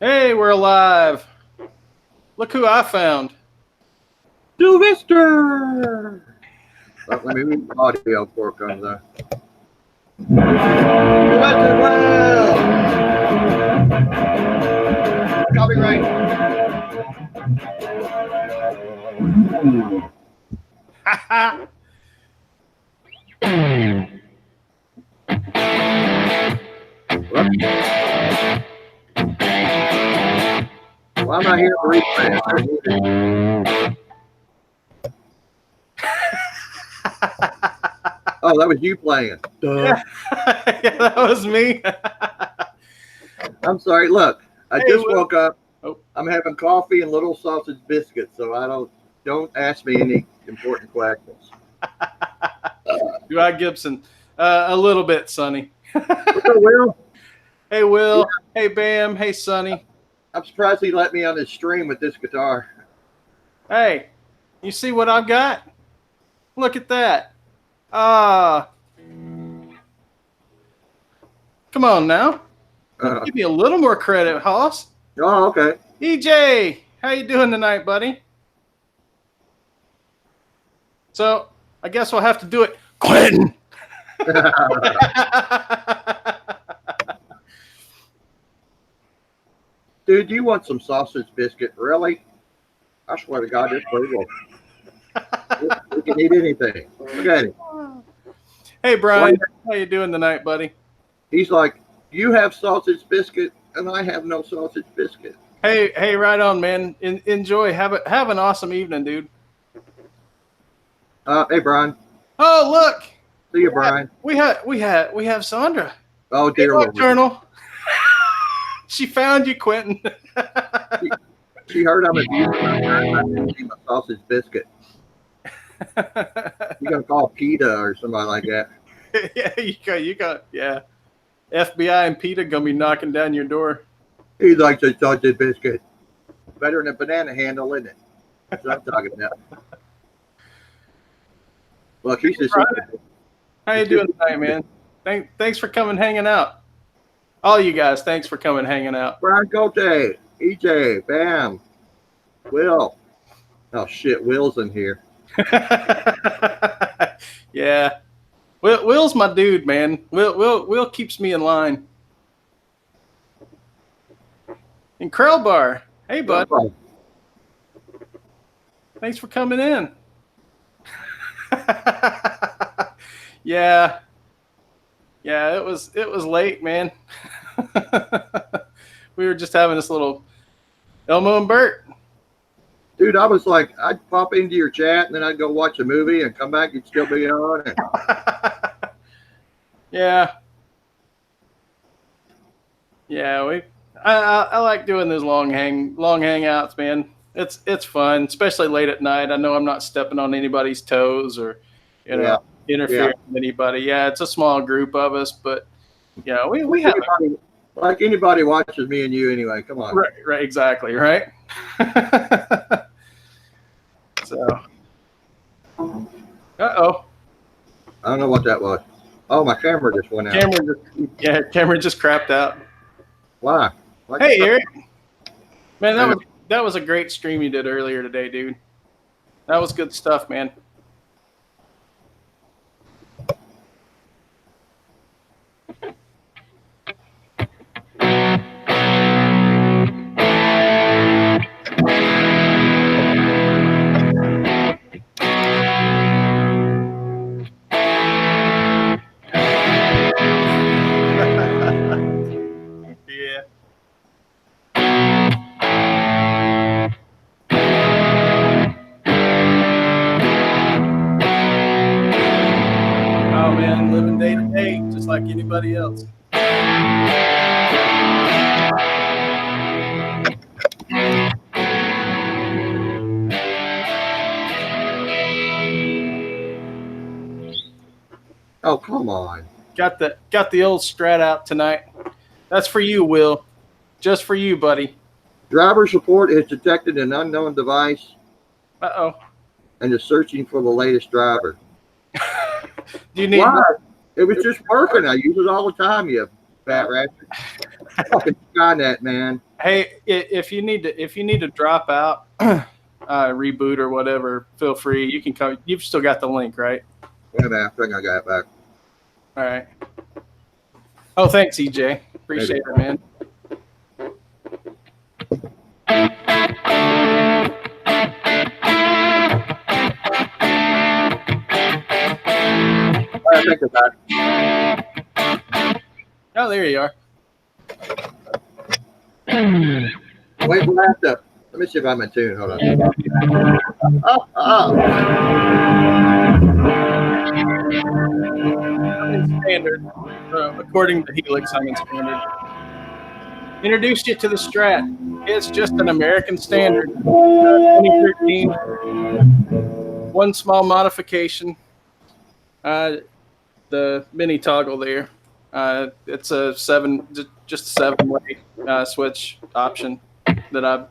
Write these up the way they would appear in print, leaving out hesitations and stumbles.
Hey, we're alive. Look who I found. Sylvester! Let me mute the audio before it comes out. Sylvester, well! Copyright. Why am I here to replay? I don't need it. Oh, that was you playing. Yeah, that was me. I'm sorry. Look, I just woke up. Oh. I'm having coffee and little sausage biscuits, so I don't ask me any important questions. Dwight Gibson, a little bit, Sonny. Will? Hey, Will. Yeah. Hey, Bam. Hey, Sonny. I'm surprised he let me on his stream with this guitar. Hey, you see what I've got? Look at that. Come on now. Give me a little more credit, Hoss. Oh, okay. EJ, how you doing tonight, buddy? So, I guess we'll have to do it. Quentin! Dude, you want some sausage biscuit? Really? I swear to God, it's brutal. We can eat anything. Look at him. Hey, Brian. How you doing tonight, buddy? He's like, you have sausage biscuit, and I have no sausage biscuit. Hey, right on, man. Enjoy. Have an awesome evening, dude. Hey, Brian. Oh, look. See you, Brian. We have Sandra. Oh, dear Lord. Journal. She found you, Quentin. she heard I'm abusing a sausage biscuit. You gonna call PETA or somebody like that? Yeah, you got yeah. FBI and PETA gonna be knocking down your door. He likes a sausage biscuit. Better than a banana handle, isn't it? That's what I'm talking about. Look, he's just. How you doing tonight, man? Thanks for coming hanging out. All you guys, thanks for coming hanging out. Brian Cote, EJ, Bam, Will. Oh shit, Will's in here. Yeah. Will's my dude, man. Will keeps me in line. And Krellbar. Hey, bud. Thanks for coming in. Yeah. Yeah, it was late, man. We were just having this little Elmo and Bert. Dude, I was like, I'd pop into your chat and then I'd go watch a movie and come back, you'd still be on. And... Yeah. Yeah, I like doing those long hangouts, man. It's fun, especially late at night. I know I'm not stepping on anybody's toes or interfering with anybody. Yeah, it's a small group of us, but yeah, we have like anybody watches me and you anyway. Come on. Right, exactly, right? So, uh-oh. I don't know what that was. Oh, my camera just went out. Camera just crapped out. Why? Hey, Eric. Man, that was a great stream you did earlier today, dude. That was good stuff, man. Like anybody else. Oh, come on. Got the old Strat out tonight. That's for you, Will. Just for you, buddy. Driver support has detected an unknown device. Uh-oh. And is searching for the latest driver. Do you need Why? It was just working. I use it all the time, you fat rat. Skynet, man. Hey, if you need to drop out, reboot or whatever, feel free. You can come. You've still got the link, right? Wait a minute, I think I got it back. All right. Oh, thanks, EJ. Appreciate it, man. I think of that. Oh, there you are. Wait, we'll have to. Let me see if I'm in tune. Hold on. I'm in standard. According to Helix, I'm in standard. Introduced you to the Strat. It's just an American standard. 2013. One small modification. The mini toggle there. It's a just a 7-way switch option that I've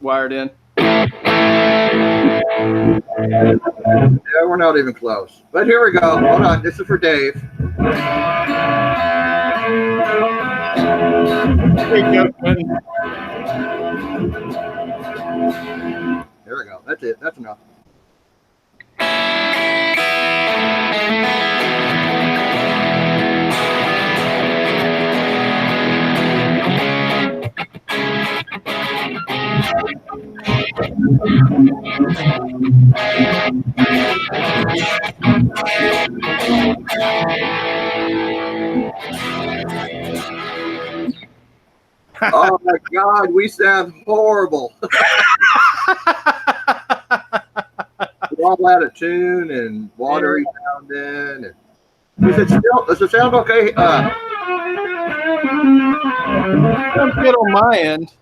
wired in. Yeah, we're not even close. But here we go. Hold on. This is for Dave. There you go, Quentin. There we go. That's it. That's enough. Oh my God, we sound horrible. We're all out of tune and watery sounding. Does it sound okay? Sounds good on my end.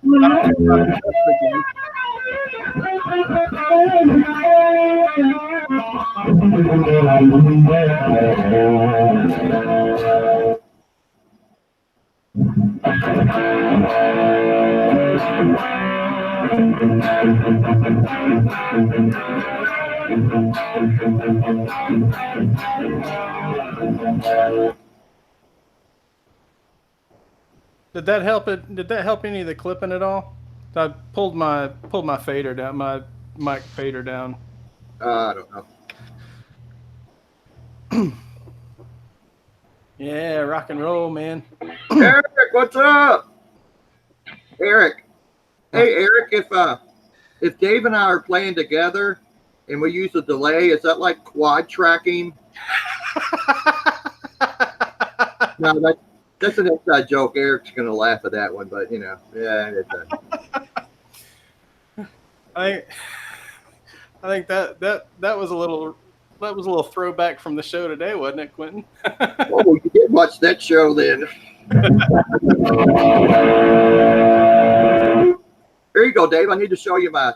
Did that help it? Did that help any of the clipping at all? I pulled my fader down, my mic fader down. I don't know. Yeah, rock and roll, man. Eric, what's up? Eric. Hey, Eric, if Dave and I are playing together and we use a delay, is that like quad tracking? No, that's an inside joke. Eric's gonna laugh at that one, but yeah, it's I think that was a little throwback from the show today, wasn't it, Quentin? Oh, you did watch that show then. Here you go, Dave. I need to show you my.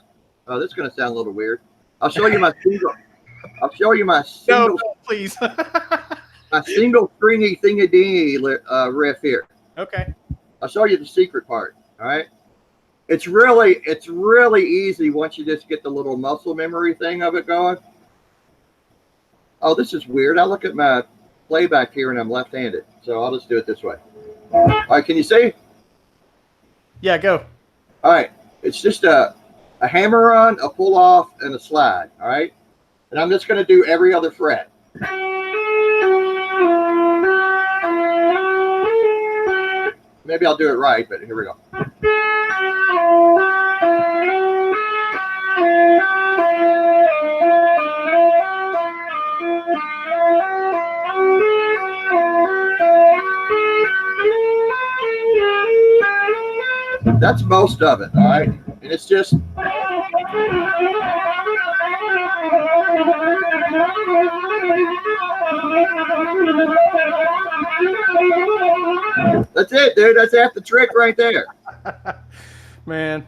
Oh, this is gonna sound a little weird. I'll show you my single. I'll show you my single. No, please. My single stringy thingy riff here. Okay. I'll show you the secret part. All right. It's really easy once you just get the little muscle memory thing of it going. Oh, this is weird. I look at my playback here and I'm left-handed, so I'll just do it this way. All right, can you see? Yeah, go. All right. It's just a hammer on, a pull off, and a slide. All right. And I'm just going to do every other fret. Maybe I'll do it right, but here we go. That's most of it, all right? And it's just... That's it, dude. That's half the trick right there. Man,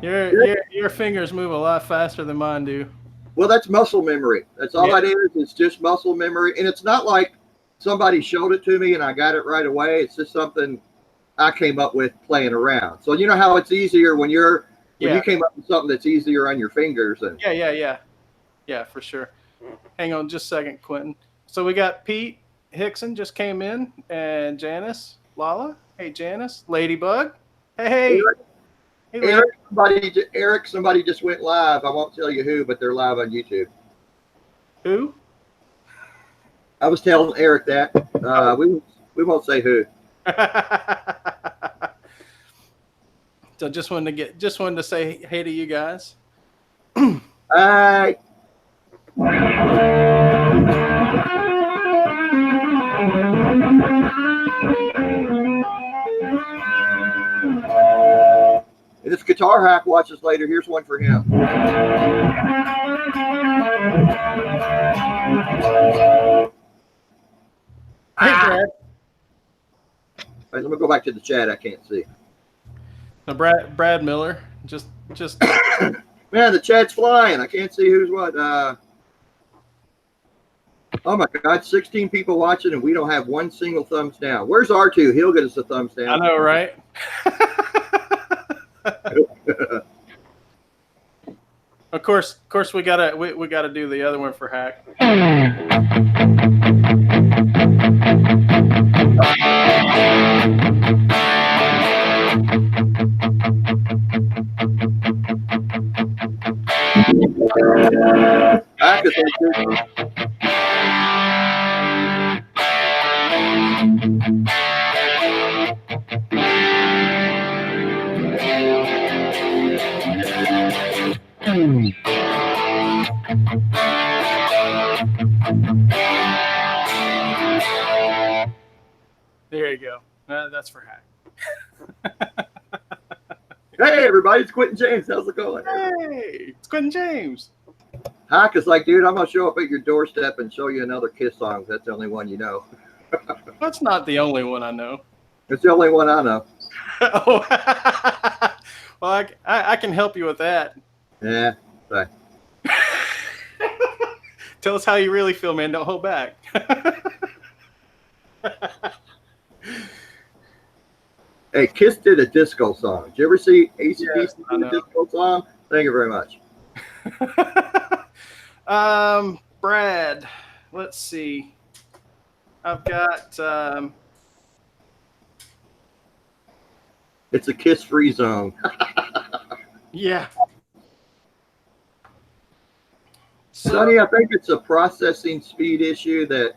your fingers move a lot faster than mine do. Well, that's muscle memory. That's all that is. It's just muscle memory. And it's not like somebody showed it to me and I got it right away. It's just something I came up with playing around. So you know how it's easier when you came up with something that's easier on your fingers. And yeah, for sure. Hang on just a second, Quentin. So we got Pete Hickson just came in, and Janice Lala. Hey, Janice. Ladybug. Hey, Eric, somebody just went live. I won't tell you who, but they're live on YouTube. Who? I was telling Eric that. We won't say who. So just wanted to say hey to you guys. Hi. And if Guitar Hack watches later, here's one for him. Hey, Brad. Right, let me go back to the chat. I can't see. No, Brad Miller. Just. Man, the chat's flying. I can't see who's what. Oh my God, 16 people watching, and we don't have one single thumbs down. Where's R2? He'll get us a thumbs down. I know, right? Of course, we gotta do the other one for Hack. Hack is There you go. That's for Hack. Hey, everybody, it's Quentin James. How's it going? Hey, it's Quentin James. Hack is like, dude, I'm going to show up at your doorstep and show you another Kiss song. That's the only one you know. That's not the only one I know. It's the only one I know. Oh, well, I can help you with that. Yeah, sorry. Tell us how you really feel, man. Don't hold back. Hey, Kiss did a disco song. Did you ever see AC/DC do a disco song? Thank you very much. Brad, let's see. I've got. It's a Kiss-free zone. Yeah. Sonny, I think it's a processing speed issue that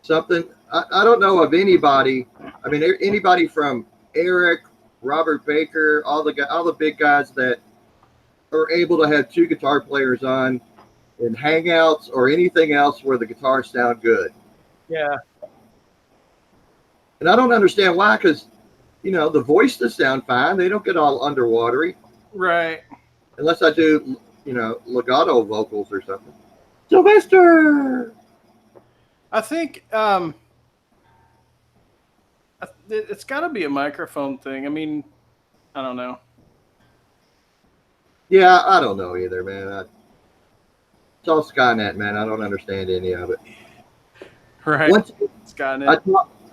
something. I don't know of anybody. I mean, anybody from Eric, Robert Baker, all the big guys that are able to have two guitar players on in Hangouts or anything else where the guitars sound good. Yeah. And I don't understand why, because, you know, the voices sound fine. They don't get all underwatery. Right. Unless I do, you know, legato vocals or something. Sylvester! I think it's got to be a microphone thing. I mean, I don't know. Yeah, I don't know either, man. It's all Skynet, man. I don't understand any of it. Right. Skynet.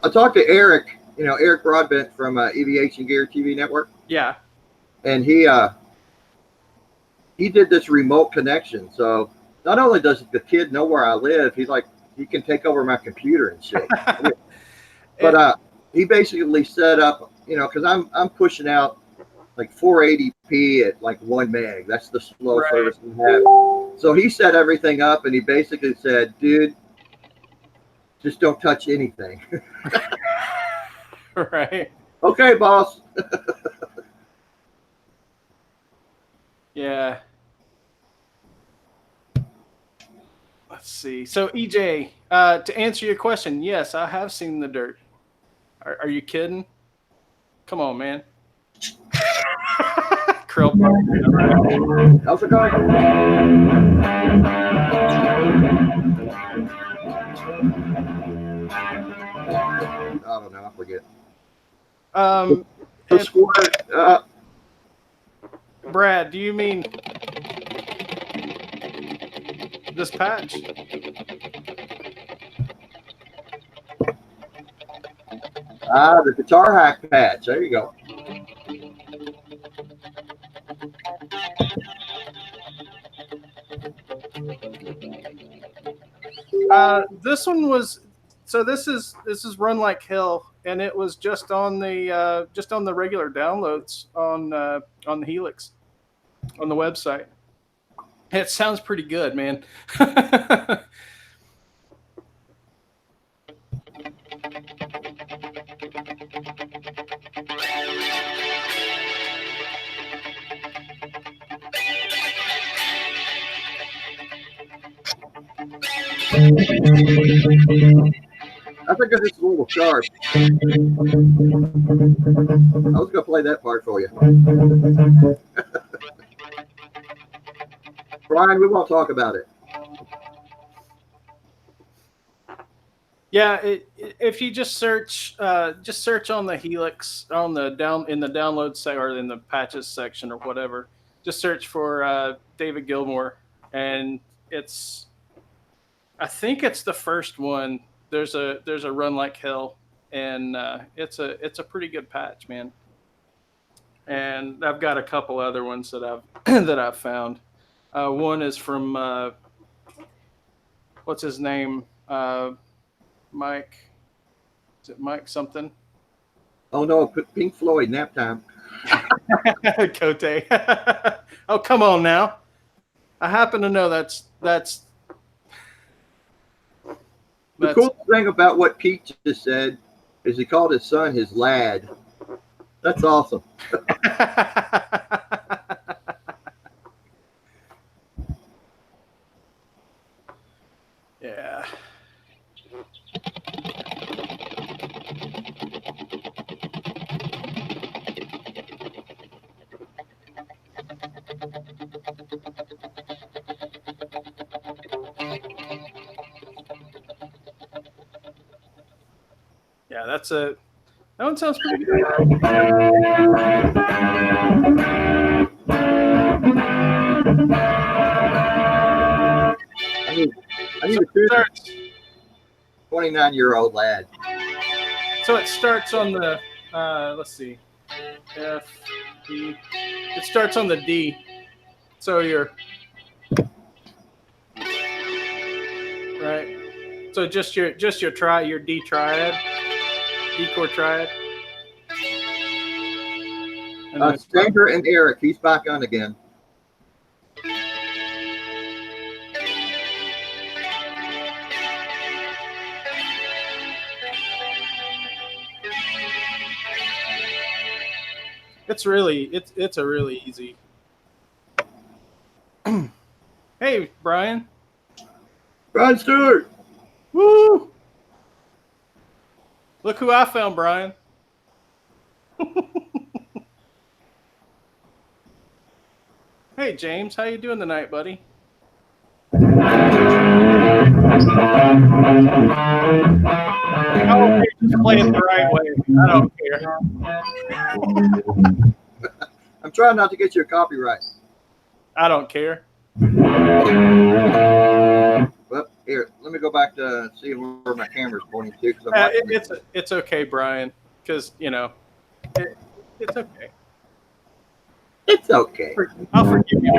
I talked to Eric, you know, Eric Broadbent from Aviation Gear TV Network. Yeah. And he did this remote connection. So not only does the kid know where I live, he's like, he can take over my computer and shit. But he basically set up, you know, because I'm pushing out like 480p at like 1 meg. That's the slow service we have. So he set everything up, and he basically said, dude, just don't touch anything. Right. Okay, boss. Yeah. Let's see. So, EJ, to answer your question, yes, I have seen The Dirt. Are you kidding? Come on, man. Krill. How's it going? I don't know. I forget. Brad, do you mean this patch? The Guitar Hack patch. There you go. This one was, so this is Run Like Hell, and it was just on the regular downloads on the Helix on the website. It sounds pretty good, man. I think it's just a little sharp. I was going to play that part for you. Brian, we won't talk about it. Yeah, if you just search on the Helix in the download section or in the patches section or whatever, just search for David Gilmour, and I think it's the first one. There's a Run Like Hell, and it's a pretty good patch, man. And I've got a couple other ones that I've found. One is from what's his name? Mike. Is it Mike something? Oh no, Pink Floyd, Nap Time. Cote. Oh, come on now. I happen to know that's the cool thing about what Pete just said is he called his son his lad. That's awesome. Yeah. Yeah, that one sounds pretty good. I need a 29-year-old lad. So it starts on the let's see, F D. It starts on the D. So you're right. So just your D triad, D chord triad. Stanger and Eric, he's back on again. It's a really easy. Hey, Brian. Brian Stewart. Woo! Look who I found, Brian. Hey, James, how you doing tonight, buddy? Oh, just play it the right way. I don't care. I'm trying not to get you a copyright. I don't care. Well, here, let me go back to see where my camera's pointing to. It's okay, Brian, because it's okay. It's okay. I'll forgive you.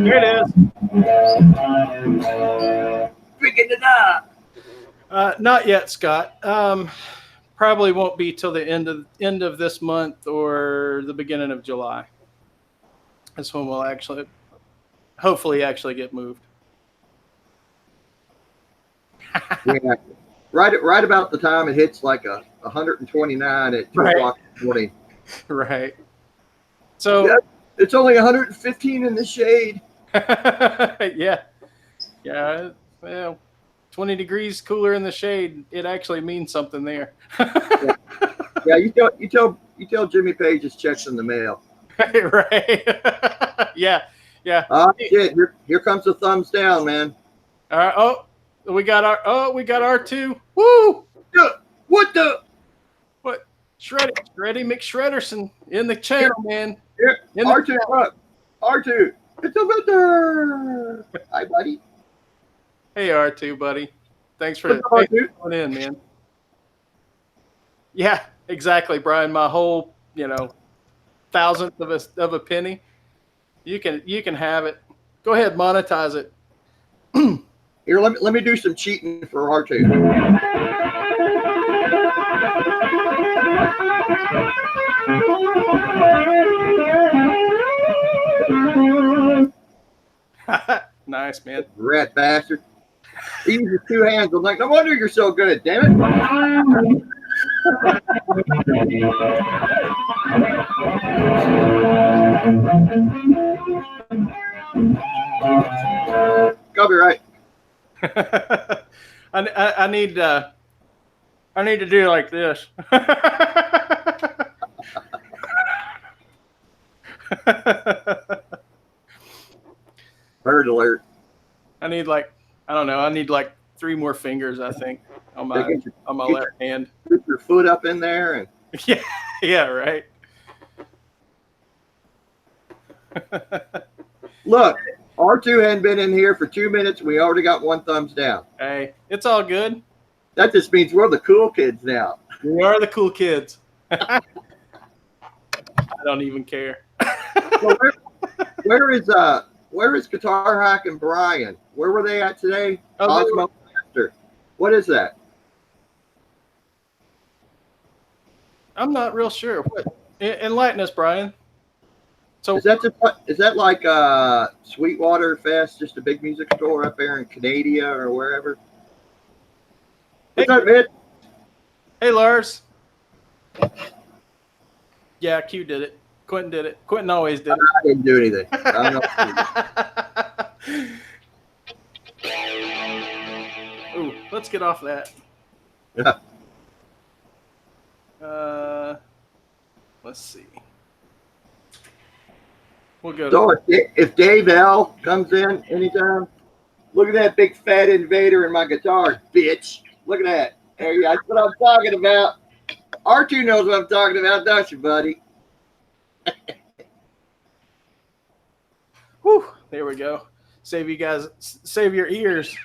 Here it is. Picking it up. Not yet, Scott. Probably won't be till the end of this month or the beginning of July. This one will hopefully get moved. Yeah. Right about the time it hits like 129 at 2 o'clock in the morning. Right. So yeah, it's only 115 in the shade. Yeah. Well, 20 degrees cooler in the shade. It actually means something there. Yeah. You tell Jimmy Page his check's in the mail. Right. Yeah. Shit. Here comes the thumbs down, man. All right. Oh, we got R2. Woo! What? Shreddy McShredderson in the channel, man. Yeah, R2, look. R2, it's a winter. Hi, buddy. Hey, R2, buddy. Thanks for coming in, man. Yeah, exactly, Brian. My whole, thousandth of a penny. You can have it. Go ahead, monetize it. Here, let me do some cheating for R2. Nice, man. Rat bastard. He uses two hands. I'm like, no wonder you're so good, damn it. Copyright. I need to do it like this. Bird alert. I need I need like 3 more fingers, I think, on my left hand. Put your foot up in there and yeah, right. Look, R2 hadn't been in here for 2 minutes. We already got 1 thumbs down. Hey, it's all good. That just means we're the cool kids now. We are the cool kids. I don't even care. So where is Guitar Hack and Brian? Where were they at today? Osmo Master. What is that? I'm not real sure. What? Enlighten us, Brian. So is that like Sweetwater Fest, just a big music store up there in Canada or wherever? What's up, man? Hey, Lars. Yeah, Q did it. Quentin did it. Quentin always did it. I didn't do anything. Ooh, let's get off that. Let's see. We'll go. So if Dave L comes in anytime, look at that big fat invader in my guitar, bitch. Look at that. That's what I'm talking about. R2 knows what I'm talking about, don't you, buddy? Whew, there we go. Save your ears.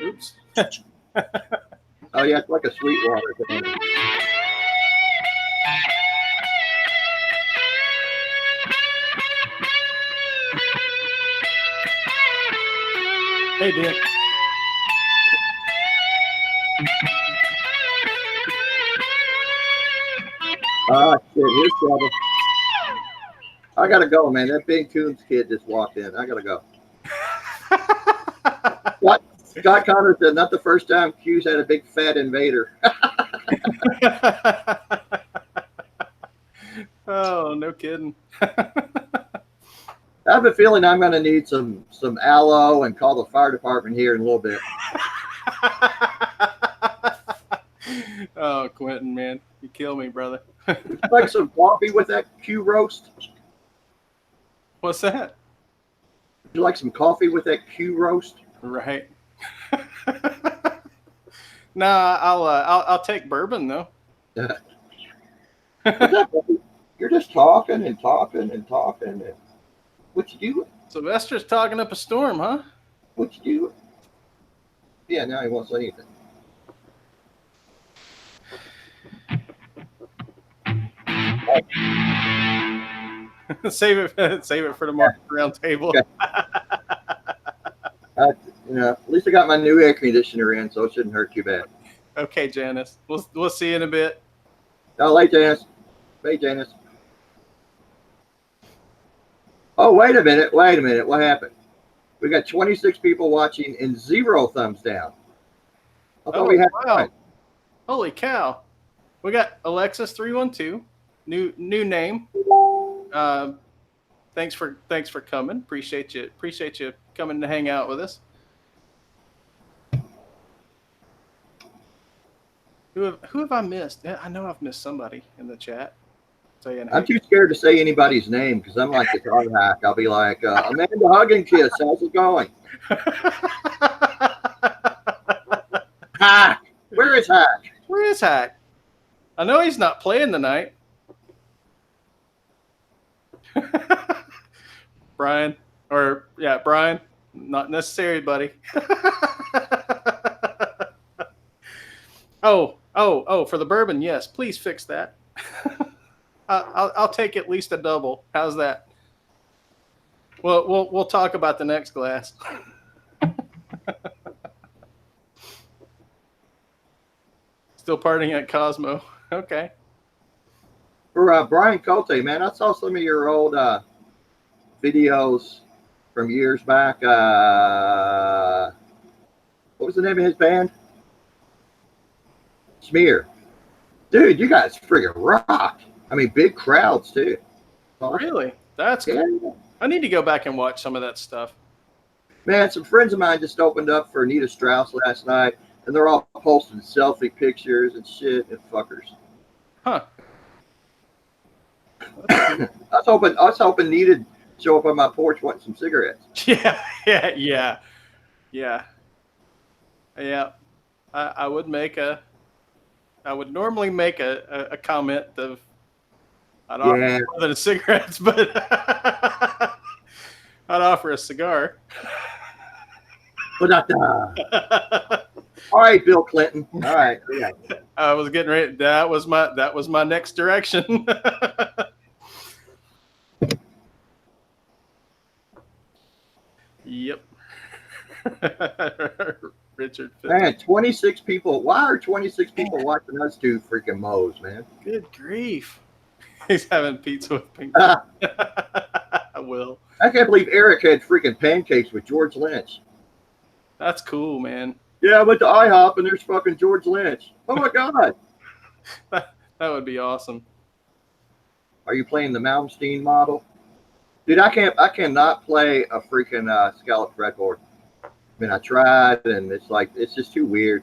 Oops. Oh, yeah, it's like a Sweetwater thing. Hey, Dick. Ah, shit, here's trouble. I gotta go, man. That Big Tunes kid just walked in. I gotta go. What? Scott Connor said, not the first time Q's had a big fat invader. Oh, no kidding. I have a feeling I'm going to need some aloe and call the fire department here in a little bit. Oh, Quentin, man. You kill me, brother. Would you like some coffee with that Q roast? What's that? Would you like some coffee with that Q roast? Right. Nah, I'll take bourbon though. You're just talking and talking and talking. And what you doing? Sylvester's talking up a storm, huh? What you doing? Yeah, now he won't say anything. Save it for the market round table. At least I got my new air conditioner in, so it shouldn't hurt too bad. Okay, Janice. We'll see you in a bit. Oh, late, Janice. Hey, Janice. Oh, wait a minute. What happened? We got 26 people watching and 0 thumbs down. I thought we had. Wow. Holy cow. We got Alexis 312. New name. Thanks for coming. Appreciate you coming to hang out with us. Who have I missed? I know I've missed somebody in the chat. Saying, hey. I'm too scared to say anybody's name because I'm like the car hack. I'll be like, Amanda Hugging Kiss, how's it going? Hack! Where is Hack? Where is Hack? I know he's not playing tonight. Brian, not necessary, buddy. Oh, for the bourbon, yes. Please fix that. I'll take at least a double. How's that? Well, we'll talk about the next glass. Still partying at Cosmo. Okay. For Brian Cote, man, I saw some of your old videos from years back. What was the name of his band? Smear. Dude, you guys friggin' rock. I mean, big crowds, too. Really? That's cool. I need to go back and watch some of that stuff. Man, some friends of mine just opened up for Anita Strauss last night, and they're all posting selfie pictures and shit and fuckers. Huh. I was hoping Anita'd show up on my porch wanting some cigarettes. Yeah. I would normally make a comment of I'd offer more than cigarettes, but I'd offer a cigar. All right, Bill Clinton. All right. Yeah. I was getting ready. That was my next direction. Yep. Richard. Man, 26 people. Why are 26 people watching us do freaking mows, man? Good grief. He's having pizza with pink. I will. I can't believe Eric had freaking pancakes with George Lynch. That's cool, man. Yeah, I went to IHOP and there's fucking George Lynch. Oh my God. That would be awesome. Are you playing the Malmsteen model? Dude, I cannot play a freaking scallop fretboard. I mean, I tried and it's just too weird.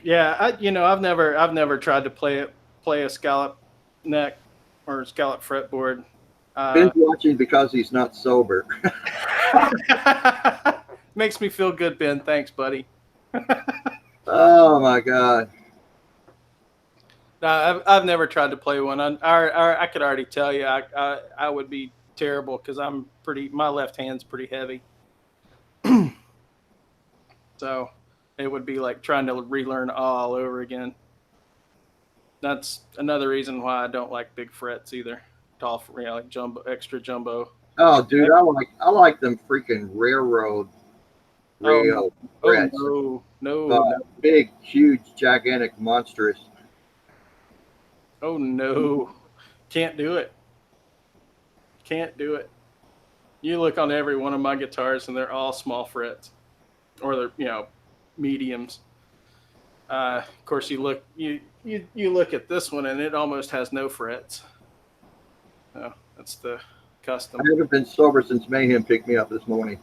Yeah, I've never tried to play a scallop neck or scallop fretboard. Ben's watching because he's not sober. Makes me feel good, Ben. Thanks, buddy. Oh my God. No, I've never tried to play one. I could already tell you I would be terrible because my left hand's pretty heavy. So it would be like trying to relearn all over again. That's another reason why I don't like big frets either. Tall, like extra jumbo. Oh, dude, I like them freaking railroad rail frets. No. Big, huge, gigantic, monstrous. Oh no, can't do it. You look on every one of my guitars and they're all small frets, or they're mediums. Of course, you look at this one and it almost has no frets. Oh, that's the custom. I haven't been sober since Mayhem picked me up this morning.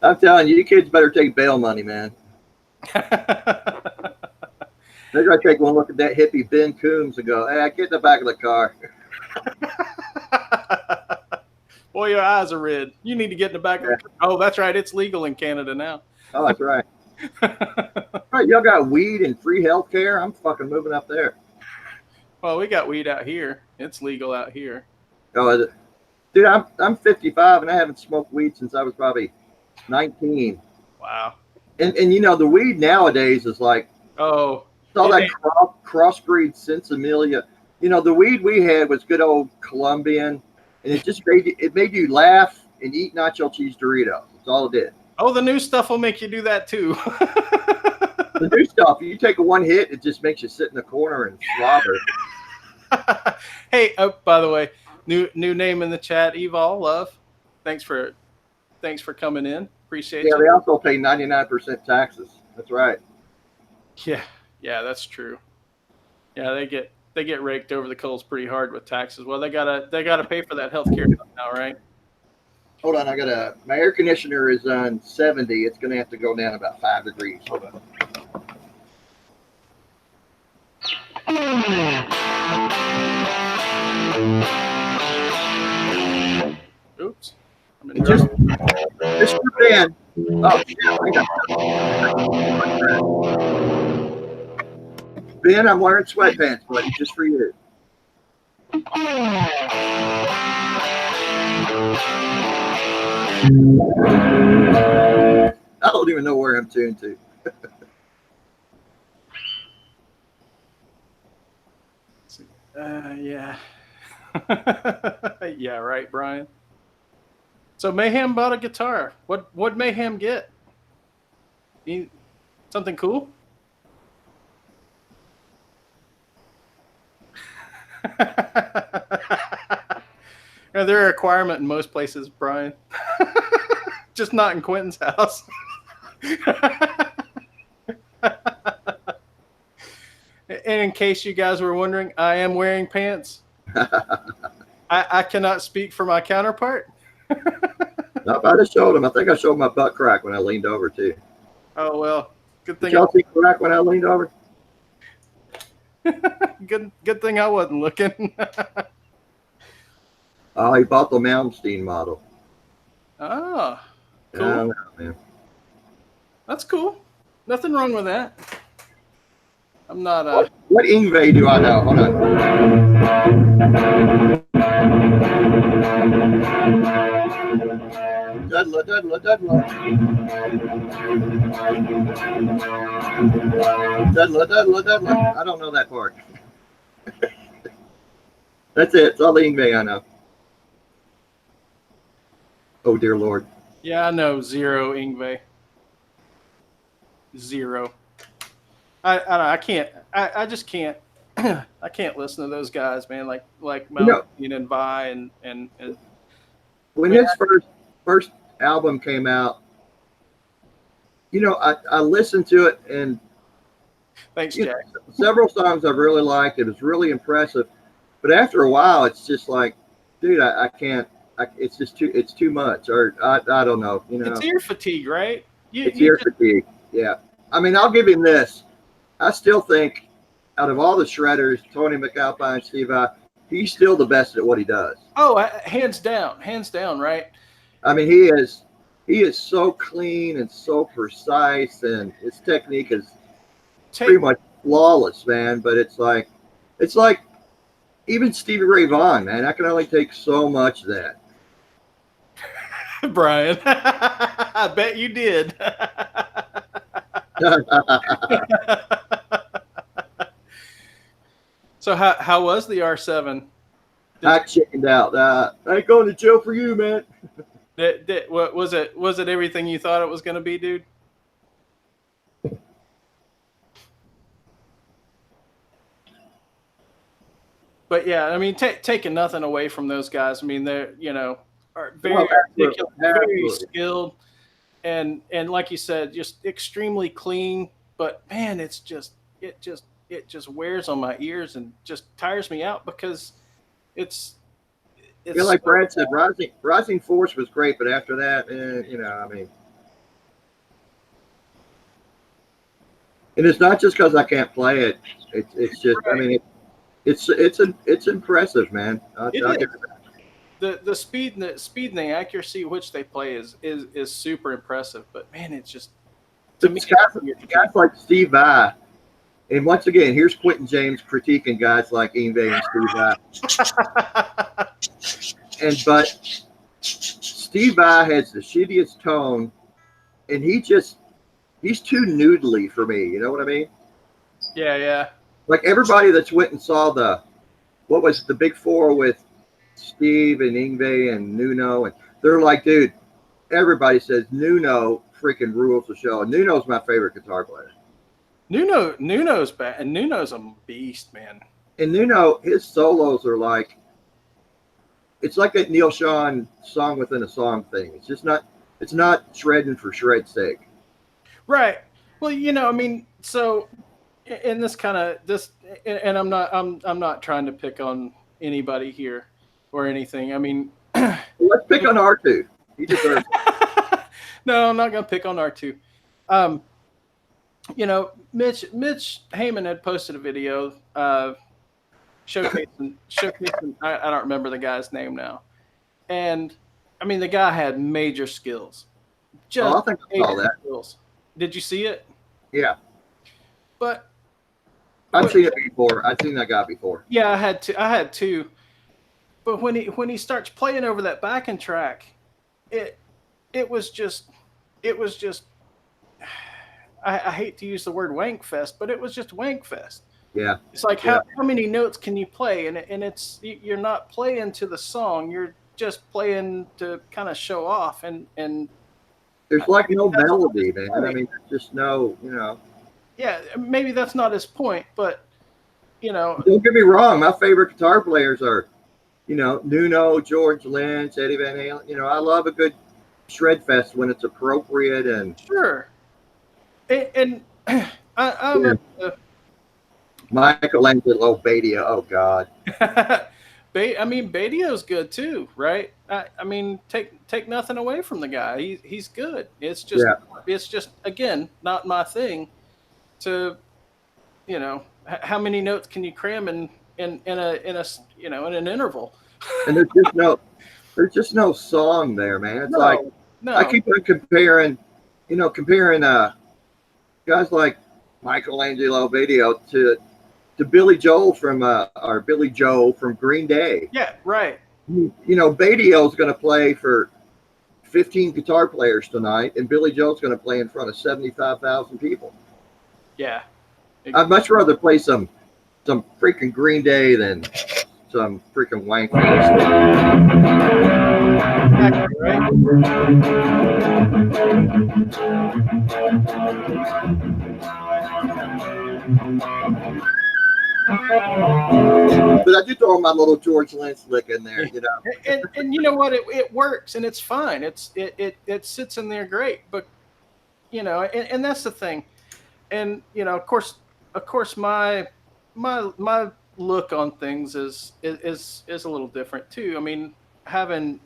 I'm telling you, you kids better take bail money, man. They're going to take one look at that hippie Ben Coombs and go, hey, get in the back of the car. Boy, your eyes are red. You need to get in the back of the car. Oh, that's right. It's legal in Canada now. Oh, that's right. All right, y'all got weed and free health care? I'm fucking moving up there. Well, we got weed out here. It's legal out here. Oh, is it? Dude, I'm 55 and I haven't smoked weed since I was probably 19. Wow. And the weed nowadays is like, it's all that crossbreed Sensimilia. The weed we had was good old Colombian, and it just made you laugh and eat nacho cheese Doritos. That's all it did. Oh, the new stuff will make you do that too. The new stuff, you take one hit, it just makes you sit in the corner and slobber. Hey, by the way, new name in the chat, Evol Love. Thanks for coming in. Appreciate you. Yeah, they also pay 99% taxes. That's right. Yeah, that's true. Yeah, they get raked over the coals pretty hard with taxes. Well, they gotta pay for that health care now, right? Hold on, my air conditioner is on 70. It's gonna have to go down about 5 degrees. Hold on. Oops. Just for Ben. Oh shit! Ben, I'm wearing sweatpants, buddy, just for you. I don't even know where I'm tuned to. Yeah. Yeah, right, Brian. So Mayhem bought a guitar. What'd Mayhem get? Something cool? They're a requirement in most places, Brian. Just not in Quentin's house. And in case you guys were wondering, I am wearing pants. I cannot speak for my counterpart. Nope, I just showed him. I think I showed my butt crack when I leaned over too. Oh well, good thing. Did y'all see crack when I leaned over? Good thing I wasn't looking. Oh, he bought the Malmsteen model. Oh, cool. Man. That's cool. Nothing wrong with that. I'm not. What Yngwie do I know? Hold on. Dudla. Dudla. I don't know that part. That's it. It's all the Yngwie I know. Oh, dear Lord. Yeah, I know zero Yngwie. Zero. I can't. I just can't. I can't listen to those guys, man. Like Malmsteen and Vi and when his first album came out, I listened to it, and thanks, Jack. Several songs I've really liked. It was really impressive, but after a while, it's just like, dude, I can't. It's just too much, or I don't know. It's ear fatigue, right? It's ear fatigue. Yeah. I mean, I'll give him this. I still think, out of all the shredders, Tony McAlpine, Steve Vai, he's still the best at what he does. Oh, hands down, right? I mean, he is so clean and so precise, and his technique is pretty much flawless, man. But it's like even Stevie Ray Vaughan, man. I can only take so much of that. Brian, I bet you did. So how was the R7? I chickened out. I ain't going to jail for you, man. What was it? Was it everything you thought it was going to be, dude? But yeah, I mean, taking nothing away from those guys. I mean, they're are very articulate, very skilled, and like you said, just extremely clean. But man, it just wears on my ears and just tires me out because it's like Brad said, Rising Force was great, but after that, I mean, and it's not just because I can't play it. It's just, right. I mean, it's impressive, man. I'll give it that. The speed and the accuracy which they play is super impressive. But man, it's just guys like Steve Vai. And once again, here's Quentin James critiquing guys like Yngwie and Steve Vai. But Steve Vai has the shittiest tone, and he's too noodly for me. You know what I mean? Yeah. Like everybody that's went and saw what was the Big Four with Steve and Yngwie and Nuno, and they're like, dude, everybody says Nuno freaking rules the show. And Nuno's my favorite guitar player. Nuno's bad, and Nuno's a beast, man. And Nuno, his solos are like, it's like that Neil Sean song within a song thing. It's not shredding for shred's sake. Right. Well, I mean, so and this kind of this, and I'm not trying to pick on anybody here or anything. I mean, let's pick on R2. He deserves it. No, I'm not going to pick on R2. You know, Mitch Heyman had posted a video showcasing. I don't remember the guy's name now, and I mean the guy had major skills. Just I think I saw that. Skills. Did you see it? Yeah. But I've seen it before. I've seen that guy before. Yeah, I had two. But when he starts playing over that backing track, it was just I hate to use the word wank fest, but it was just wank fest. Yeah. It's like how many notes can you play? And it's you're not playing to the song, you're just playing to kind of show off and there's like no melody, man. I mean, there's just no, you know. Yeah, maybe that's not his point, but you know, don't get me wrong, my favorite guitar players are, you know, Nuno, George Lynch, Eddie Van Halen. You know, I love a good shred fest when it's appropriate and sure. And I'm Michelangelo Badia. Oh God. I mean, Badio's good too, right? I mean, take nothing away from the guy. He's good. It's just again not my thing. To, you know, how many notes can you cram in a you know in an interval? And there's just no song there, man. It's I keep on comparing guys like Michelangelo Badia to Billy Joel Billy Joe from Green Day. Yeah, right. You know, Badio's going to play for 15 guitar players tonight, and Billy Joel's going to play in front of 75,000 people. Yeah. I'd much rather play some freaking Green Day than some freaking wank. But I do throw my little George Lynch lick in there, you know. And you know what? It works and it's fine. It sits in there great. But you know, and that's the thing. And you know, of course, my look on things is a little different too. I mean, having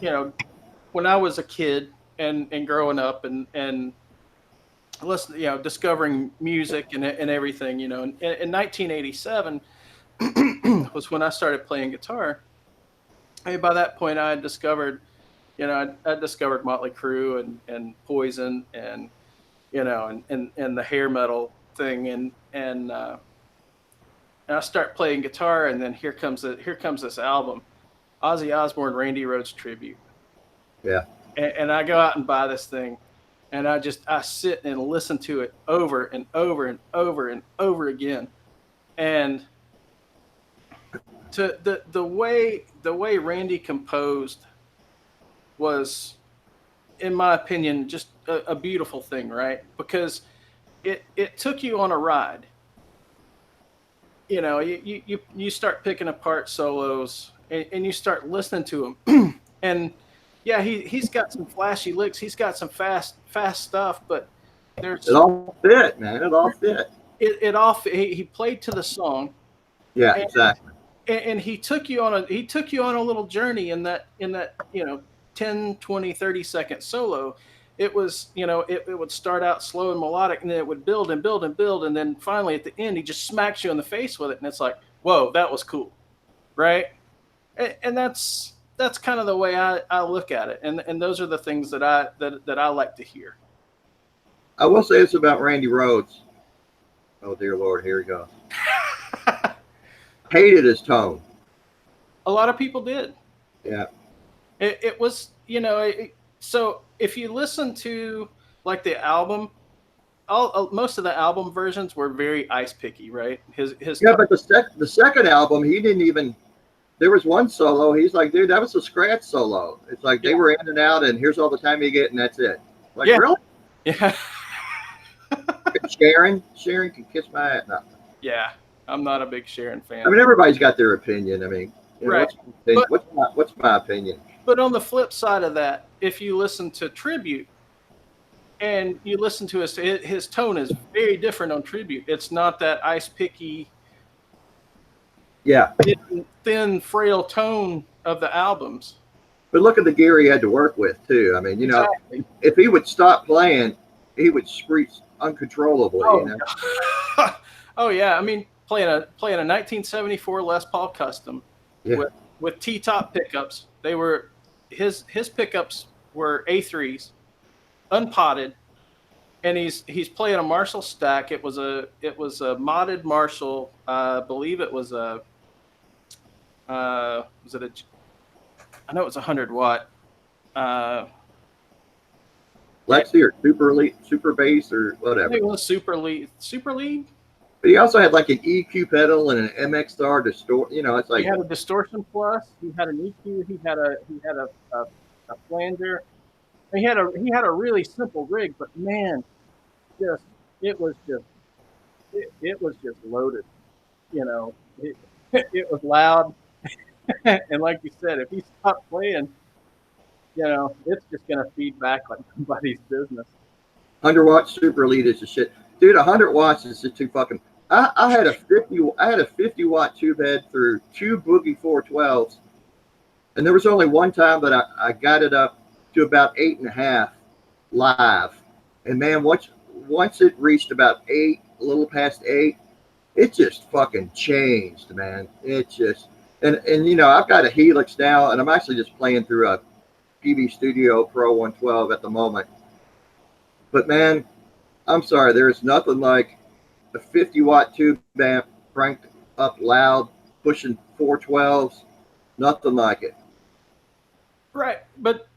you know, when I was a kid and growing up and listen, you know, discovering music and everything, you know, in 1987 was when I started playing guitar. And by that point, I had discovered, you know, I discovered Motley Crue and Poison and you know, and the hair metal thing, and I start playing guitar, and then here comes this album, Ozzy Osbourne, Randy Rhoads tribute. Yeah. And I go out and buy this thing, and I sit and listen to it over and over and over and over again, and to the way Randy composed was, in my opinion, just a beautiful thing, right? Because it took you on a ride. You know, you start picking apart solos and you start listening to them. And yeah, he's got some flashy licks. He's got some fast stuff, but it all fit, man. It all fit. He played to the song. Yeah, exactly. And he took you on a little journey in that, you know, 10, 20, 30-second solo. It was, you know, it would start out slow and melodic, and then it would build and build and build, and then finally at the end he just smacks you in the face with it, and it's like, whoa, that was cool, right? And that's kind of the way I look at it, and those are the things that I like to hear. I will say this about Randy Rhoads. Oh dear Lord, here he goes. Hated his tone. A lot of people did. Yeah. It was, you know, so if you listen to like the album, most of the album versions were very ice picky, right? His but the second album, he didn't even. There was one solo. He's like, dude, that was a scratch solo. It's like they were in and out, and here's all the time you get, and that's it. Like, really? Yeah. Sharon can kiss my ass. No. Yeah, I'm not a big Sharon fan. I mean, everybody's got their opinion. I mean, you know, right? What's my opinion? But on the flip side of that, if you listen to Tribute, and you listen to his tone is very different on Tribute. It's not that ice picky, yeah, thin, frail tone of the albums. but look at the gear he had to work with too. I mean, Exactly. if he would stop playing, he would screech uncontrollably. Oh, oh yeah. I mean, playing a 1974 Les Paul Custom Yeah. with T-top pickups. They were his pickups were A3s, unpotted, and he's playing a Marshall stack. It was a modded Marshall. I believe it was a was it a I know it was 100-watt. Lexi or Super Elite, Super Bass or whatever. It was Super Lead. But he also had like an EQ pedal and an MX Star distort. It's like he had a distortion plus. He had an EQ. He had a flanger. He had a really simple rig, but man, it was just loaded. It was loud, and like you said, if he stopped playing, it's just gonna feed back like nobody's business. 100-watt Super Elite is the shit, dude. 100 watts is just too fucking. I had a 50-watt tube head through 2 Boogie 412s, and there was only one time that I got it up to about 8.5 live, and man, once it reached about 8, a little past 8, it just fucking changed, man. It just and I've got a Helix now, and I'm actually just playing through a PB Studio Pro 112 at the moment. But man, I'm sorry, there's nothing like a 50-watt tube amp cranked up loud, pushing 412s. Nothing like it. Right, but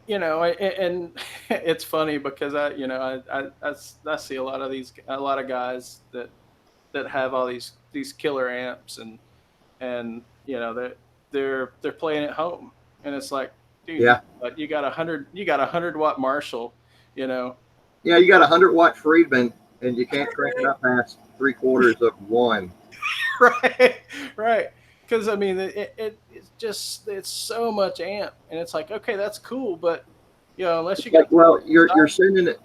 and it's funny because I see a lot of guys that have all these killer amps and they're playing at home, and it's like, dude, yeah, you got a 100-watt Marshall, Yeah, you got a 100-watt Friedman, and you can't crank it up past 3/4 of 1. right. Because I mean, it's so much amp, and it's like, okay, that's cool, but unless you get you're sending it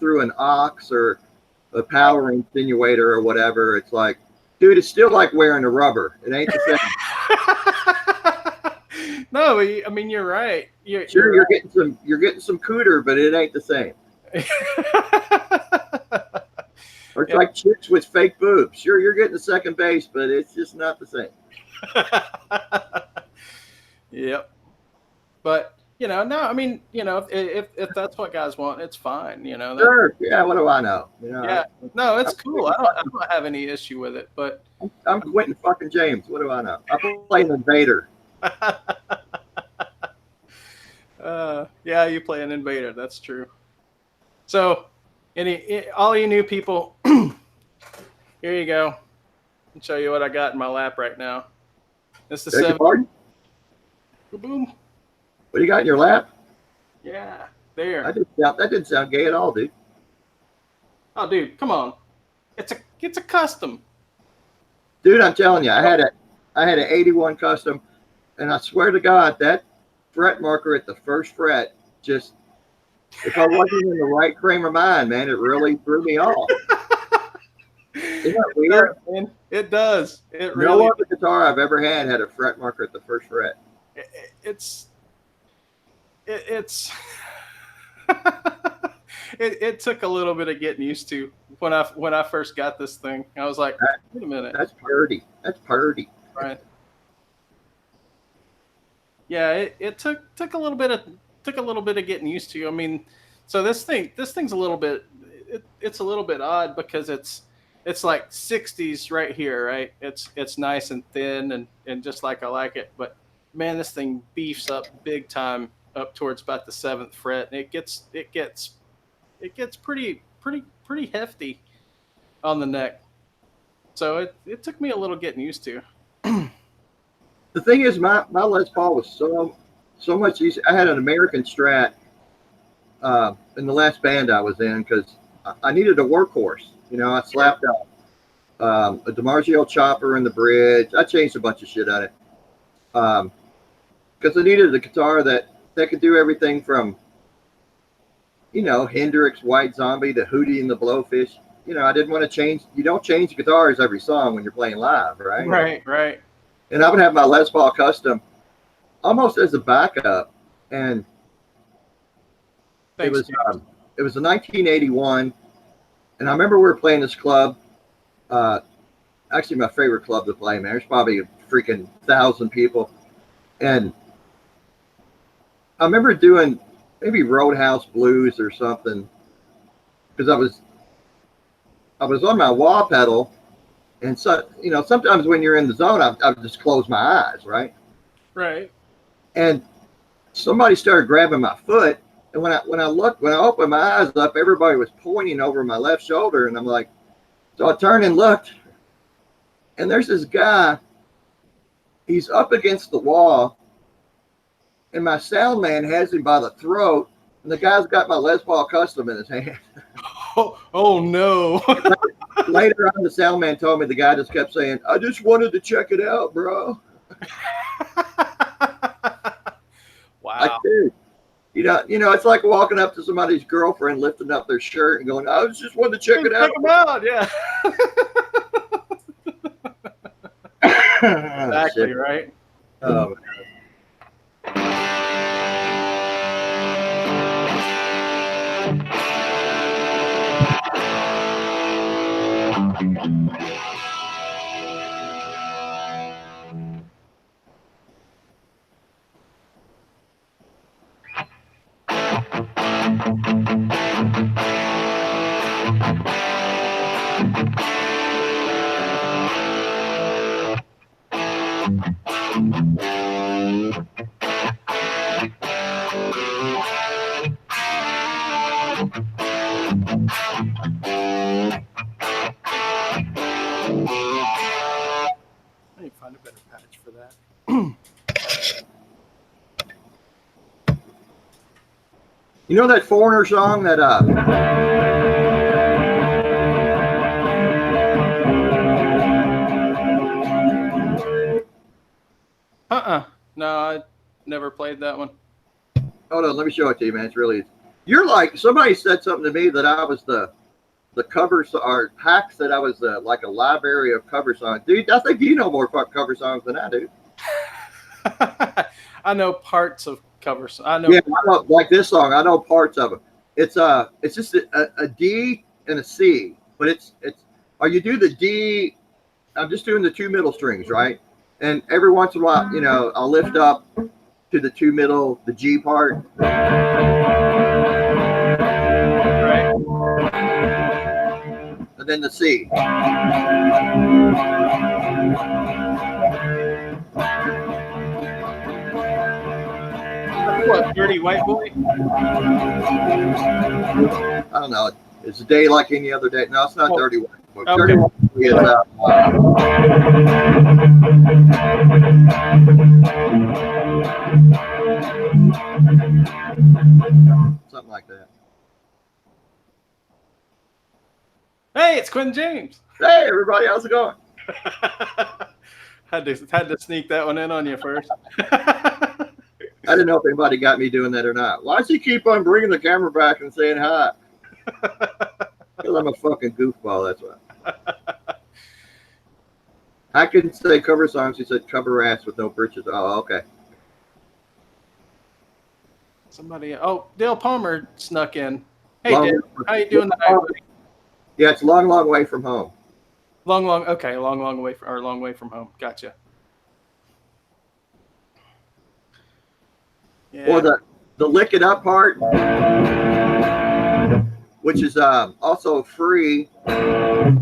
through an aux or a power insinuator or whatever. It's like, dude, it's still like wearing a rubber. It ain't the same. No, I mean, you're right. You're getting some cooter, but it ain't the same. Or it's like chicks with fake boobs. Sure, you're getting the second bass, but it's just not the same. Yep. But no, I mean, if that's what guys want, it's fine. Sure. Yeah. What do I know? Yeah. No, it's cool. I don't have any issue with it. But I'm Quentin fucking James. What do I know? I'm playing Invader. Yeah, you play an Invader. That's true. So, all you new people, here you go. I'll show you what I got in my lap right now. It's the 7. Boom. What do you got in your lap? Yeah, there. That didn't sound gay at all, dude. Oh, dude, come on. It's a custom. Dude, I'm telling you, I had an 81 custom, and I swear to God, that fret marker at the first fret just, if I wasn't in the right frame of mind, man, it really threw me off. Isn't that weird? It does. It really. No other guitar I've ever had a fret marker at the first fret. It took a little bit of getting used to when I first got this thing. I was like, wait a minute. That's purdy. Right. Yeah, it took a little bit of getting used to. I mean, so this thing's a little bit it's a little bit odd because it's like 60s right here, right? It's nice and thin and just like I like it, but man, this thing beefs up big time up towards about the 7th fret, and it gets pretty hefty on the neck. So it took me a little getting used to. The thing is, my Les Paul was so much easier. I had an American Strat in the last band I was in because I needed a workhorse. I slapped a DiMarzio chopper in the bridge. I changed a bunch of shit on it because I needed a guitar that could do everything from you know, Hendrix, White Zombie, the Hootie and the Blowfish. You know, I didn't want to change. You don't change guitars every song when you're playing live, right? Right, right. And I would have my Les Paul Custom almost as a backup, and Thanks, it was a 1981, and I remember we were playing this club. Actually, my favorite club to play, man. There's probably a freaking 1,000 people, and I remember doing maybe Roadhouse Blues or something because I was on my wah pedal, and so you know sometimes when you're in the zone, I would just close my eyes, right? Right. And somebody started grabbing my foot, and when I opened my eyes up, everybody was pointing over my left shoulder, and I'm like, so I turned and looked, and there's this guy. He's up against the wall, and my sound man has him by the throat, and the guy's got my Les Paul Custom in his hand. Oh no. Later on, the sound man told me the guy just kept saying, I just wanted to check it out, bro. Wow. Like, dude, you know, it's like walking up to somebody's girlfriend, lifting up their shirt and going, I just wanted to check it out. Check them out, yeah. Exactly, right? Oh, I need to find a better patch for that. you know that Foreigner song that No, I never played that one. hold on, let me show it to you, man. It's really, you're like, somebody said something to me that I was the covers or hacks that I was like a library of cover songs. Dude, I think you know more cover songs than I do. I know parts of covers. I know. Yeah, I know, like this song. I know parts of it. It's just a D and a C, but it's. Or you do the D. I'm just doing the two middle strings, right? And every once in a while, you know, I'll lift up to the two middle, the G part. Right. And then the C. What, Dirty White Boy? I don't know. It's a day like any other day. No, it's not Dirty White Boy. Okay. Dirty White Boy is something like that. Hey, it's Quentin James. Hey, everybody, how's it going? had to sneak that one in on you first. I didn't know if anybody got me doing that or not. Why does he keep on bringing the camera back and saying hi? Because I'm a fucking goofball, that's why. I can say cover songs. He said cover ass with no britches. Oh, okay. Somebody, Dale Palmer snuck in. Hey, Long, Dale, how you doing tonight, buddy? Yeah, it's long, long way from home. Long way from home. Gotcha. Yeah. Or the lick it up part, which is also free, right?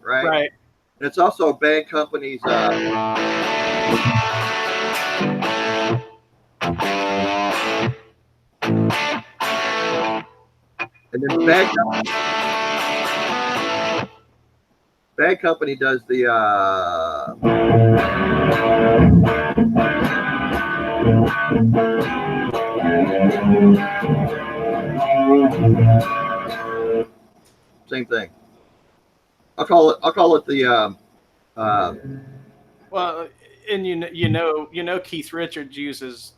Right. And it's also Bad Company's. And then Bad Company does the same thing. I'll call it the well, and you know Keith Richards uses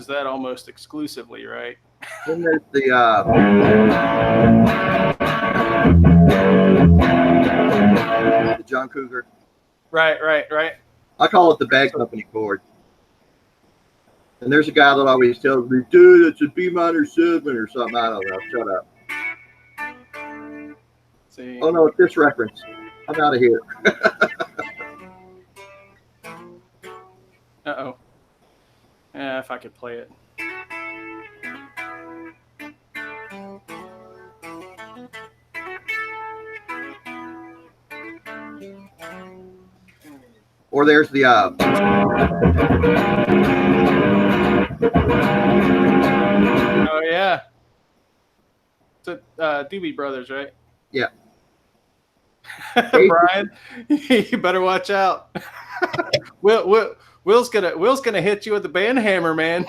that almost exclusively, right? Then there's the John Cougar. Right. I call it the bag company chord. And there's a guy that always tells me, dude, it's a B minor 7 or something. I don't know. Shut up. See. Oh no, it's this reference. I'm out of here. Uh-oh. Yeah, if I could play it. Or there's the Oh yeah. It's Doobie Brothers, right? Yeah. Brian, you better watch out. Will's gonna hit you with the band hammer, man.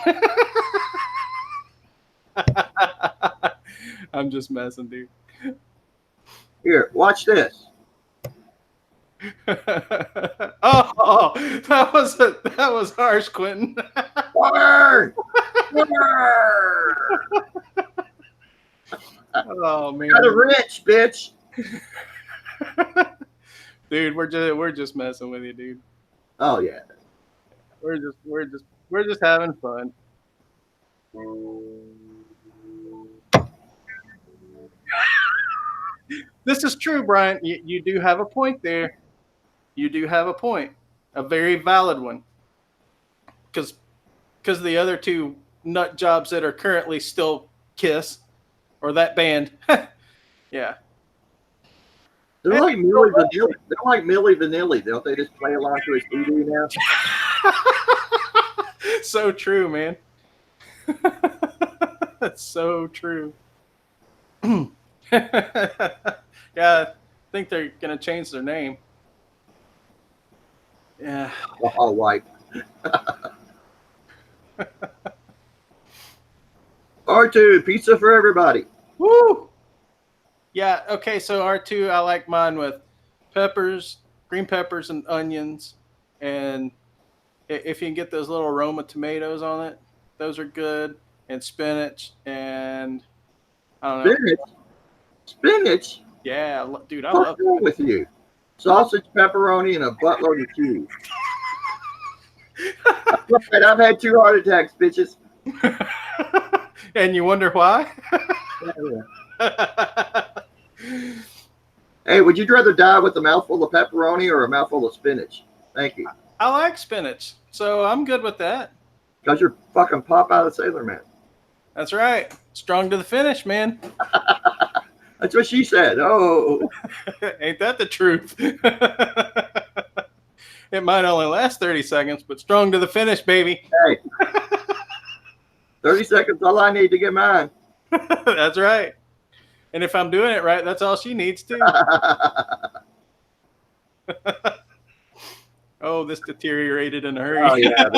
I'm just messing, dude. Here, watch this. Oh, that was harsh, Quentin. Burn! Burn! Oh man, Got a rich bitch. Dude, we're just messing with you, dude. Oh yeah. We're just having fun. This is true, Brian. You do have a point there. You do have a point, a very valid one. Because the other two nut jobs that are currently still Kiss or that band, yeah. They're like Milli Vanilli. They're like Milli Vanilli. Don't they just play along to his TV now? So true, man. That's so true. Yeah, I think they're gonna change their name. Yeah. All white. R2, pizza for everybody. Woo! Yeah, okay, so R2, I like mine with peppers, green peppers, and onions. And if you can get those little Roma tomatoes on it, those are good. And spinach, and I don't know. Spinach? Yeah, dude, I What's love wrong with you? Sausage, pepperoni, and a buttload of cheese. Right, I've had 2 heart attacks, bitches. And you wonder why? Hey, would you rather die with a mouthful of pepperoni or a mouthful of spinach? Thank you. I like spinach, so I'm good with that. Because you're fucking Popeye the Sailor Man. That's right. Strong to the finish, man. That's what she said. Oh. Ain't that the truth? It might only last 30 seconds, but strong to the finish, baby. Hey. 30 seconds, all I need to get mine. That's right. And if I'm doing it right, that's all she needs too. Oh, this deteriorated in a hurry. Oh, yeah.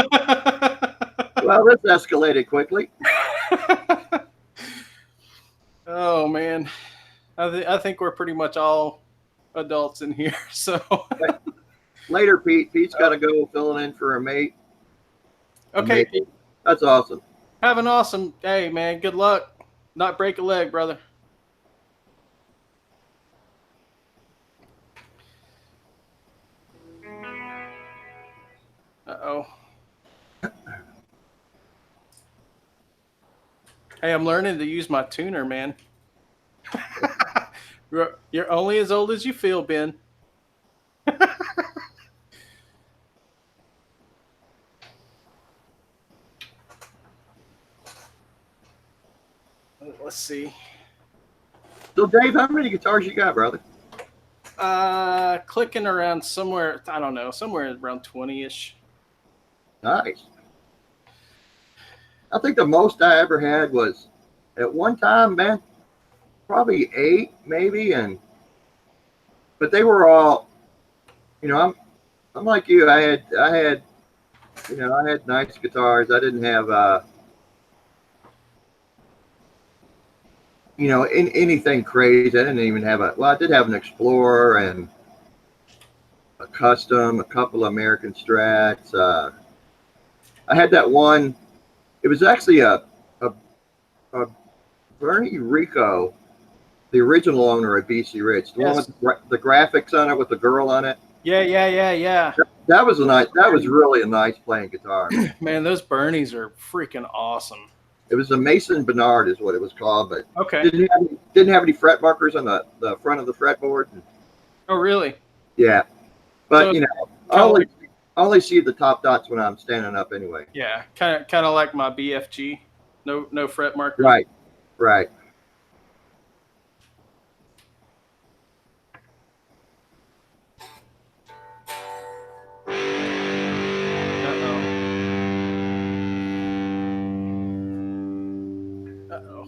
Well, this escalated quickly. Oh, man. I think we're pretty much all adults in here. So Later, Pete. Pete's got to go filling in for a mate. Okay, Pete. That's awesome. Have an awesome day, man. Good luck. Not break a leg, brother. Uh-oh. Hey, I'm learning to use my tuner, man. You're only as old as you feel, Ben. Let's see. So, Dave, how many guitars you got, brother? Clicking around somewhere, I don't know, somewhere around 20-ish. Nice. I think the most I ever had was at one time, man, probably 8 maybe, but they were all, I'm like you. I had nice guitars. I didn't have anything crazy. I didn't even have I did have an Explorer and a Custom, a couple of American Strats. I had that one. It was actually a uh, Bernie Rico, the original owner of BC Rich, the one Yes. with the graphics on it with the girl on it. Yeah. That was a nice. That was really a nice playing guitar. Man, those Bernies are freaking awesome. It was a Mason Bernard, is what it was called, but Okay. didn't have any fret markers on the front of the fretboard. Oh, really? Yeah, but So you know, I only see the top dots when I'm standing up anyway. yeah, kind of like my BFG. No fret markers. Right, right. Uh-oh.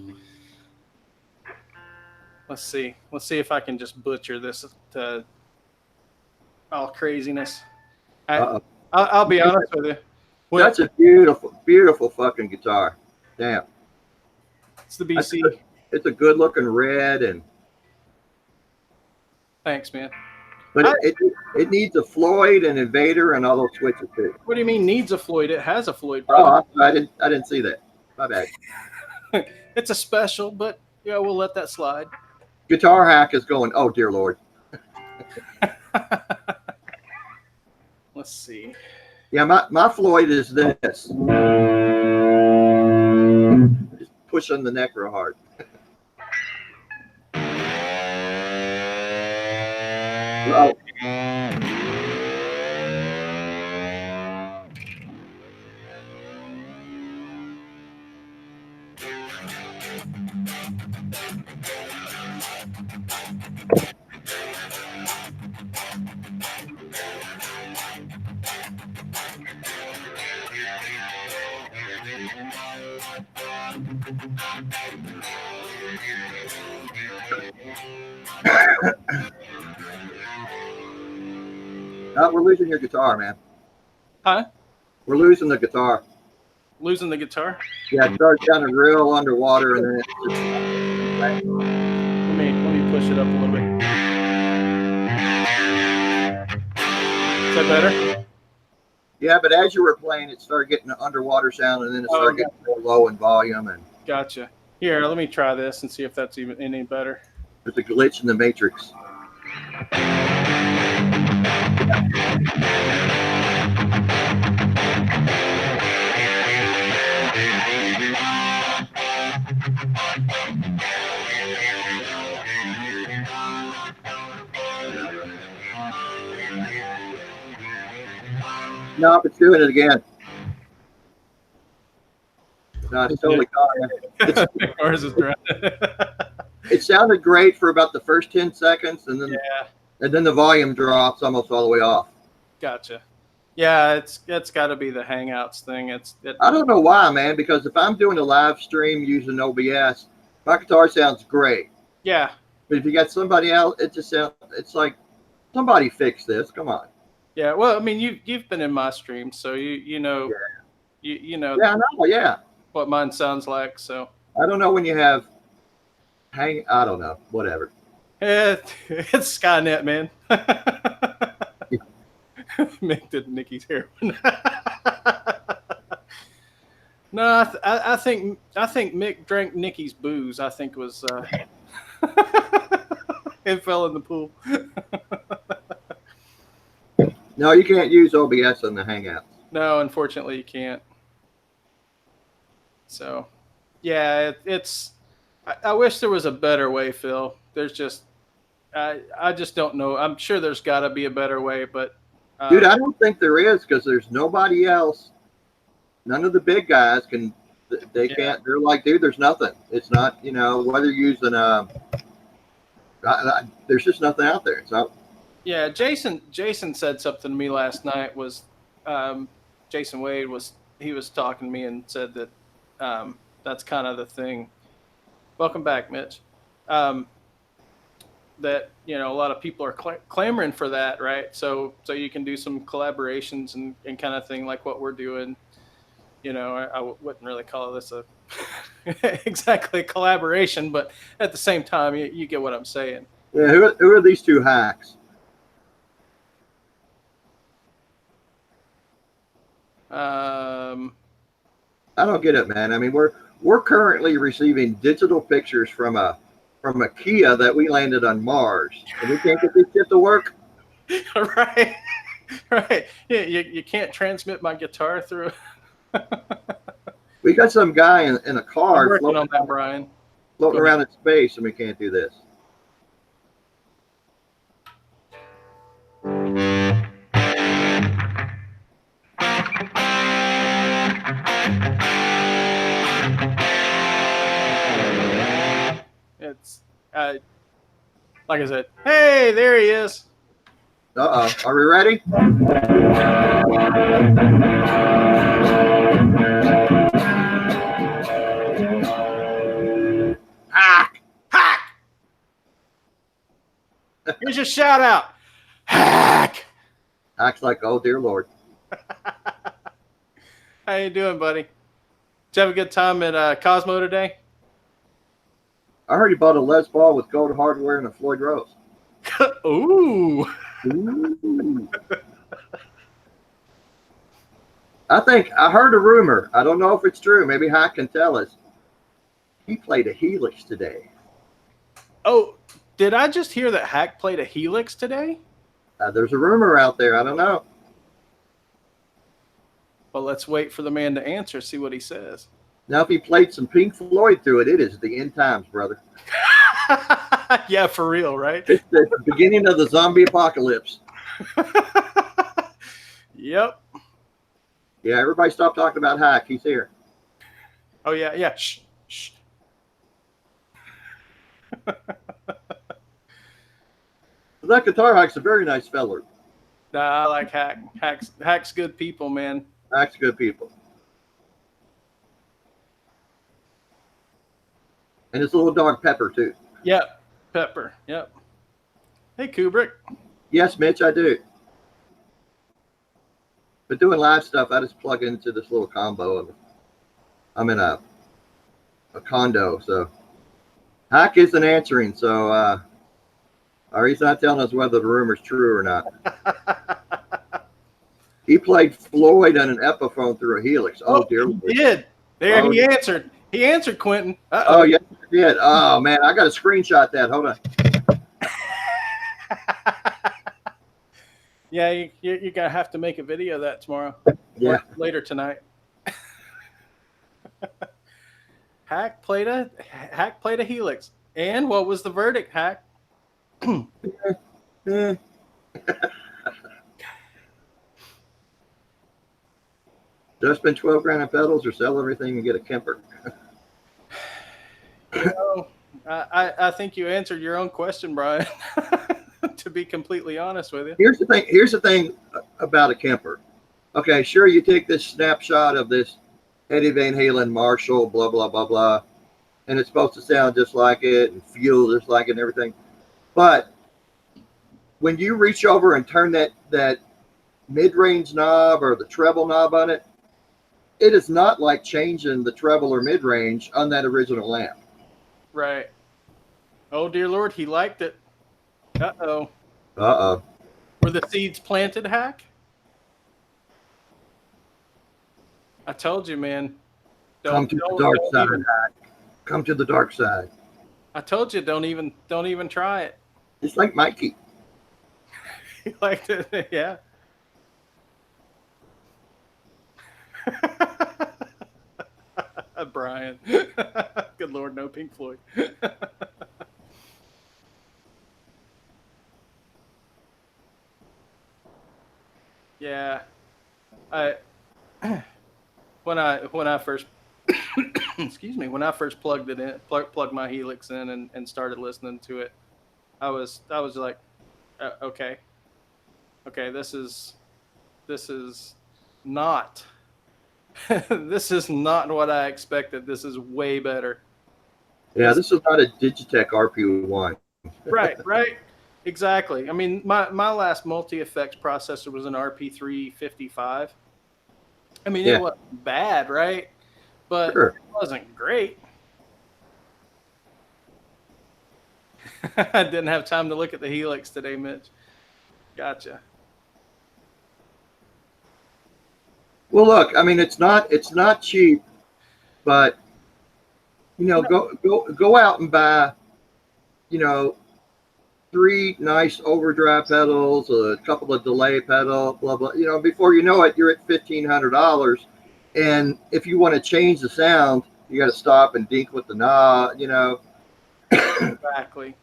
Let's see if I can just butcher this to all craziness. I'll be honest with you. That's a beautiful, beautiful fucking guitar. Damn. It's the BC. It's a good looking red, and thanks, man. But it needs a Floyd, an Invader, and all those switches too. What do you mean needs a Floyd? It has a Floyd, brother. Oh, I didn't see that. My bad. It's a special, but yeah, we'll let that slide. Guitar Hack is going, oh dear Lord. Let's see. Yeah, my Floyd is this. Just push on the neck real hard. Oh. We're losing your guitar, man. Huh? We're losing the guitar. Losing the guitar? Yeah, it starts sounding real underwater, and then it's just... Let me push it up a little bit. Is that better? Yeah, but as you were playing, it started getting an underwater sound, and then it started getting real low in volume. And gotcha. Here, let me try this and see if that's even any better. There's a glitch in the matrix. No, it's doing it again. No, it's totally gone. Ours is dry. It sounded great for about the first 10 seconds, and then the volume drops almost all the way off. Gotcha. Yeah, it's got to be the Hangouts thing. I don't know why, man, because if I'm doing a live stream using OBS, my guitar sounds great. Yeah. But if you got somebody else, it just sounds, it's like, somebody fix this. Come on. Yeah, well, I mean, you've been in my stream, so you know, you know. Yeah, I know. Yeah. What mine sounds like. So I don't know when you have I don't know. Whatever. It's Skynet, man. Mick did Nikki's heroin. No, I think Mick drank Nikki's booze. I think was it fell in the pool. No, you can't use OBS on the Hangouts. No, unfortunately, you can't. So, yeah, it's. I wish there was a better way, Phil. There's just, I just don't know. I'm sure there's got to be a better way, but. Dude, I don't think there is, because there's nobody else. None of the big guys can. They can't. They're like, dude, there's nothing. It's not, whether you're using there's just nothing out there. So. Yeah, Jason said something to me last night. Was Jason Wade was talking to me and said that that's kind of the thing. Welcome back, Mitch. That a lot of people are clamoring for that, right? So you can do some collaborations and kind of thing like what we're doing. I wouldn't really call this a exactly a collaboration, but at the same time, you get what I'm saying. Yeah, who are these two hacks? I don't get it, man. I mean, we're currently receiving digital pictures from a Kia that we landed on Mars, and we can't get this shit to work. Right. Right. Yeah, you can't transmit my guitar through. We got some guy in a I'm car working on that, Brian. floating around in space, and we can't do this. It's like I said. Hey, there he is. Uh-oh. Are we ready? Hack! Hack! Here's your shout out. Hack! Acts like, oh dear Lord. How you doing, buddy? Did you have a good time at Cosmo today? I heard he bought a Les Paul with gold hardware and a Floyd Rose. Ooh. Ooh. I heard a rumor. I don't know if it's true. Maybe Hack can tell us. He played a Helix today. Oh, did I just hear that Hack played a Helix today? There's a rumor out there. I don't know. Well, let's wait for the man to answer, see what he says. Now, if he played some Pink Floyd through it, it is the end times, brother. Yeah, for real, right? It's the beginning of the zombie apocalypse. Yep. Yeah, everybody stop talking about Hack. He's here. Oh, yeah, yeah. Shh, shh. That guitar Hack's a very nice feller. Nah, I like Hack. Hack's good people, man. Hack's good people. And his little dog Pepper, too. Yep, Pepper. Yep. Hey, Kubrick. Yes, Mitch, I do. But doing live stuff, I just plug into this little combo. I'm in a condo, so Hack isn't answering. So, or he's not telling us whether the rumor's true or not. He played Floyd on an Epiphone through a Helix. Oh, dear Lord. He did. There, he answered. He answered, Quentin. Uh-oh. Oh, yes, he did. Oh, man, I got to screenshot that. Hold on. Yeah, you're going to have to make a video of that tomorrow. Yeah. Or later tonight. Hack played a Helix. And what was the verdict, Hack? Just spend 12 grand on pedals or sell everything and get a Kemper. You know, I think you answered your own question, Brian. To be completely honest with you. Here's the thing about a Kemper. Okay, sure, you take this snapshot of this Eddie Van Halen Marshall, blah, blah, blah, blah, and it's supposed to sound just like it and feel just like it and everything. But when you reach over and turn that mid-range knob or the treble knob on it, it is not like changing the treble or mid-range on that original amp. Right. Oh, dear Lord, he liked it. Uh-oh. Uh-oh. Were the seeds planted, Hack? I told you, man. Come to the dark side, Hack. Come to the dark side. I told you, don't even try it. It's like Mikey. He liked it, yeah. Brian. Good Lord, no Pink Floyd. Yeah. When I first excuse me, when I first plugged it in, plugged my Helix in and started listening to it, I was like, okay, this is not this is not what I expected. This is way better. Yeah, this is not a Digitech RP1. Right. Exactly. I mean, my last multi-effects processor was an RP355. I mean, It wasn't bad, right? But It wasn't great. I didn't have time to look at the Helix today, Mitch. Gotcha. Well, look, I mean, it's not cheap But go out and buy, 3 nice overdrive pedals, a couple of delay pedals, blah blah. Before you know it, you're at $1,500. And if you want to change the sound, you got to stop and dink with the knob. Exactly.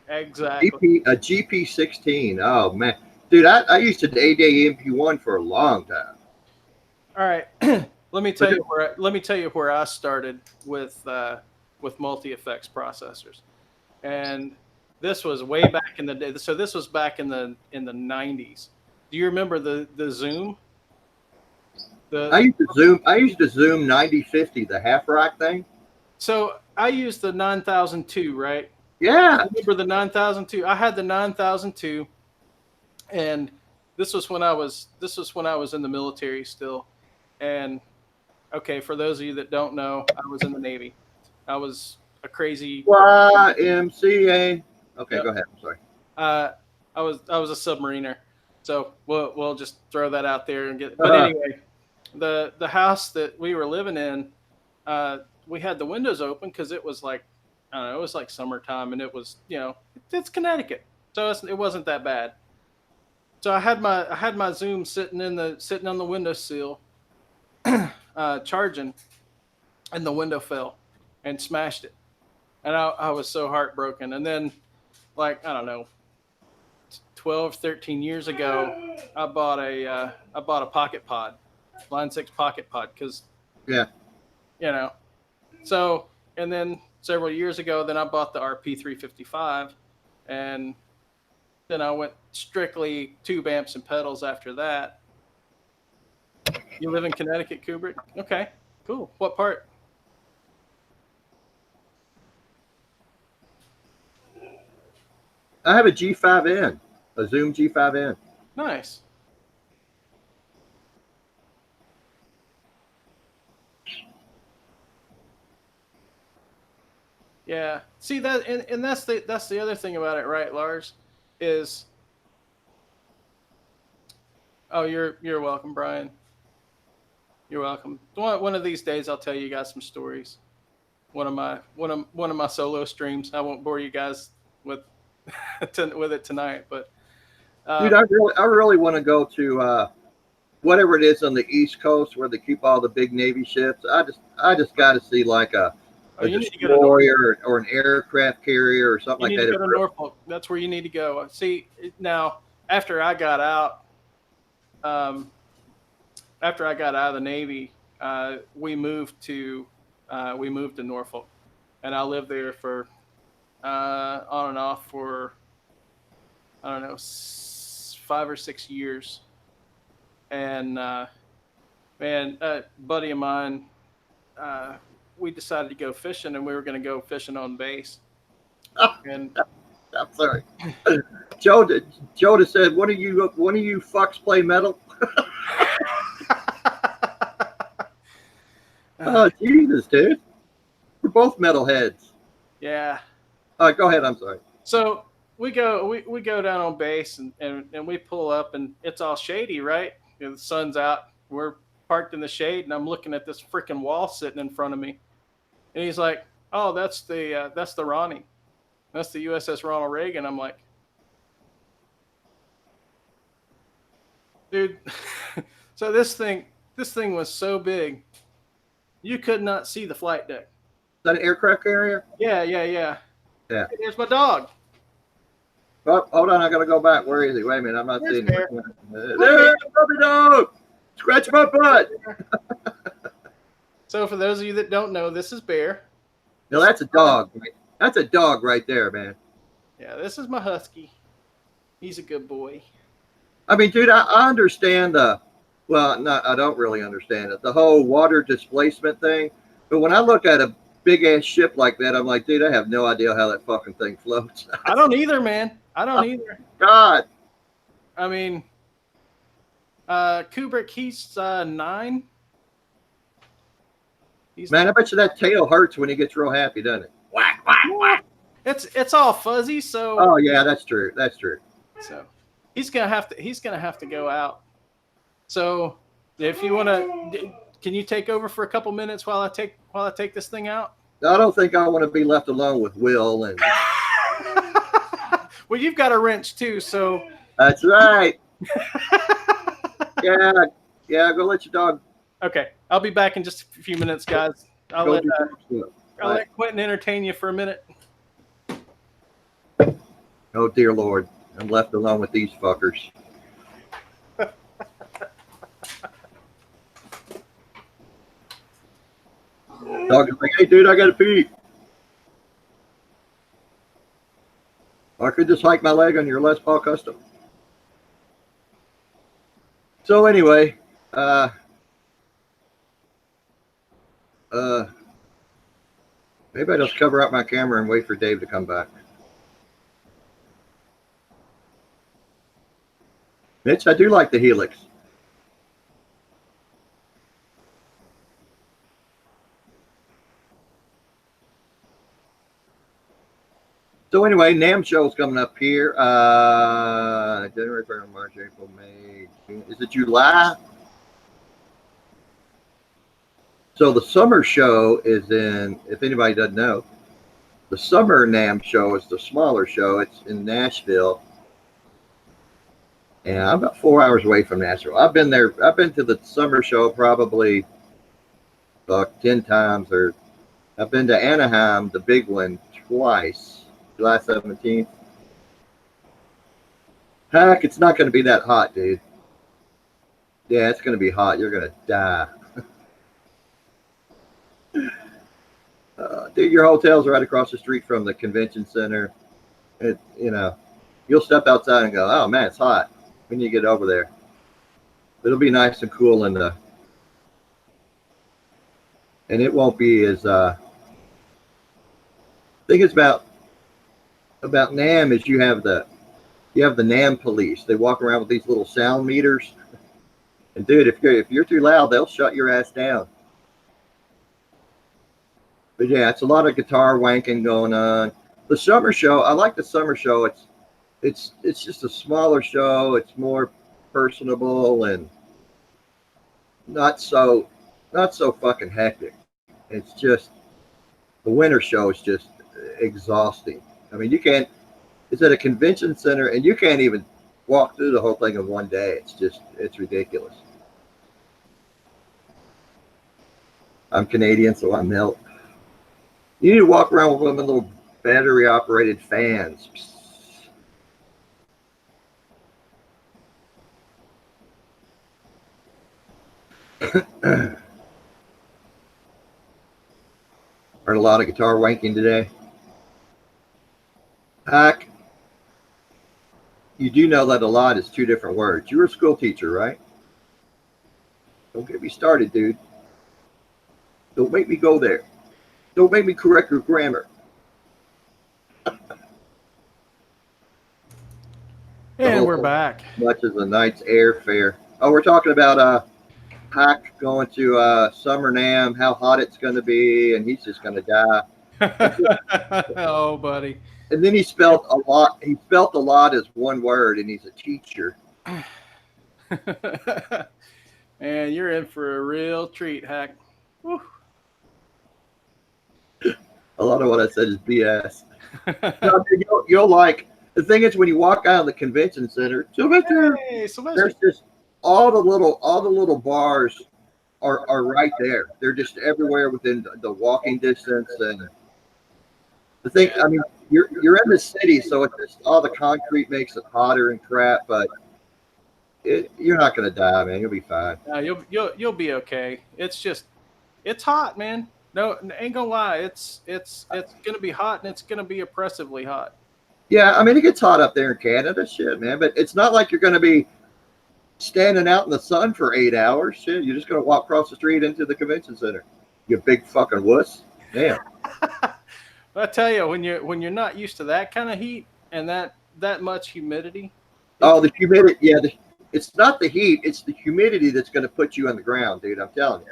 A GP16. Oh man, dude, I used an 8A MP1 for a long time. All right. Let me tell you where I started with multi-effects processors, and this was way back in the day. So this was back in the 90s. Do you remember the Zoom? I used to Zoom 9050, the half rack thing. So I used the 9002, right? Yeah. I remember the 9002. I had the 9002, and this was when I was in the military still. And okay, for those of you that don't know, I was in the Navy. I was a crazy YMCA. Okay, yep. Go ahead. I'm sorry. I was a submariner, so we'll just throw that out there and get. But anyway, the house that we were living in, we had the windows open because it was like, I don't know, it was like summertime, and it was, it's Connecticut, so it wasn't that bad. So I had my Zoom sitting on the windowsill, charging, and the window fell and smashed it, and I was so heartbroken. And then, like, I don't know, 12, 13 years ago, I bought a Pocket Pod, Line 6 Pocket Pod, because so, and then several years ago, then I bought the RP355, and then I went strictly tube amps and pedals after that. You live in Connecticut, Kubrick? Okay, cool. What part? I have a G5N, a Zoom G5N. Nice. Yeah. See that, and that's the other thing about it, right, Lars? Is you're welcome, Brian. You're welcome. One of these days, I'll tell you guys some stories. One of my solo streams. I won't bore you guys with with it tonight, but dude, I really want to go to whatever it is on the East Coast where they keep all the big Navy ships. I just got to see like a destroyer or an aircraft carrier or something like that. You need to go to Norfolk. That's where you need to go. See, now after I got out, after I got out of the Navy, we moved to Norfolk, and I lived there for on and off for, I don't know, 5 or 6 years. And man, a buddy of mine, we decided to go fishing, and we were going to go fishing on base. And I'm sorry, Joe just said, one of you fucks play metal? Oh Jesus, dude, we're both metalheads. Yeah. Go ahead. I'm sorry. So we go down on base, and we pull up, and it's all shady, right? The sun's out. We're parked in the shade, and I'm looking at this freaking wall sitting in front of me. And he's like, "Oh, that's the Ronnie. That's the USS Ronald Reagan." I'm like, dude. So this thing was so big, you could not see the flight deck. Is that an aircraft carrier? Yeah. Yeah. Hey, there's my dog. Oh, hold on, I gotta go back. Where is he? Wait a minute, I'm not seeing him. There, puppy dog. Scratch my butt. So for those of you that don't know, this is Bear. No, that's a dog. That's a dog right there, man. Yeah, this is my husky. He's a good boy. I mean, dude, I understand I don't really understand it. The whole water displacement thing. But when I look at a big ass ship like that, I'm like, dude, I have no idea how that fucking thing floats. I don't either, man. I don't either. God. I mean, Kubrick, he's 9. Man, I bet you that tail hurts when he gets real happy, doesn't it? Whack, whack, whack. It's all fuzzy, so. Oh yeah, that's true. That's true. So he's gonna have to go out. So if you want to, can you take over for a couple minutes while I take this thing out? I don't think I want to be left alone with Will. And well, you've got a wrench too, so that's right. yeah, go let your dog. Okay, I'll be back in just a few minutes, guys. I'll let Quentin entertain you for a minute. Oh dear Lord, I'm left alone with these fuckers. Dog is like, hey dude, I gotta pee. I could just hike my leg on your Les Paul Custom. So anyway, maybe I just cover up my camera and wait for Dave to come back. Mitch, I do like the Helix. So anyway, NAMM show's coming up here. January, February, March, April, May, June. Is it July? So the summer show is in, if anybody doesn't know, the summer NAMM show is the smaller show. It's in Nashville. And I'm about 4 hours away from Nashville. I've been there. I've been to the summer show probably 10 times. Or I've been to Anaheim, the big one, twice. July 17th. Heck, it's not going to be that hot, dude. Yeah, it's going to be hot. You're going to die. Dude, your hotel's right across the street from the convention center. You'll step outside and go, oh man, it's hot. When you get over there, it'll be nice and cool and it won't be as thing is about NAMM is you have the NAMM police. They walk around with these little sound meters, and dude, if you're too loud, they'll shut your ass down. But yeah, it's a lot of guitar wanking going on. The summer show, I like the summer show. It's just a smaller show. It's more personable and not so fucking hectic. It's just the winter show is just exhausting. I mean, it's at a convention center and you can't even walk through the whole thing in one day. It's ridiculous. I'm Canadian, so I melt. You need to walk around with one of the little battery operated fans. Heard a lot of guitar wanking today. Hack, you do know that a lot is two different words. You were a school teacher, right? Don't get me started, dude. Don't make me go there. Don't make me correct your grammar. And we're back. Much as a night's airfare. Oh, we're talking about Hack going to Summer NAMM, how hot it's going to be, and he's just going to die. Oh, buddy. And then he spelt a lot. He spelt a lot as one word, and he's a teacher. And you're in for a real treat, Hack. Woo. A lot of what I said is BS. You'll like, the thing is, when you walk out of the convention center, Sylvester, there's just all the little bars are right there. They're just everywhere within the walking distance. And the thing, I mean, you're in the city, so it's just all the concrete makes it hotter and crap. But you're not gonna die, man. You'll be fine. You'll be okay. It's hot, man. No, ain't gonna lie. It's gonna be hot, and it's gonna be oppressively hot. Yeah, I mean, it gets hot up there in Canada, shit, man. But it's not like you're gonna be standing out in the sun for 8 hours. Shit, you're just gonna walk across the street into the convention center. You big fucking wuss. Damn. I tell you, when you're not used to that kind of heat and that much humidity. Oh, the humidity. Yeah, it's not the heat. It's the humidity that's going to put you on the ground, dude. I'm telling you.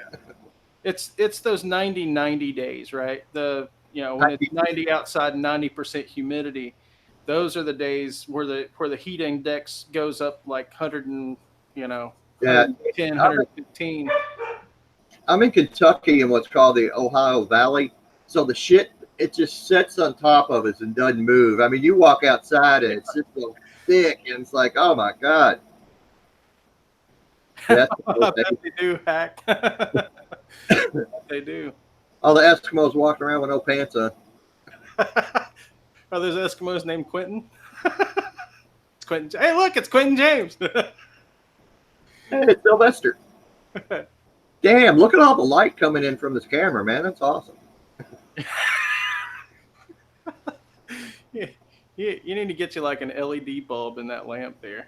It's those 90 days, right? When it's 90 outside and 90% humidity. Those are the days where the heat index goes up like 100 and 110, 115. I'm in Kentucky in what's called the Ohio Valley. So the shit, it just sits on top of us and doesn't move. I mean, you walk outside and it's just so thick, and it's like, oh my God. Yeah, I bet they do, Hack. They do. all the Eskimos walking around with no pants on. Are those Eskimos named Quentin? It's Quentin. Hey, look, it's Quentin James. Hey, it's Sylvester. Damn, look at all the light coming in from this camera, man. That's awesome. Yeah, you need to get you like an LED bulb in that lamp there.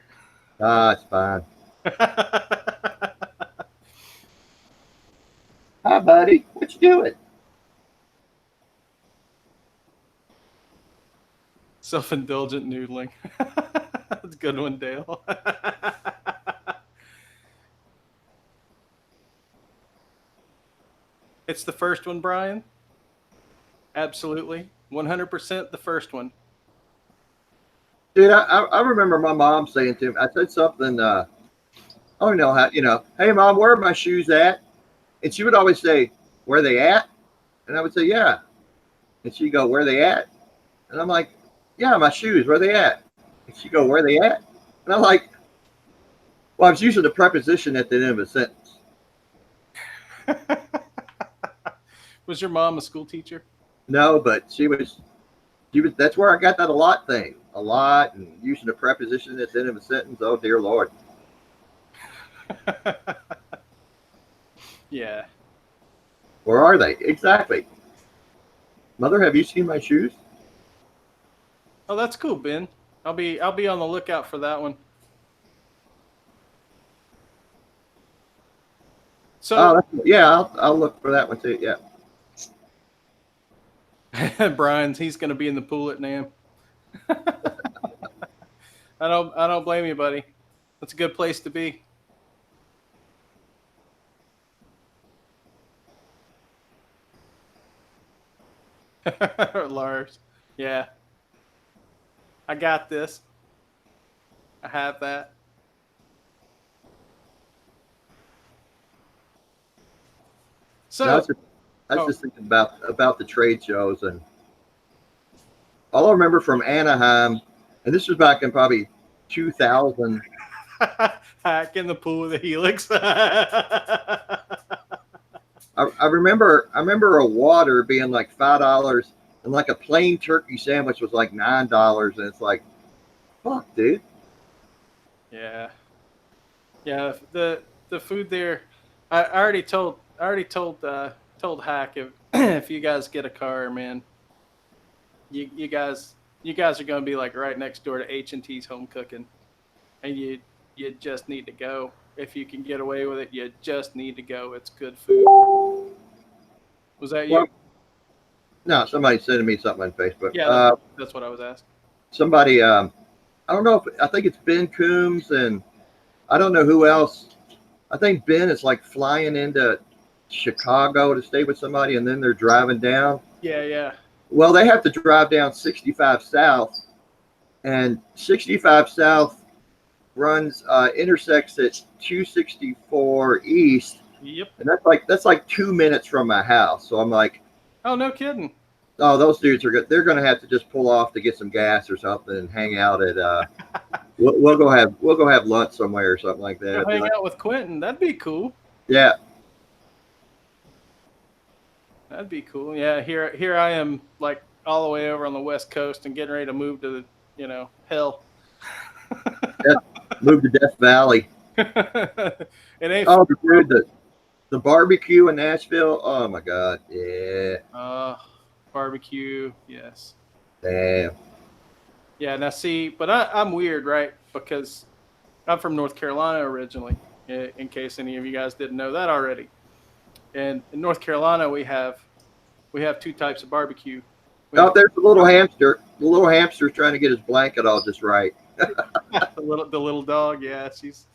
Ah, it's fine. Hi, buddy. What you doing? Self-indulgent noodling. That's a good one, Dale. It's the first one, Brian. Absolutely. 100% the first one. Dude, I remember my mom saying to me, I said something, I don't know how, hey, Mom, where are my shoes at? And she would always say, where are they at? And I would say, yeah. And she'd go, where are they at? And I'm like, yeah, my shoes, where are they at? And she'd go, where are they at? And I'm like, well, I was using the preposition at the end of a sentence. Was your mom a school teacher? No, but she was, that's where I got that a lot thing. A lot, and using a preposition at the end of a sentence. Oh, dear Lord. Yeah. Where are they? Exactly. Mother, have you seen my shoes? Oh, that's cool, Ben. I'll be on the lookout for that one. So, yeah, I'll look for that one too. Yeah. Brian's, he's going to be in the pool at NAMM. I don't blame you, buddy. That's a good place to be. Lars. Yeah. I got this. I have that. So I was just thinking about the trade shows, and all I remember from Anaheim, and this was back in probably 2000. Hack in the pool with a helix. I remember a water being like $5, and like a plain turkey sandwich was like $9, and it's like, fuck, dude. Yeah. The food there. I already told Hack if you guys get a car, man, you guys are gonna be like right next door to H&T's Home Cooking, and you just need to go. If you can get away with it, you just need to go. It's good food. Was that you? Well, no, somebody sending me something on Facebook. Yeah, that's what I was asking. Somebody, I don't know I think it's Ben Coombs, and I don't know who else. I think Ben is like flying into Chicago to stay with somebody, and then they're driving down. Yeah. Well, they have to drive down 65 South, and 65 South intersects at 264 East. Yep. And that's like 2 minutes from my house. So I'm like, oh, no kidding. Oh, those dudes are good. They're going to have to just pull off to get some gas or something and hang out at. We'll go have lunch somewhere or something like that. Hang out with Quentin. That'd be cool. Yeah. That'd be cool. Yeah, here I am, like all the way over on the West Coast and getting ready to move to the, hell. Move to Death Valley. It ain't. Oh, dude, the barbecue in Nashville. Oh my God, yeah. Barbecue, yes. Damn. Yeah. Now see, but I'm weird, right? Because I'm from North Carolina originally. In case any of you guys didn't know that already. And in North Carolina, we have two types of barbecue. Oh, there's the little hamster. The little hamster's trying to get his blanket all just right. the little dog, yeah, she's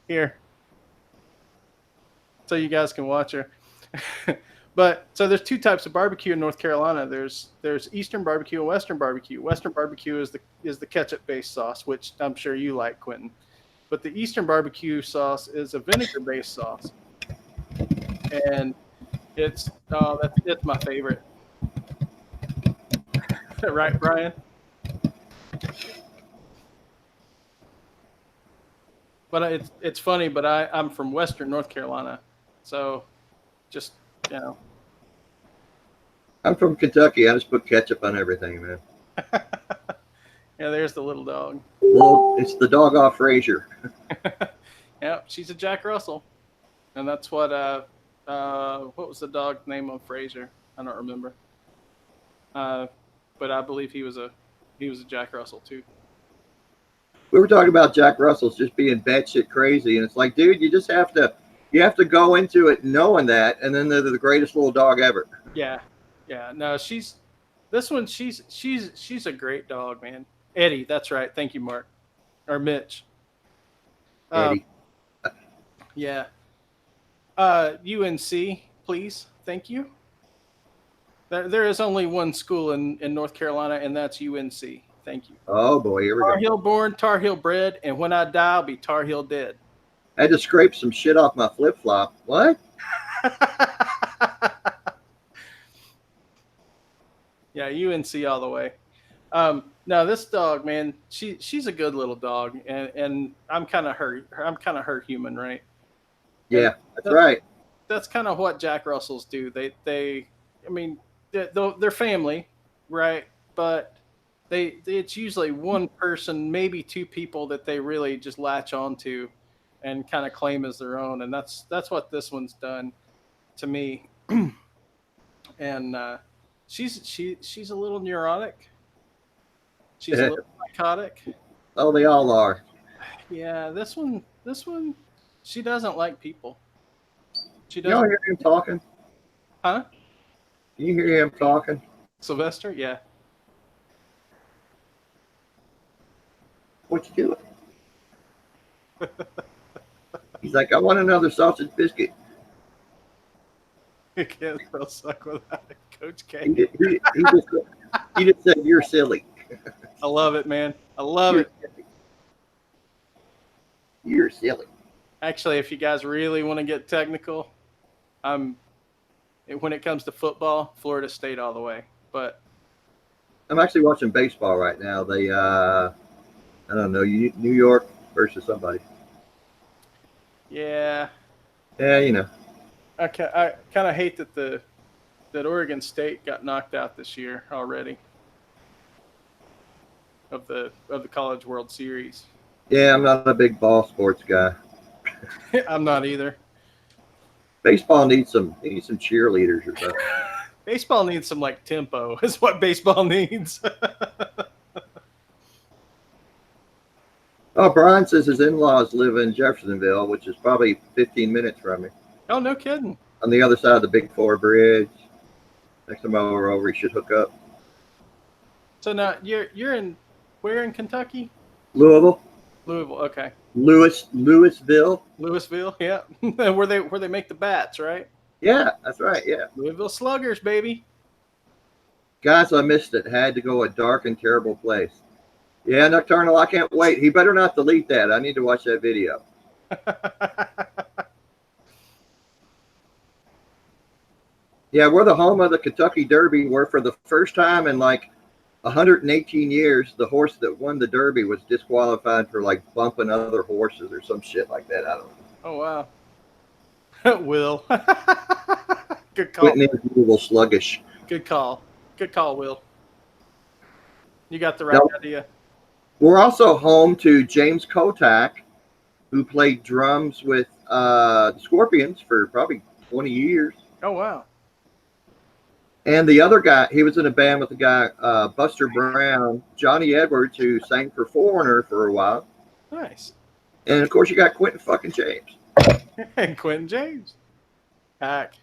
here, so you guys can watch her. But so there's two types of barbecue in North Carolina. There's Eastern barbecue and Western barbecue. Western barbecue is the ketchup based sauce, which I'm sure you like, Quentin. but the Eastern barbecue sauce is a vinegar-based sauce, and it's my favorite. Right, Brian? But it's funny, but I'm from Western North Carolina, so just you know. I'm from Kentucky. I just put ketchup on everything, man. Yeah, there's the little dog. Well, it's the dog off Frasier. Yeah, she's a Jack Russell, and that's what was the dog name on Frasier? I don't remember. But I believe he was a Jack Russell too. We were talking about Jack Russell's just being batshit crazy, and it's like, dude, you just have to go into it knowing that, and then they're the greatest little dog ever. Yeah, yeah. No, she's a great dog, man. Eddie, that's right. Thank you, Mark or Mitch. Eddie. Yeah. UNC, please. Thank you. There is only one school in North Carolina, and that's UNC. Thank you. Oh boy, here we go. Tar Heel born, Tar Heel bred, and when I die, I'll be Tar Heel dead. I had to scrape some shit off my flip flop. What? Yeah, UNC all the way. No, this dog, man, she's a good little dog, and I'm kind of her human, right? Yeah, that's right. That's kind of what Jack Russells do. I mean, they're family, right? But it's usually one person, maybe two people that they really just latch onto and kind of claim as their own, and that's what this one's done to me. And she's a little neurotic. She's a little psychotic. Oh, they all are. Yeah, this one, she doesn't like people. She You doesn't. hear him talking? Huh? Can you hear him talking? Sylvester? Yeah. What you doing? He's like, I want another sausage biscuit. You can't spell suck without it, Coach K. He just said, you're silly. I love it, man. I love it. Silly. You're silly. Actually, if you guys really want to get technical, when it comes to football, Florida State all the way. But I'm actually watching baseball right now. They, I don't know, New York versus somebody. Yeah. Yeah, you know. I kind of hate that Oregon State got knocked out this year already of the College World Series. Yeah, I'm not a big ball sports guy. I'm not either. Baseball needs some cheerleaders or something. Baseball needs some like tempo. Is what baseball needs. Oh, Brian says his in-laws live in Jeffersonville, which is probably 15 minutes from me. Oh, no kidding. On the other side of the Big Four Bridge. Next time we're over, he should hook up. So now you're in where in Kentucky? Louisville. Louisville. Okay. Louisville. Louisville. Yeah. where they make the bats, right? Yeah, that's right. Yeah. Louisville Sluggers, baby. Guys, I missed it. Had to go a dark and terrible place. Yeah, Nocturnal, I can't wait. He better not delete that. I need to watch that video. Yeah, we're the home of the Kentucky Derby, where for the first time in like 118 years, the horse that won the Derby was disqualified for like bumping other horses or some shit like that. I don't know. Oh, wow. Will. Good call. Whitney's a little sluggish. Good call. Good call, Will. You got the right idea. We're also home to James Kotak, who played drums with the Scorpions for probably 20 years. Oh, wow. And the other guy, he was in a band with the guy, Buster Brown, Johnny Edwards, who sang for Foreigner for a while. Nice. And, of course, you got Quentin fucking James. And Quentin James. Hack.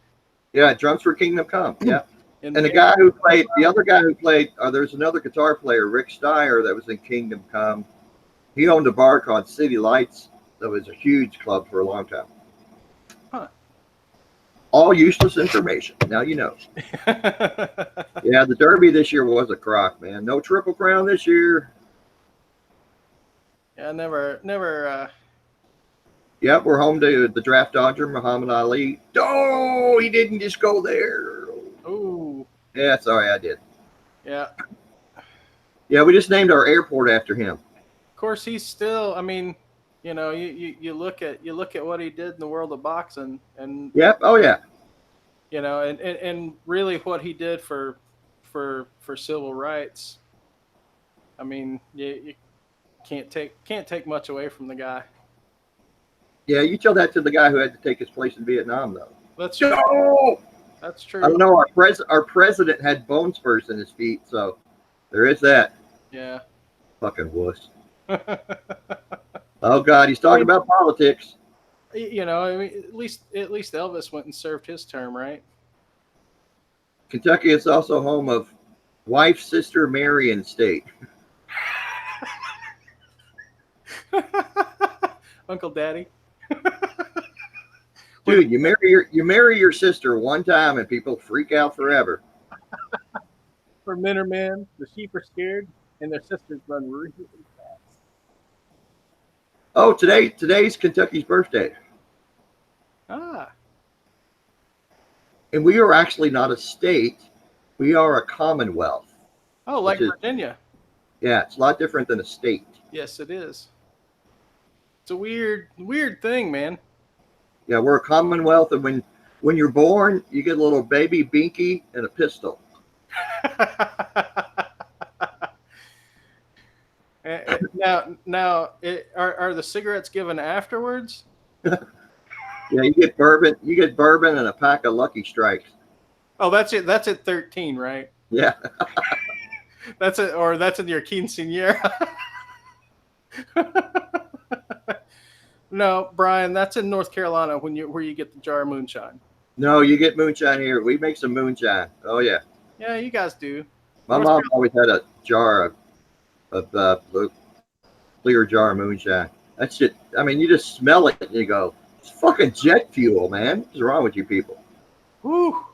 Yeah, drums for Kingdom Come. Yeah. And the guy who played, the other guy who played, there's another guitar player, Rick Steyer, that was in Kingdom Come. He owned a bar called City Lights that was a huge club for a long time. Huh. All useless information. Now you know. Yeah, the Derby this year was a crock, man. No Triple Crown this year. Yeah, never Yep, we're home to the draft dodger, Muhammad Ali. Oh, he didn't just go there. Oh. Yeah, sorry, I did. Yeah. Yeah, we just named our airport after him. Of course, he's still. I mean, you know, you look at what he did in the world of boxing, and Yep. Oh yeah. you know, and really what he did for civil rights. I mean, you can't take much away from the guy. Yeah, you tell that to the guy who had to take his place in Vietnam, though. That's true. No! That's I don't true. know. Our president had bone spurs in his feet, so there is that. Yeah. Fucking wuss. Oh God, he's talking about politics. You know, I mean, at least Elvis went and served his term, right? Kentucky is also home of wife sister Marion State. Uncle Daddy. Dude, you marry your sister one time and people freak out forever. For men are men, the sheep are scared, and their sisters run really fast. Oh, today's Kentucky's birthday. Ah. And we are actually not a state. We are a commonwealth. Oh, like Virginia. Yeah, it's a lot different than a state. Yes, it is. It's a weird thing, man. Yeah, we're a commonwealth, and when you're born, you get a little baby binky and a pistol. Now, are the cigarettes given afterwards? Yeah, you get bourbon. You get bourbon and a pack of Lucky Strikes. Oh, that's it. That's at 13, right? Yeah. That's it, or that's in your quinceañera. No, Brian, that's in North Carolina where you get the jar of moonshine. No, you get moonshine here. We make some moonshine. Oh yeah. Yeah, you guys do. My mom always had a jar of clear jar of moonshine. That shit. I mean, you just smell it and you go, "It's fucking jet fuel, man. What's wrong with you people?" Whew.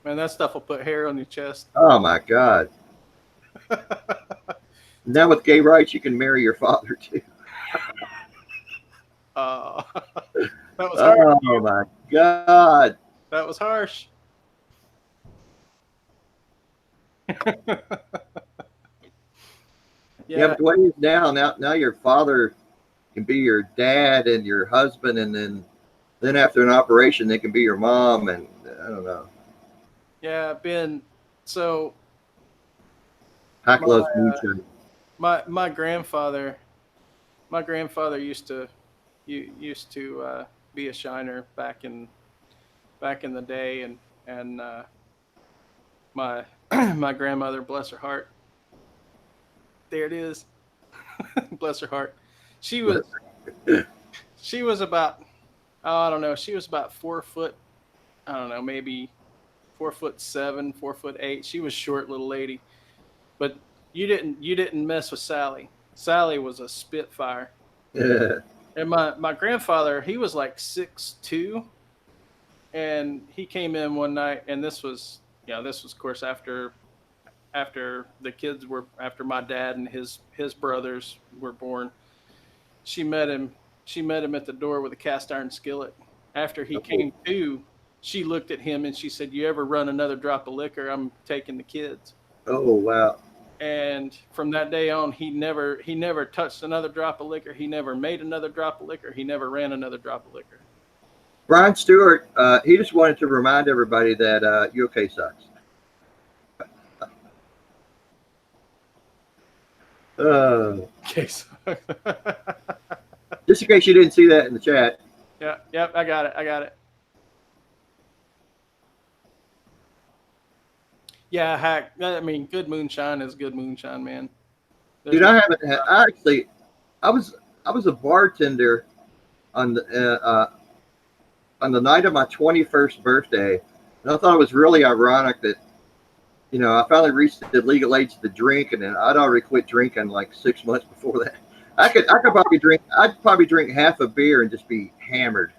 Man, that stuff will put hair on your chest. Oh my God. Now with gay rights, you can marry your father too. That was harsh. Oh my God. That was harsh. Yeah, but the way it is now your father can be your dad and your husband, and then after an operation they can be your mom, and I don't know. Yeah, Ben. So Hack loves moonshine. my grandfather used to be a shiner back in the day, and my my grandmother, bless her heart, there it is, bless her heart, she was about, oh, I don't know, she was about 4 foot, I don't know, maybe 4'7", 4'8". She was short little lady, but you didn't mess with Sally. Sally was a spitfire. Yeah. And my grandfather, he was like 6'2", and he came in one night, and this was of course after my dad and his brothers were born. She met him at the door with a cast iron skillet. After he came to, she looked at him and she said, "You ever run another drop of liquor, I'm taking the kids." Oh wow. And from that day on, he never touched another drop of liquor. He never made another drop of liquor. He never ran another drop of liquor. Brian Stewart, he just wanted to remind everybody that UK sucks. Okay, so just in case you didn't see that in the chat. Yeah, yep, I got it. Yeah, hack. I mean, good moonshine is good moonshine, man. Dude, I haven't had. I was a bartender on the night of my 21st birthday, and I thought it was really ironic that, you know, I finally reached the legal age to drink, and then I'd already quit drinking like 6 months before that. I'd probably drink half a beer and just be hammered.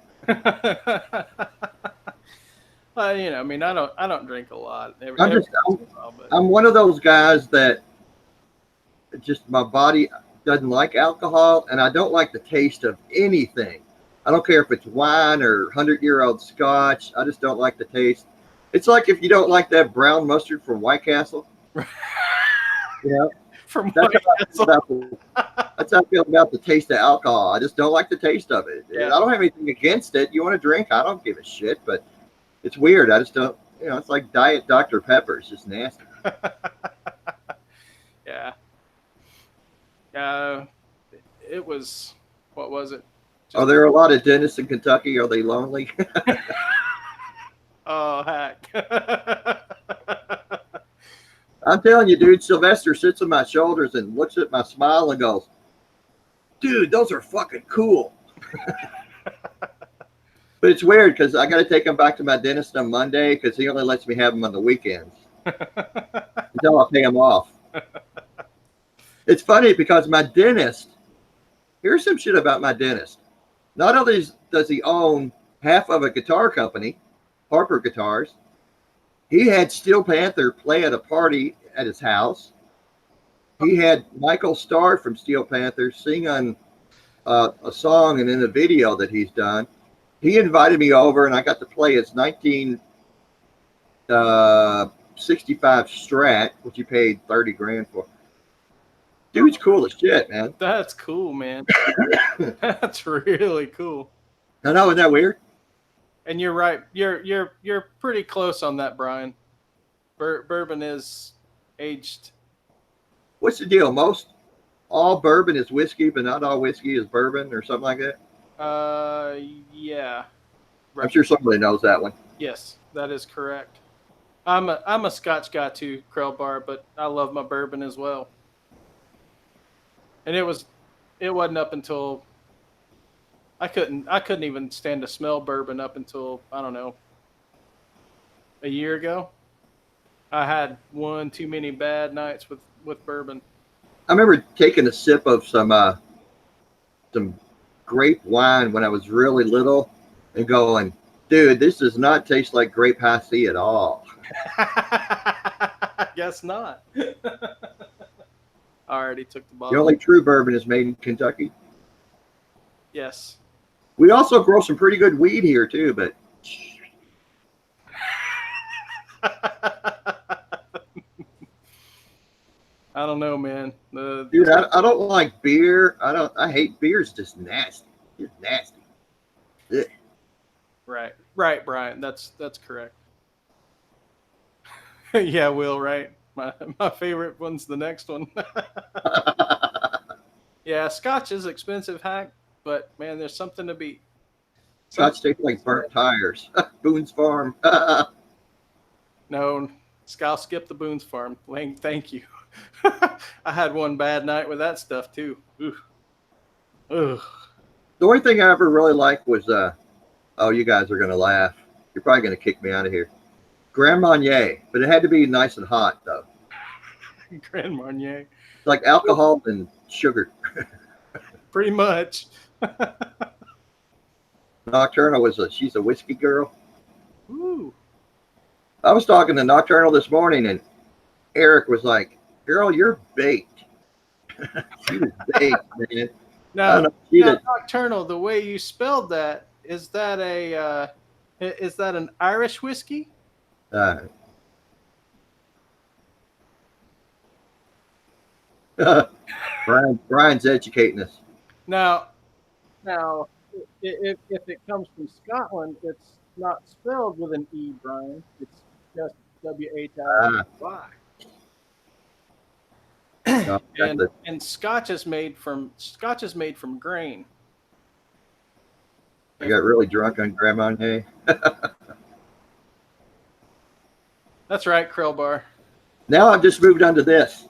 Well, you know, I mean, I don't drink a lot. I'm one of those guys that just my body doesn't like alcohol, and I don't like the taste of anything. I don't care if it's wine or 100-year-old scotch. I just don't like the taste. It's like if you don't like that brown mustard from White Castle. You know, From that's White how I feel Castle. about that's how I feel about the taste of alcohol. I just don't like the taste of it. Yeah. I don't have anything against it. You want to drink? I don't give a shit. But it's weird. I just don't. You know, it's like Diet Dr. Pepper. It's just nasty. Yeah. It was, what was it? Are there a lot of dentists in Kentucky? Are they lonely? Oh, heck. I'm telling you, dude, Sylvester sits on my shoulders and looks at my smile and goes, dude, those are fucking cool. But it's weird because I got to take him back to my dentist on Monday because he only lets me have them on the weekends until I pay him off. It's funny because my dentist, here's some shit about my dentist. Not only does he own half of a guitar company, Harper Guitars, he had Steel Panther play at a party at his house. He had Michael Starr from Steel Panther sing on a song and in a video that he's done. He invited me over and I got to play his 1965 Strat, which he paid 30 grand for. Dude's cool as shit, man. That's cool, man. That's really cool. I know, isn't that weird? And you're right. You're pretty close on that, Brian. Bourbon is aged. What's the deal? All bourbon is whiskey, but not all whiskey is bourbon, or something like that. Yeah. I'm sure somebody knows that one. Yes, that is correct. I'm a Scotch guy too, Krellbar, but I love my bourbon as well. And it wasn't up until I couldn't even stand to smell bourbon up until, I don't know, a year ago. I had one too many bad nights with bourbon. I remember taking a sip of some grape wine when I was really little and going, dude, this does not taste like grape high C at all. I guess not. I already took the bottle. The only true bourbon is made in Kentucky. Yes. We also grow some pretty good weed here too, but I don't know, man. Dude, I don't like beer. I hate beer. It's just nasty. It's nasty. Ugh. Right, Brian. That's correct. Yeah, Will, right? My favorite one's the next one. Yeah, Scotch is expensive, hack, but man, there's something to beat. Scotch tastes like burnt tires. Boone's Farm. No, I'll skip the Boone's Farm. Lang, thank you. I had one bad night with that stuff too. Ooh. Ugh. The only thing I ever really liked was, oh, you guys are gonna laugh. You're probably gonna kick me out of here. Grand Marnier, but it had to be nice and hot though. Grand Marnier. It's like alcohol and sugar. Pretty much. Nocturnal she's a whiskey girl. Ooh. I was talking to Nocturnal this morning, and Eric was like, "Girl, you're baked." She was baked, man. Now, Nocturnal, the way you spelled that, is that an Irish whiskey? Brian's educating us. Now, if it comes from Scotland, it's not spelled with an E, Brian. It's just WHIY. No, and Scotch is made from grain. I got really drunk on Grand Marnier. That's right, Krellbar. Now I've just moved on to this.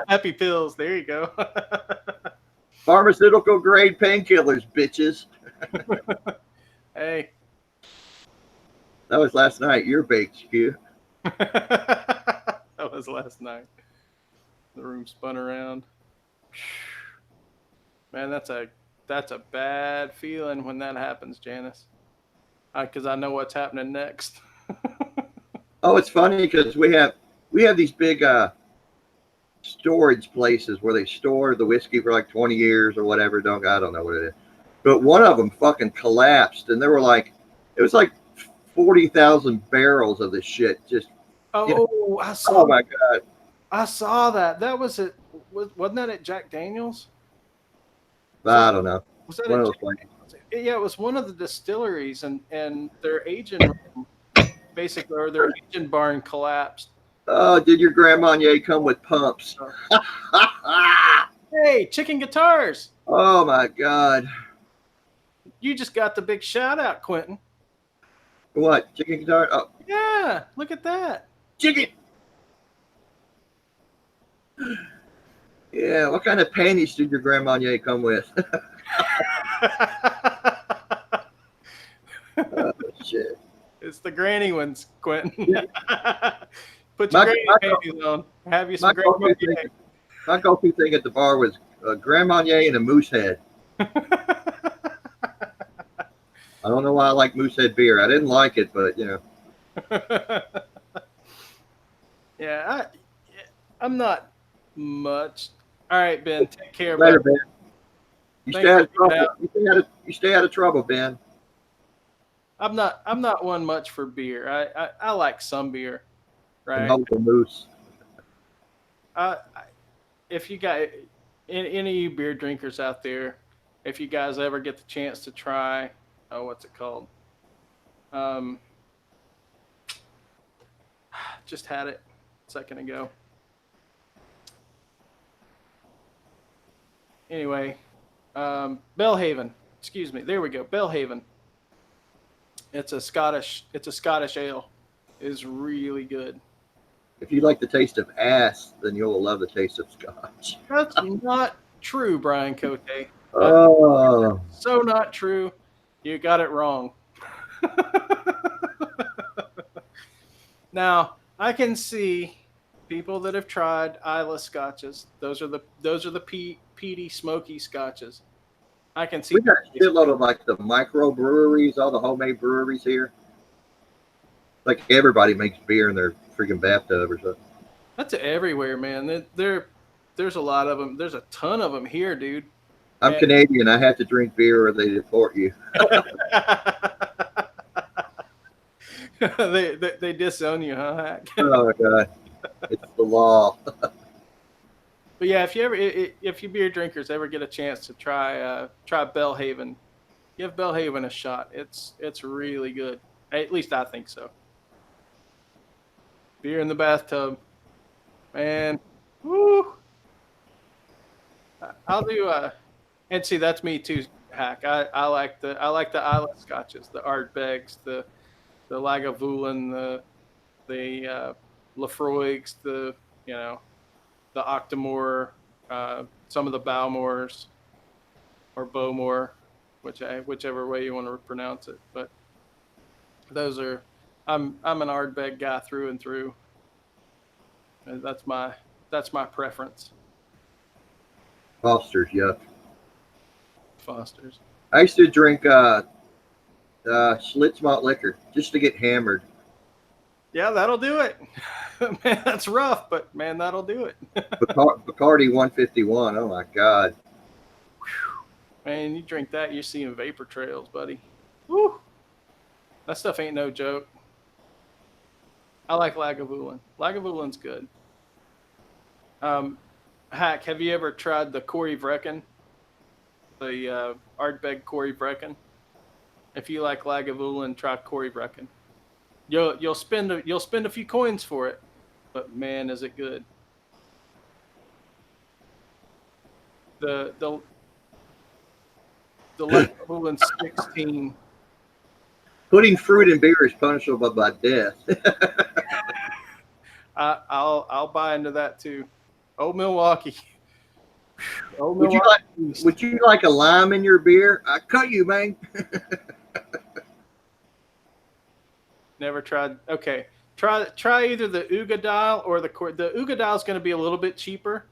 Happy pills. There you go. Pharmaceutical grade painkillers, bitches. Hey. That was last night. You're baked, Q. That was last night. The room spun around. Man, that's a bad feeling when that happens, Janice. Because I know what's happening next. Oh, it's funny because we have these big storage places where they store the whiskey for like 20 years or whatever. I don't know what it is. But one of them fucking collapsed, and there were like, it was like 40,000 barrels of this shit. Just, I saw. Oh my God. I saw that. That was it. Wasn't that at Jack Daniels? I don't know. Was that One at of those Jack, places. yeah, it was one of the distilleries, and their agent room, basically, or their agent barn collapsed. Oh, did your Grand Marnier come with pumps? Hey, chicken guitars! Oh my God! You just got the big shout out, Quentin. What, chicken guitar? Oh, yeah! Look at that, chicken. Yeah, what kind of panties did your Grand Marnier come with? Oh, shit. It's the granny ones, Quentin. Yeah. Put your granny panties on. Have you some Grand Marnier? My go-to thing at the bar was a Grand Marnier and a moose head. I don't know why I like Moosehead beer. I didn't like it, but Yeah, I'm not much. All right, Ben. Take care. Later, Ben. You stay out of trouble. You stay out of trouble, Ben. I'm not one much for beer. I like some beer, right? And the moose. If you got any of you beer drinkers out there, if you guys ever get the chance to try, what's it called? Just had it a second ago. Anyway, Belhaven. Excuse me. There we go. Belhaven. It's a Scottish ale. It is really good. If you like the taste of ass, then you'll love the taste of scotch. That's not true, Brian Cote. Oh, so not true. You got it wrong. Now, I can see people that have tried Isla scotches. Those are the peaty, smoky scotches. I can see. We got a shitload of like the micro breweries, all the homemade breweries here. Like everybody makes beer in their freaking bathtub or something. That's everywhere, man. There's a lot of them. There's a ton of them here, dude. I'm Canadian. I have to drink beer or they deport you. they disown you, huh? Oh my God, it's the law. But yeah, if you beer drinkers ever get a chance to try Belhaven, give Belhaven a shot. It's really good. At least I think so. Beer in the bathtub, man. Woo! I'll do and see that's me too, Hack. I like the Isla scotches, the Ardbegs, the Lagavulin, the Lafroigs, the Octomore, some of the Bowmores or Bowmore, whichever way you want to pronounce it. But those are I'm an Ardbeg guy through and through. And that's my preference. Foster's, yuck. Foster's. I used to drink Schlitz malt liquor just to get hammered. Yeah, that'll do it. Man, that's rough, but man, that'll do it. Bacardi 151. Oh my God. Man, you drink that, you're seeing vapor trails, buddy. Woo! That stuff ain't no joke. I like Lagavulin. Lagavulin's good. Hack, have you ever tried the Corey Vrecken? The Ardbeg Corey Vrecken? If you like Lagavulin, try Corey Vrecken. You'll spend a few coins for it, but man, is it good. The Lagavulin 16. Putting fruit in beer is punishable by death. I'll buy into that too. Old Milwaukee. Would you like a lime in your beer? I cut you, man. Never tried. Okay, try either the Ugadal or the Ugadal is going to be a little bit cheaper.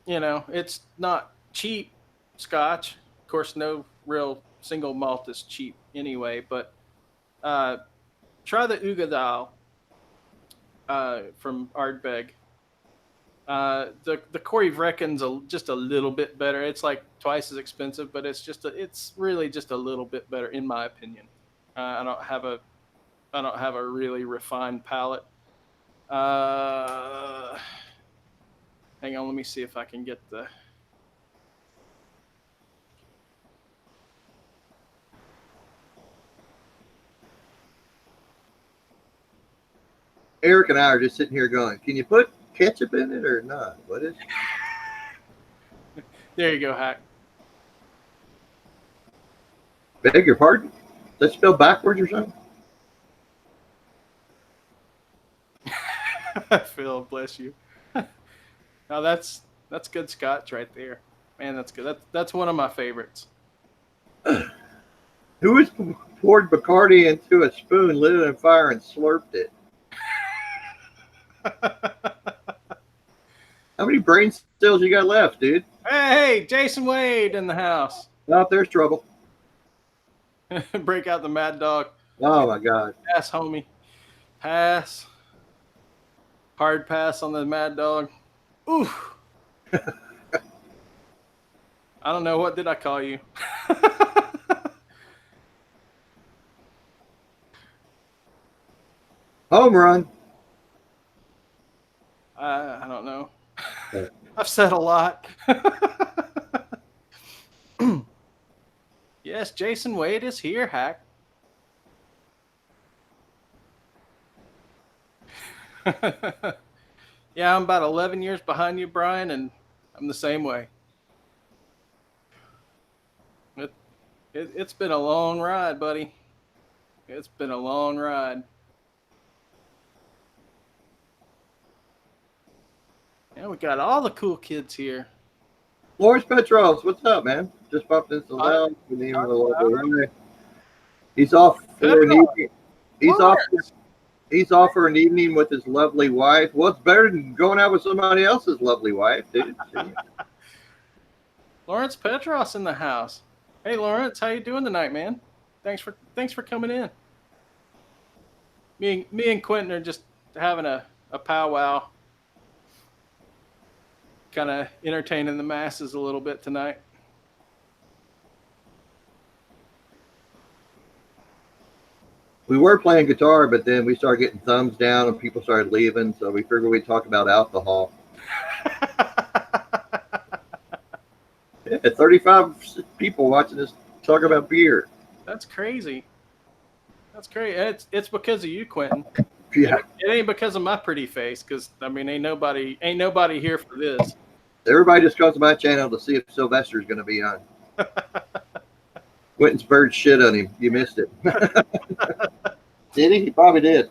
It's not cheap Scotch. Of course, no real single malt is cheap anyway. But try the Ugadal. from Ardbeg. The Corey Vrecken's just a little bit better. It's like twice as expensive, but it's really just a little bit better in my opinion. I don't have a really refined palate. Uh, Hang on, let me see if I can get the. Eric and I are just sitting here going, can you put ketchup in it or not? What is it? There you go, Hack. Beg your pardon? Let's spell backwards or something? Phil, bless you. Now that's good scotch right there. Man, that's good. That's one of my favorites. Who has poured Bacardi into a spoon, lit it on fire, and slurped it? How many brain cells you got left, dude? Hey, Jason Wade in the house. Oh, there's trouble. Break out the Mad Dog. Oh my God. Pass, homie. Pass. Hard pass on the Mad Dog. Ooh. I don't know. What did I call you? Home run. I don't know. I've said a lot. Yes, Jason Wade is here, Hack. Yeah, I'm about 11 years behind you, Brian, and I'm the same way. It's been a long ride, buddy. It's been a long ride. Yeah, we got all the cool kids here. Lawrence Petros, what's up, man? Just popped into the lounge. He's off for an evening. He's off for an evening with his lovely wife. What's better than going out with somebody else's lovely wife, dude? Lawrence Petros in the house. Hey, Lawrence, how you doing tonight, man? Thanks for coming in. Me and Quentin are just having a powwow, kind of entertaining the masses a little bit tonight. We were playing guitar, but then we started getting thumbs down and people started leaving, so we figured we'd talk about alcohol. Yeah, 35 people watching us talk about beer. That's crazy. That's crazy. It's because of you, Quentin. Yeah. It ain't because of my pretty face, because I mean ain't nobody here for this. Everybody just comes to my channel to see if Sylvester's gonna be on. Quentin's bird shit on him. You missed it. Did he? He probably did.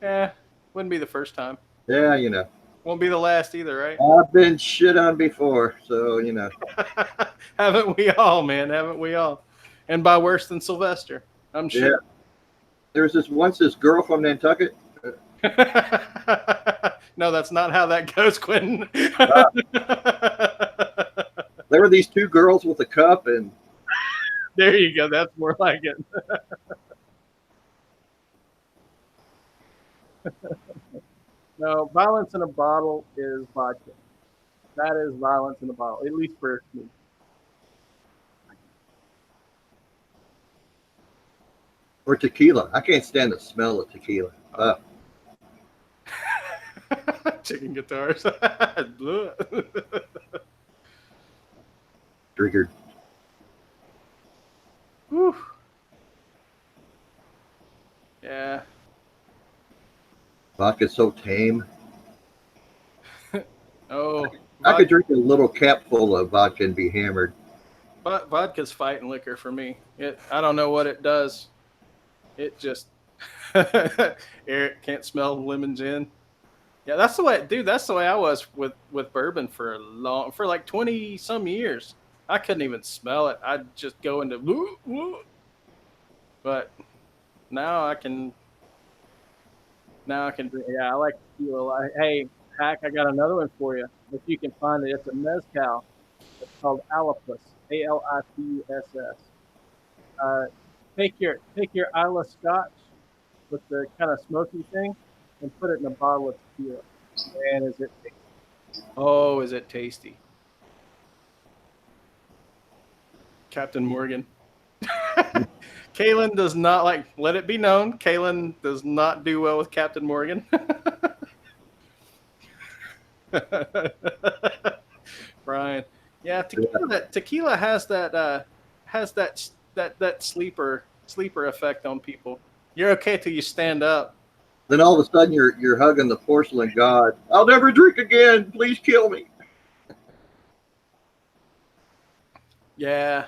Yeah, wouldn't be the first time. Yeah, you know. Won't be the last either, right? I've been shit on before, so you know. Haven't we all, man? Haven't we all? And by worse than Sylvester, I'm sure. Yeah. There was this girl from Nantucket. No, that's not how that goes, Quentin. There were these two girls with a cup, and there you go. That's more like it. No, violence in a bottle is vodka. That is violence in a bottle, at least for me. or tequila. I can't stand the smell of tequila. Chicken guitars. Triggered. Whew. Yeah. Vodka's so tame. Oh. I could drink a little capful of vodka and be hammered. But vodka's fighting liquor for me. I don't know what it does. It just Eric can't smell lemon gin. Yeah, that's the way, dude. That's the way I was with bourbon for like 20 some years. I couldn't even smell it. I'd just go into woo, woo. But now I can drink. Yeah, I like tequila. Hey, Hack, I got another one for you. If you can find it, it's a mezcal. It's called Alipus. Alipus. Take your Isla Scotch with the kind of smoky thing. and put it in a bottle of tequila. Man, is it tasty. Oh, is it tasty. Captain Morgan. Kaylin does not like, let it be known, Kaylin does not do well with Captain Morgan. Brian. Yeah, tequila has that sleeper effect on people. You're okay till you stand up. Then all of a sudden you're hugging the porcelain god. I'll never drink again. Please kill me. Yeah.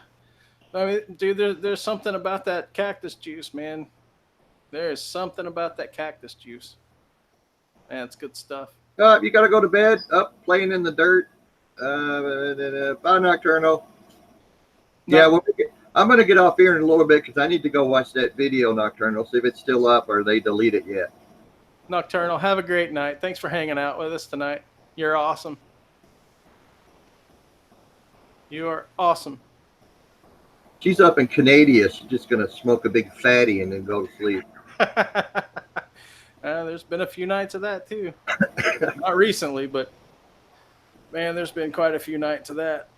I mean, dude, there's something about that cactus juice, man. There is something about that cactus juice. Man, it's good stuff. You got to go to bed. Up playing in the dirt. Bye, Nocturnal. Yeah, I'm going to get off here in a little bit because I need to go watch that video, Nocturnal, see if it's still up or they delete it yet. Nocturnal, have a great night. Thanks for hanging out with us tonight. You're awesome. You are awesome. She's up in Canada. She's just going to smoke a big fatty and then go to sleep. There's been a few nights of that, too. Not recently, but, man, there's been quite a few nights of that.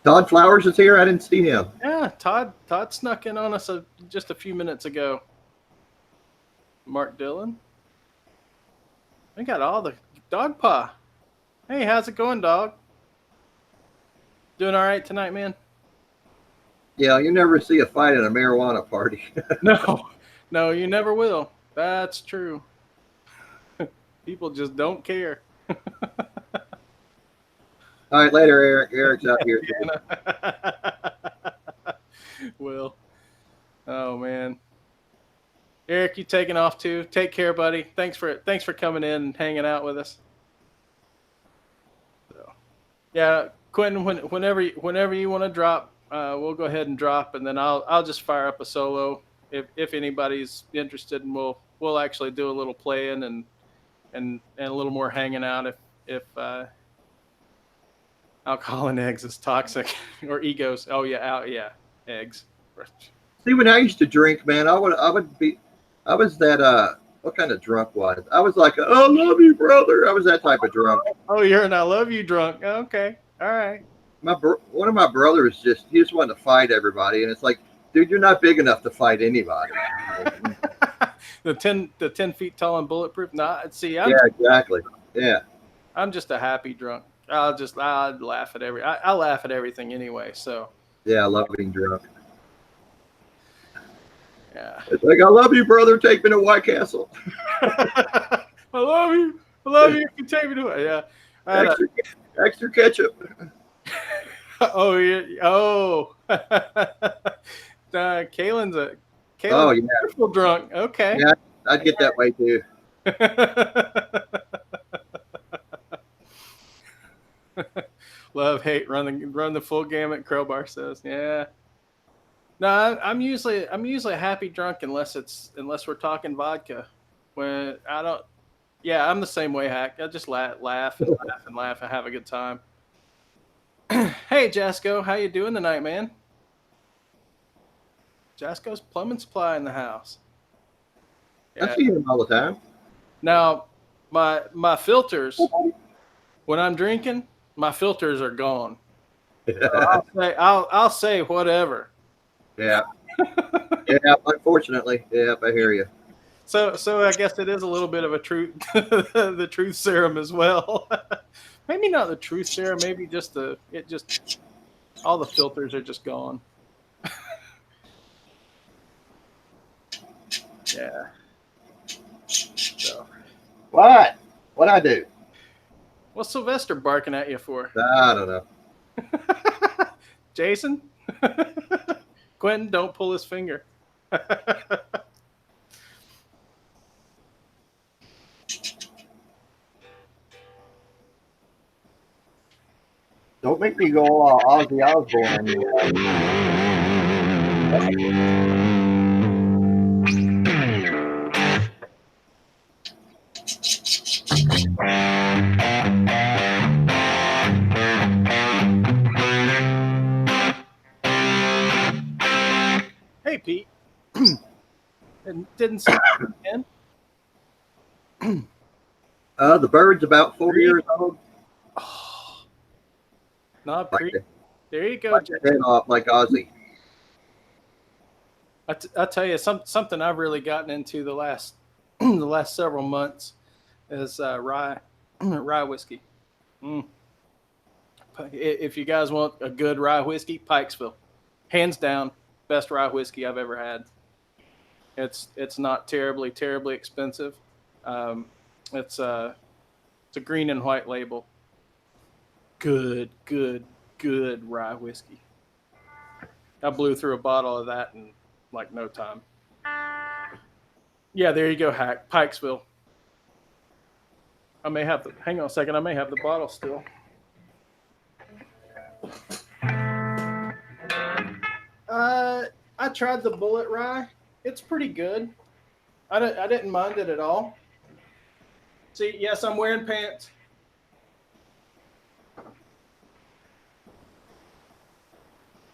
Todd Flowers is here. I didn't see him. Yeah, Todd snuck in on us just a few minutes ago. Mark Dillon. We got all the dog paw. Hey, how's it going, dog? Doing all right tonight, man? Yeah, you never see a fight at a marijuana party. No, you never will. That's true. People just don't care. All right, later, Eric. Eric's out here. Will. Oh man. Eric, you taking off too? Take care, buddy. Thanks for coming in and hanging out with us. So, yeah, Quentin, whenever you want to drop, we'll go ahead and drop, and then I'll just fire up a solo if anybody's interested, and we'll actually do a little playing and a little more hanging out if alcohol and eggs is toxic or egos. Oh yeah, eggs. See, when I used to drink, man, I was that what kind of drunk was? I was like, I love you, brother. I was that type of drunk. Oh, you're an I love you drunk. Okay, all right. One of my brothers he just wanted to fight everybody, and it's like, dude, you're not big enough to fight anybody. the 10 feet tall and bulletproof. See, yeah, exactly. Yeah, I'm just a happy drunk. I'll laugh at I laugh at everything anyway. So yeah, I love being drunk. Yeah, it's like, I love you, brother. Take me to White Castle. I love you. You can take me to it. Yeah. Extra ketchup. Oh yeah. Oh. Kaylin's beautiful drunk. Okay. Yeah, I'd get that way too. Love, hate, run the full gamut. Crowbar says, yeah. No, I'm usually a happy drunk unless we're talking vodka. When I don't, yeah, I'm the same way, Hack. I just laugh and have a good time. Hey, Jasco, how you doing tonight, man? Jasco's Plumbing Supply in the house. Yeah. I see him all the time. Now, my filters, when I'm drinking, my filters are gone. So I'll say whatever. Yeah. Yeah, unfortunately. Yeah, I hear you. So I guess it is a little bit of a truth, the truth serum as well. Maybe not the truth serum. Maybe just all the filters are just gone. Yeah. So. What? What'd I do? What's Sylvester barking at you for? I don't know. Jason? Quentin, don't pull his finger. Don't make me go Ozzy Osbourne. Hey, Pete. Didn't see it again. The bird's about 4 years old. Oh, Knob Like Creek. There you go. Like the head off like Ozzy. I tell you, something I've really gotten into the last the last several months is rye whiskey. Mm. If you guys want a good rye whiskey, Pikesville, hands down, best rye whiskey I've ever had. It's not terribly expensive. It's a green and white label. Good rye whiskey. I blew through a bottle of that in like no time. Yeah, there you go, Hack. Pikesville. I may have the. Hang on a second. I may have the bottle still. I tried the Bullet Rye. It's pretty good. I didn't mind it at all. See, yes, I'm wearing pants.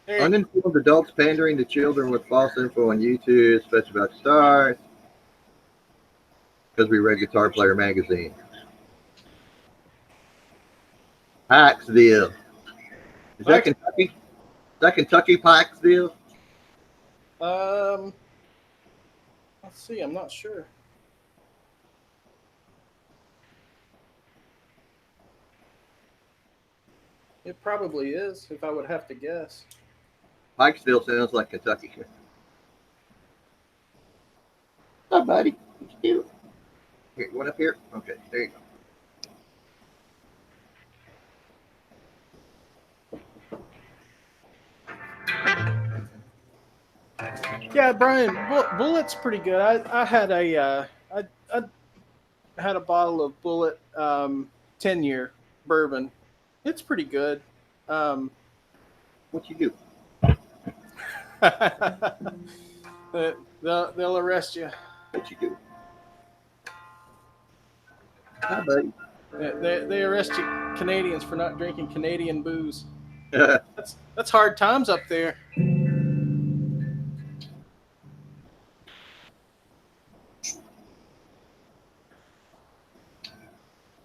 Uninformed adults pandering to children with false info on YouTube, especially about stars. Because we read Guitar Player magazine. Pikesville. Is that Kentucky? Is that Kentucky, Pikesville? Let's see. I'm not sure. It probably is, if I would have to guess. Pikesville sounds like Kentucky. Oh, buddy. Here, one up here? Okay, there you go. Yeah, Brian, Bullet's pretty good. I had a I had a bottle of Bullet 10-year bourbon. It's pretty good. What you do? They'll arrest you. What you do? Hi, buddy. They arrest you Canadians for not drinking Canadian booze. That's hard times up there.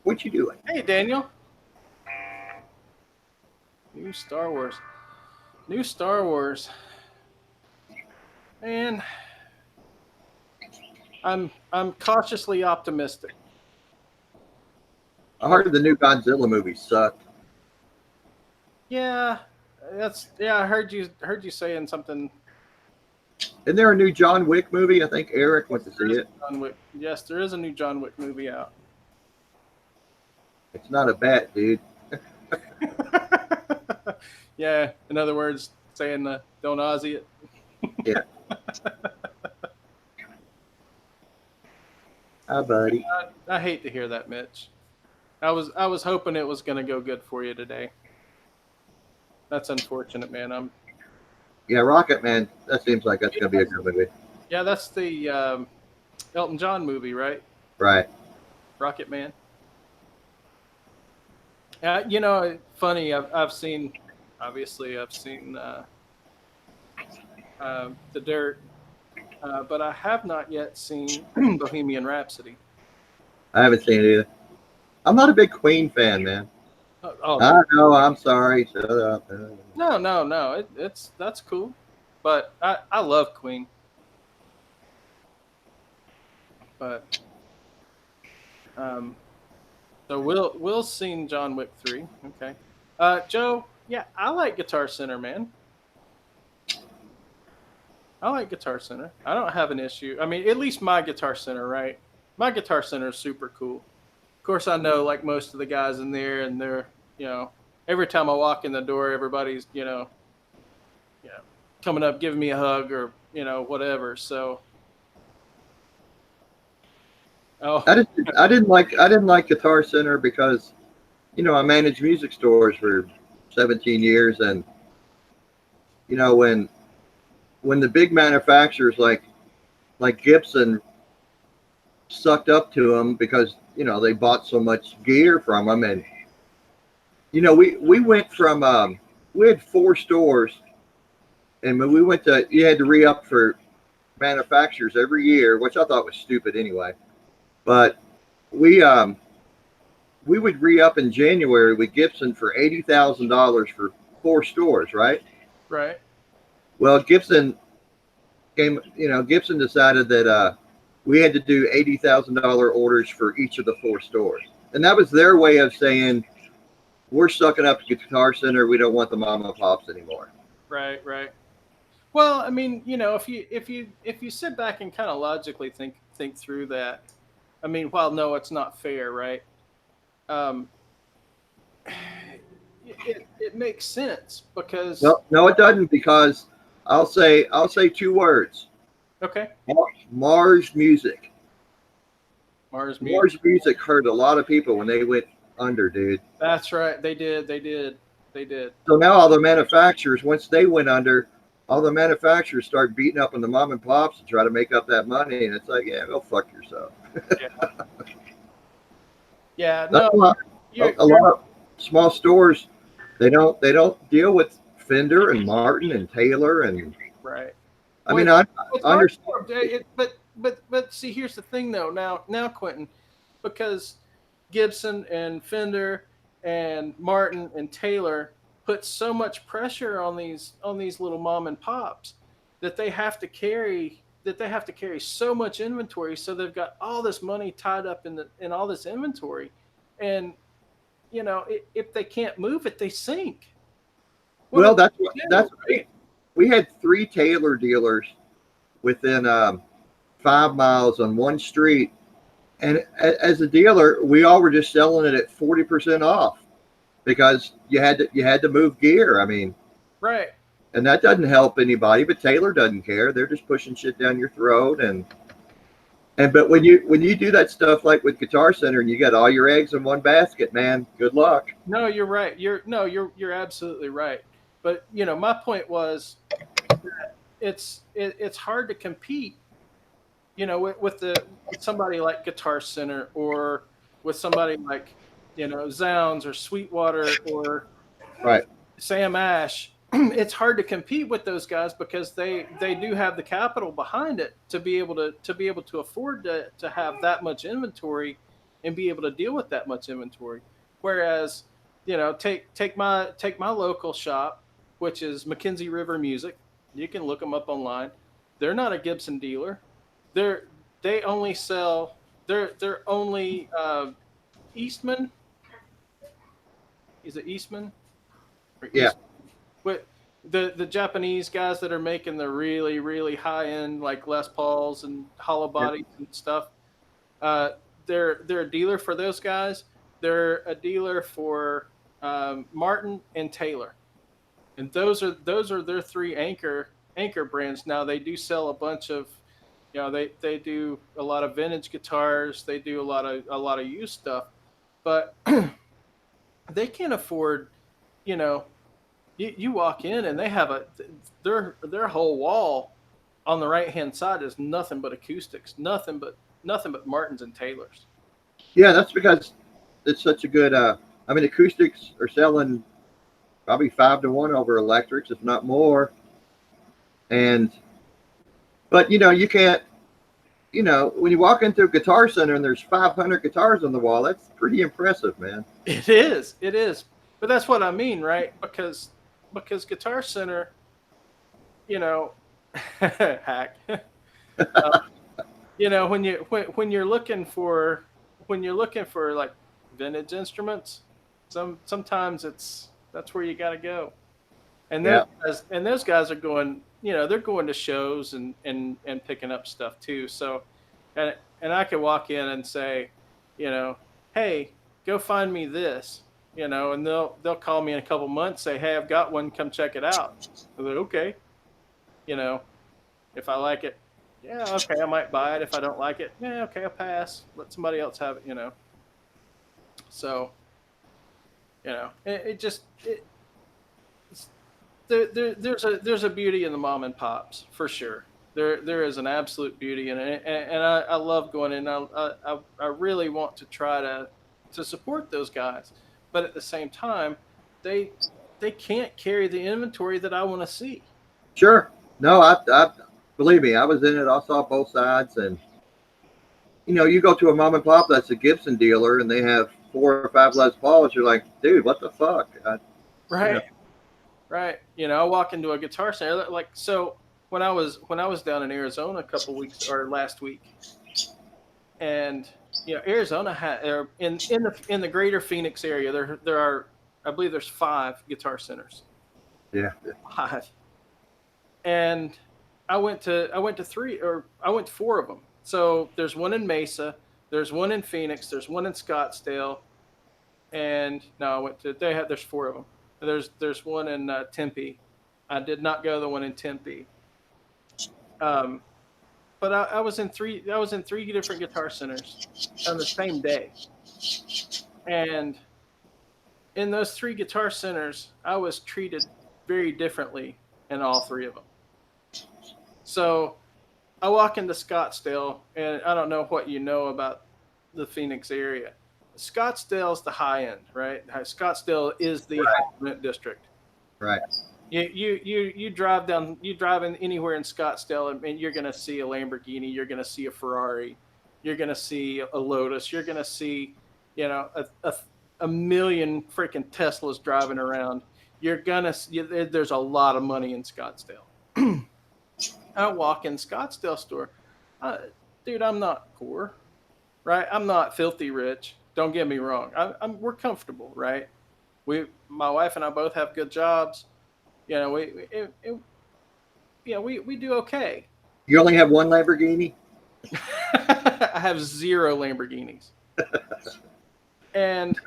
What you doing? Hey, Daniel. New Star Wars. Man, I'm cautiously optimistic. I heard the new Godzilla movie sucked. Yeah, I heard you saying something. Isn't there a new John Wick movie? I think Eric went to see it. John Wick. Yes, there is a new John Wick movie out. It's not a bat, dude. Yeah, in other words, saying don't Ozzy it. Yeah. Hi, buddy. I hate to hear that, Mitch. I was hoping it was going to go good for you today. That's unfortunate, man. Yeah, Rocket Man. That seems like that's going to be a good movie. Yeah, that's the Elton John movie, right? Right. Rocket Man. Funny. I've seen The Dirt, but I have not yet seen Bohemian Rhapsody. I haven't seen it either. I'm not a big Queen fan, man. Oh, I know. I'm sorry. Shut up. No. That's cool, but I love Queen. But so we'll seen John Wick 3. Okay, Joe. Yeah, I like Guitar Center, man. I like Guitar Center. I don't have an issue. I mean, at least my Guitar Center, right? My Guitar Center is super cool. Of course, I know like most of the guys in there, and they're, every time I walk in the door, everybody's, coming up, giving me a hug or, whatever. So, I didn't like Guitar Center because, I managed music stores for 17 years, and when the big manufacturers like Gibson sucked up to them because they bought so much gear from them, and we went from we had 4 stores, and when we went to, you had to re-up for manufacturers every year, which I thought was stupid anyway. But we would re-up in January with Gibson for $80,000 for 4 stores, right? Right. Well, Gibson decided that we had to do $80,000 orders for each of the 4 stores, and that was their way of saying we're sucking up to Guitar Center. We don't want the mom and pops anymore. Right. Right. Well, I mean, if you sit back and kind of logically think through that, I mean, while no, it's not fair, right? Um, it makes sense because No, no, it doesn't, because I'll say 2 words: okay, Mars Music. Mars Music. Mars Music hurt a lot of people when they went under, dude. That's right. They did. They did. They did. So now all the manufacturers, once they went under, all the manufacturers start beating up on the mom and pops to try to make up that money, and it's like, yeah, go fuck yourself. Yeah. Yeah. That's No. why You're, a you're lot of small stores, they don't deal with Fender and Martin and Taylor, and right. I Well, mean, I it's hard understand. for 'em. But see, here's the thing though. Now, Quentin, because Gibson and Fender and Martin and Taylor put so much pressure on these little mom and pops that they have to carry so much inventory, so they've got all this money tied up in all this inventory, and if they can't move it, they sink. What do Well, that's they what do, that's right? we had 3 Taylor dealers within 5 miles on one street, and as a dealer, we all were just selling it at 40% off because you had to move gear. I mean, Right. and that doesn't help anybody. But Taylor doesn't care; they're just pushing shit down your throat. And but when you do that stuff like with Guitar Center and you got all your eggs in one basket, man, good luck. No, you're right. You're absolutely right. But my point was it's hard to compete, with somebody like Guitar Center or with somebody like Zounds or Sweetwater or Right. Sam Ash. It's hard to compete with those guys because they do have the capital behind it to be able to afford to have that much inventory and be able to deal with that much inventory. Whereas, take my local shop, which is Mackenzie River Music. You can look them up online. They're not a Gibson dealer. They only sell. They're only Eastman. Is it Eastman or Yeah. East? What the Japanese guys that are making the really really high end like Les Pauls and hollow Yeah. bodies and stuff. Uh, they're a dealer for those guys. They're a dealer for Martin and Taylor, and those are their three anchor brands. Now they do sell a bunch of, they do a lot of vintage guitars. They do a lot of used stuff, but they can't afford, you know, you walk in and they have their whole wall on the right hand side is nothing but acoustics, nothing but Martins and Taylors. Yeah, that's because it's such a good. I mean, acoustics are selling probably 5 to 1 over electrics, if not more. And but you can't. When you walk into a Guitar Center and there's 500 guitars on the wall, that's pretty impressive, man. It is, but that's what I mean, right? Because Guitar Center, you know, hack. When you're looking for like vintage instruments, sometimes that's where you got to go. And Yeah. those guys are going, they're going to shows and picking up stuff too. So, and I could walk in and say, you know, hey, go find me this, and they'll call me in a couple months, say, hey, I've got one, come check it out. I'm like, okay, you know, if I like it, yeah, okay, I might buy it. If I don't like it, yeah, okay, I'll pass. Let somebody else have it. So, it just it's, there's a beauty in the mom and pops for sure. There is an absolute beauty in it, and I love going in. I really want to try to support those guys, but at the same time, they they can't carry the inventory that I want to see. Sure. No, Believe me, I was in it. I saw both sides, and you go to a mom and pop that's a Gibson dealer, and they have 4 or 5 Les Pauls. You're like, dude, what the fuck? Right. Right. I walk into a guitar center so when I was down in Arizona a couple weeks or last week, and Arizona had in the greater Phoenix area there are, I believe there's 5 guitar centers. Yeah. 5. And I went to 4 of them. So there's one in Mesa, there's one in Phoenix, there's one in Scottsdale, and no, there's 4 of them. There's one in Tempe. I did not go to the one in Tempe. But I was in 3 different guitar centers on the same day, and in those 3 guitar centers, I was treated very differently in all 3 of them. So I walk into Scottsdale, and I don't know what you know about the Phoenix area. Scottsdale's the high end, right? Scottsdale is the high rent district. Right. You drive in anywhere in Scottsdale, and you're going to see a Lamborghini, you're going to see a Ferrari, you're going to see a Lotus, you're going to see a million freaking Teslas driving around. There's a lot of money in Scottsdale. I walk in Scottsdale store, dude. I'm not poor, right? I'm not filthy rich. Don't get me wrong. We're comfortable, right? My wife and I both have good jobs. We do okay. You only have one Lamborghini? I have 0 Lamborghinis. And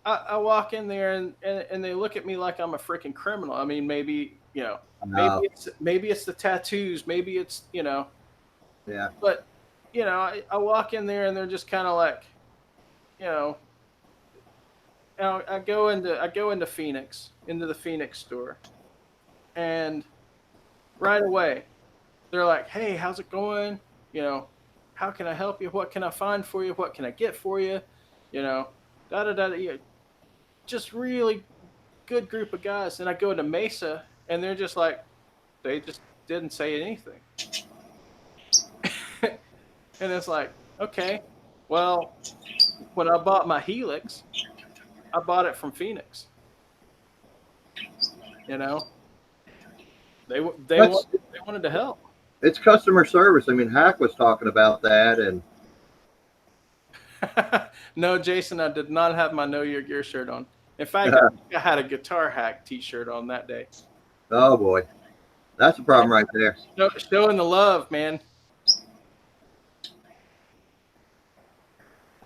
I walk in there, and they look at me like I'm a freaking criminal. I mean, maybe maybe it's the tattoos, maybe it's Yeah. But I walk in there, and they're just kind of like, I go into Phoenix, into the Phoenix store, and right away they're like, "Hey, how's it going? How can I help you? What can I find for you? What can I get for you? Da da da." Just really good group of guys. And I go to Mesa, and they're just like, they just didn't say anything. And it's like, okay, well, when I bought my Helix, I bought it from Phoenix. They wanted to help. It's customer service. I mean, Hack was talking about that, and no, Jason, I did not have my Know Your Gear shirt on. In fact, I had a Guitar Hack T-shirt on that day. Oh boy, that's a problem right there. Showing the love, man.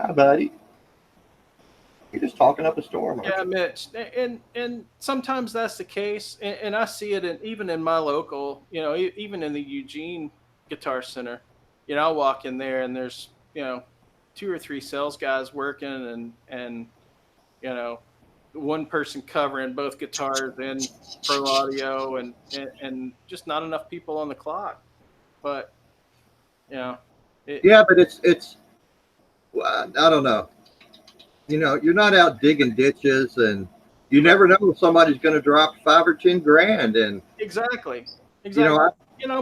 Hi, buddy. You're just talking up a storm. Yeah, Mitch, and sometimes that's the case, and I see it even in my local, even in the Eugene Guitar Center. I walk in there, and there's 2 or 3 sales guys working, and one person covering both guitars and pro audio, and just not enough people on the clock. But but it's I don't know. You're not out digging ditches, and you never know if somebody's going to drop 5 or 10 grand. And exactly. For a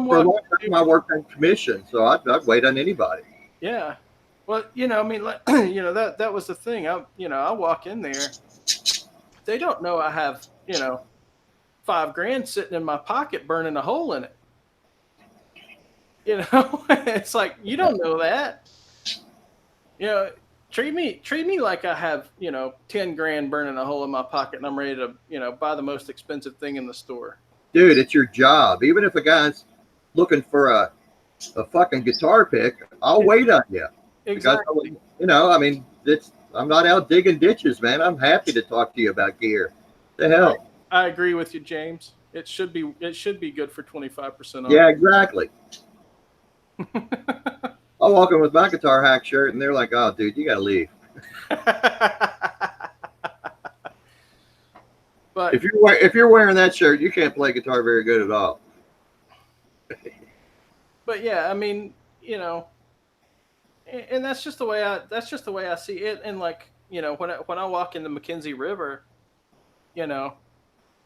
long time I worked on commission, so I'd wait on anybody. Yeah. Well, I mean, that was the thing. I walk in there, they don't know I have, $5 grand sitting in my pocket, burning a hole in it. It's like, you don't know that. Treat me like I have, 10 grand burning a hole in my pocket, and I'm ready to, buy the most expensive thing in the store. Dude, it's your job. Even if a guy's looking for a fucking guitar pick, I'll wait on you. Exactly. Because, I mean, I'm not out digging ditches, man. I'm happy to talk to you about gear. The hell. I agree with you, James. It should be good for 25% off. Yeah, exactly. I'll walk in with my Guitar Hack shirt, and they're like, "Oh, dude, you gotta leave." But if you're wearing that shirt, you can't play guitar very good at all. But yeah, I mean, and that's just the way I see it. And like, when I walk in the McKenzie River,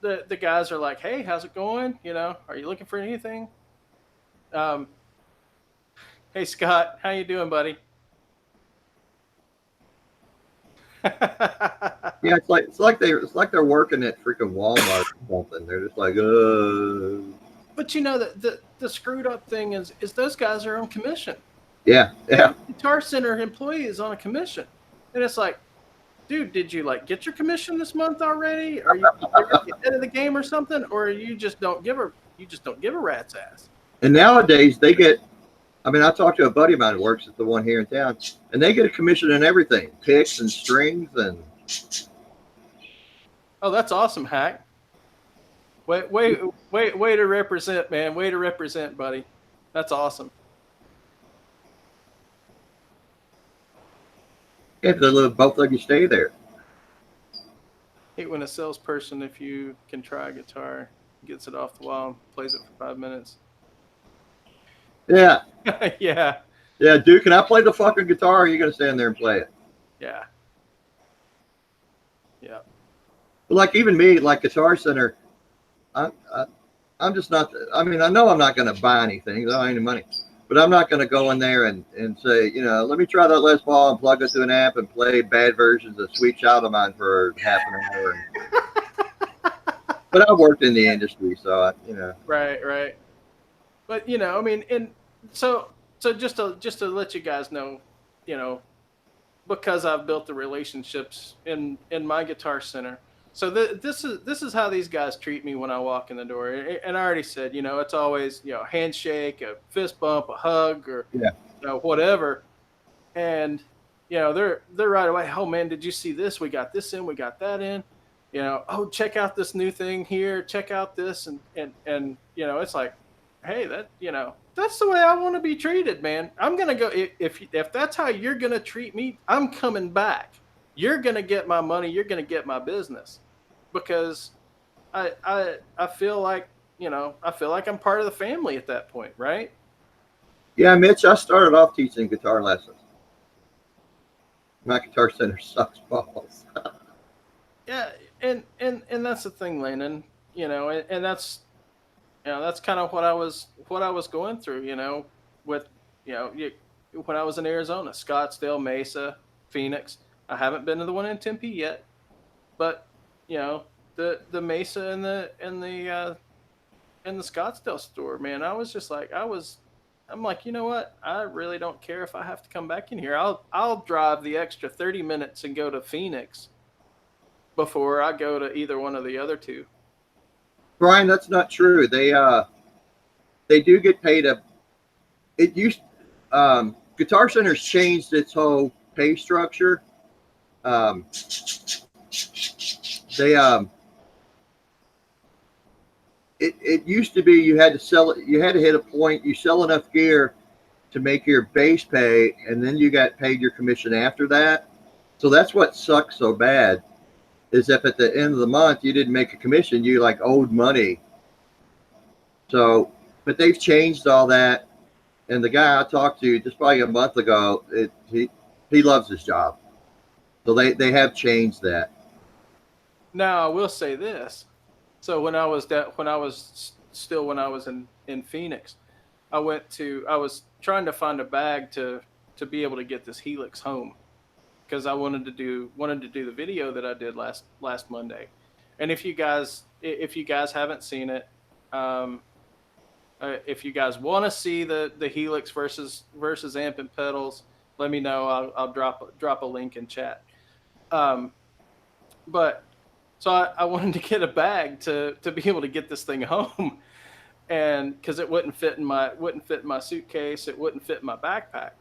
the guys are like, hey, how's it going? You know, are you looking for anything? Um, hey Scott, how you doing, buddy? Yeah, it's like they're working at freaking Walmart or something. They're just like, But you know the screwed up thing is those guys are on commission. yeah, yeah. Every Guitar Center employee is on a commission, and it's like, dude, did you like get your commission this month already? Are you ahead of the game or something, or you just don't give a rat's ass? And nowadays they get. I mean, I talked to a buddy of mine who works at the one here in town, and they get a commission in everything, picks and strings, and Oh, that's awesome, Hack. Way to represent, man. Way to represent, buddy. That's awesome. if they live, both of you stay there. Hate when a salesperson, if you can try a guitar, gets it off the wall and plays it for 5 minutes. Yeah, Yeah. yeah, dude. Can I play the fucking guitar? Or are you gonna stand there and play it? Yeah. Yeah. But like even me, like Guitar Center, I'm just not. I mean, I know I'm not gonna buy anything. I don't have any money, but I'm not gonna go in there and say, you know, let me try that Les Paul and plug it to an amp and play bad versions of Sweet Child of Mine for half an hour. But I worked in the industry, so you know. Right. But you know, I mean, and so just to let you guys know, you know, because I've built the relationships in my Guitar Center. So this is how these guys treat me when I walk in the door. And I already said, you know, it's always, you know, handshake, a fist bump, a hug, or Yeah. you know, whatever. And you know, they're right away. Oh man, did you see this? We got this in, we got that in. You know, oh, check out this new thing here. Check out this, and you know, it's like, hey, that, you know, that's the way I want to be treated, man. I'm gonna go if that's how you're gonna treat me, I'm coming back. You're gonna get my money. You're gonna get my business, because I feel like, you know, I feel like I'm part of the family at that point, right? Yeah, Mitch, I started off teaching guitar lessons. My Guitar Center sucks balls. Yeah, and that's the thing, Landon. You know, and that's, you know, that's kind of what I was going through. You know, with, you know, when I was in Arizona, Scottsdale, Mesa, Phoenix. I haven't been to the one in Tempe yet, but you know, the Mesa and the Scottsdale store, man. I was just like, I'm like, you know what? I really don't care if I have to come back in here. I'll drive the extra 30 minutes and go to Phoenix before I go to either one of the other two. Brian, that's not true. They do get paid a. It used Guitar Center's changed its whole pay structure. They it used to be you had to sell it. You had to hit a point. You sell enough gear to make your base pay, and then you got paid your commission after that. So that's what sucks so bad, is if at the end of the month you didn't make a commission, you like owed money. So, but they've changed all that. And the guy I talked to just probably a month ago, he loves his job. So they have changed that. Now I will say this. So when I was in Phoenix, I was trying to find a bag to be able to get this Helix home, because I wanted to do the video that I did last Monday. And if you guys haven't seen it, if you guys want to see the Helix versus amp and pedals, let me know. I'll drop a link in chat. But so I wanted to get a bag to be able to get this thing home, and because it wouldn't fit in my suitcase, it wouldn't fit in my backpack.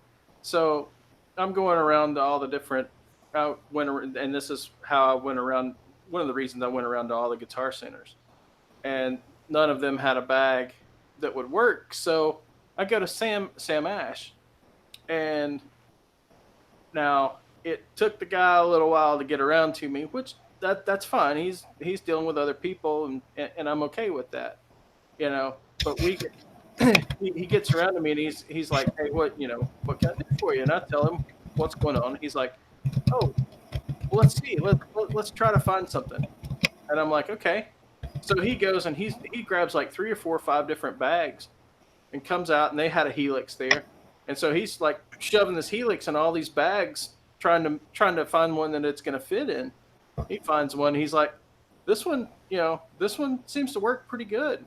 So I'm going around to all the different. And this is how I went around. One of the reasons I went around to all the Guitar Centers, and none of them had a bag that would work. So I go to Sam Ash, and now it took the guy a little while to get around to me, which that's fine. He's dealing with other people, and I'm okay with that, you know. But he gets around to me, and he's like, hey, what can I do for you? And I tell him what's going on. He's like, oh, well, let's see, let's try to find something. And I'm like, okay. So he goes and he grabs like 3 or 4 or 5 different bags and comes out, and they had a Helix there. And so he's like shoving this Helix in all these bags, trying to find one that it's going to fit in. He finds one. He's like, this one, this one seems to work pretty good.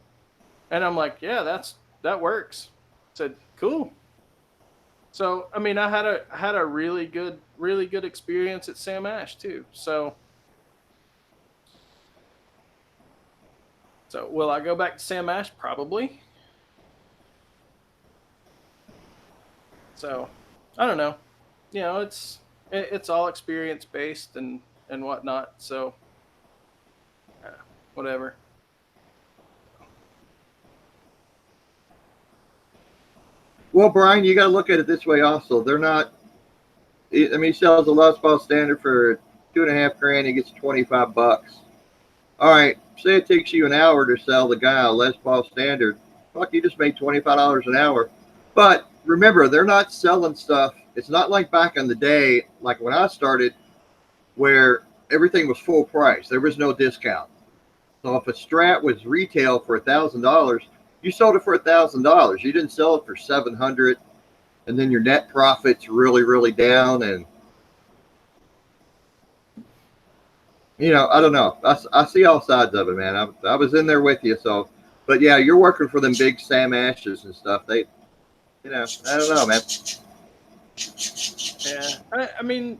And I'm like, yeah, that works. I said, cool. So I mean, I had a really good experience at Sam Ash too. So will I go back to Sam Ash? Probably. So I don't know. It's all experience based and whatnot. So whatever. Well, Brian, you got to look at it this way also. They're not. I mean, he sells a Les Paul Standard for $2.5 grand. He gets $25. All right, say it takes you an hour to sell the guy a Les Paul Standard. Fuck, you just made $25 an hour. But remember, they're not selling stuff. It's not like back in the day, like when I started, where everything was full price. There was no discount. So if a Strat was retail for $1,000, you sold it for $1,000. You didn't sell it for $700, and then your net profit's really, really down. And I don't know. I see all sides of it, man. I was in there with you. So, but yeah, you're working for them big Sam Ashes and stuff. They, I don't know, man. Yeah, I mean,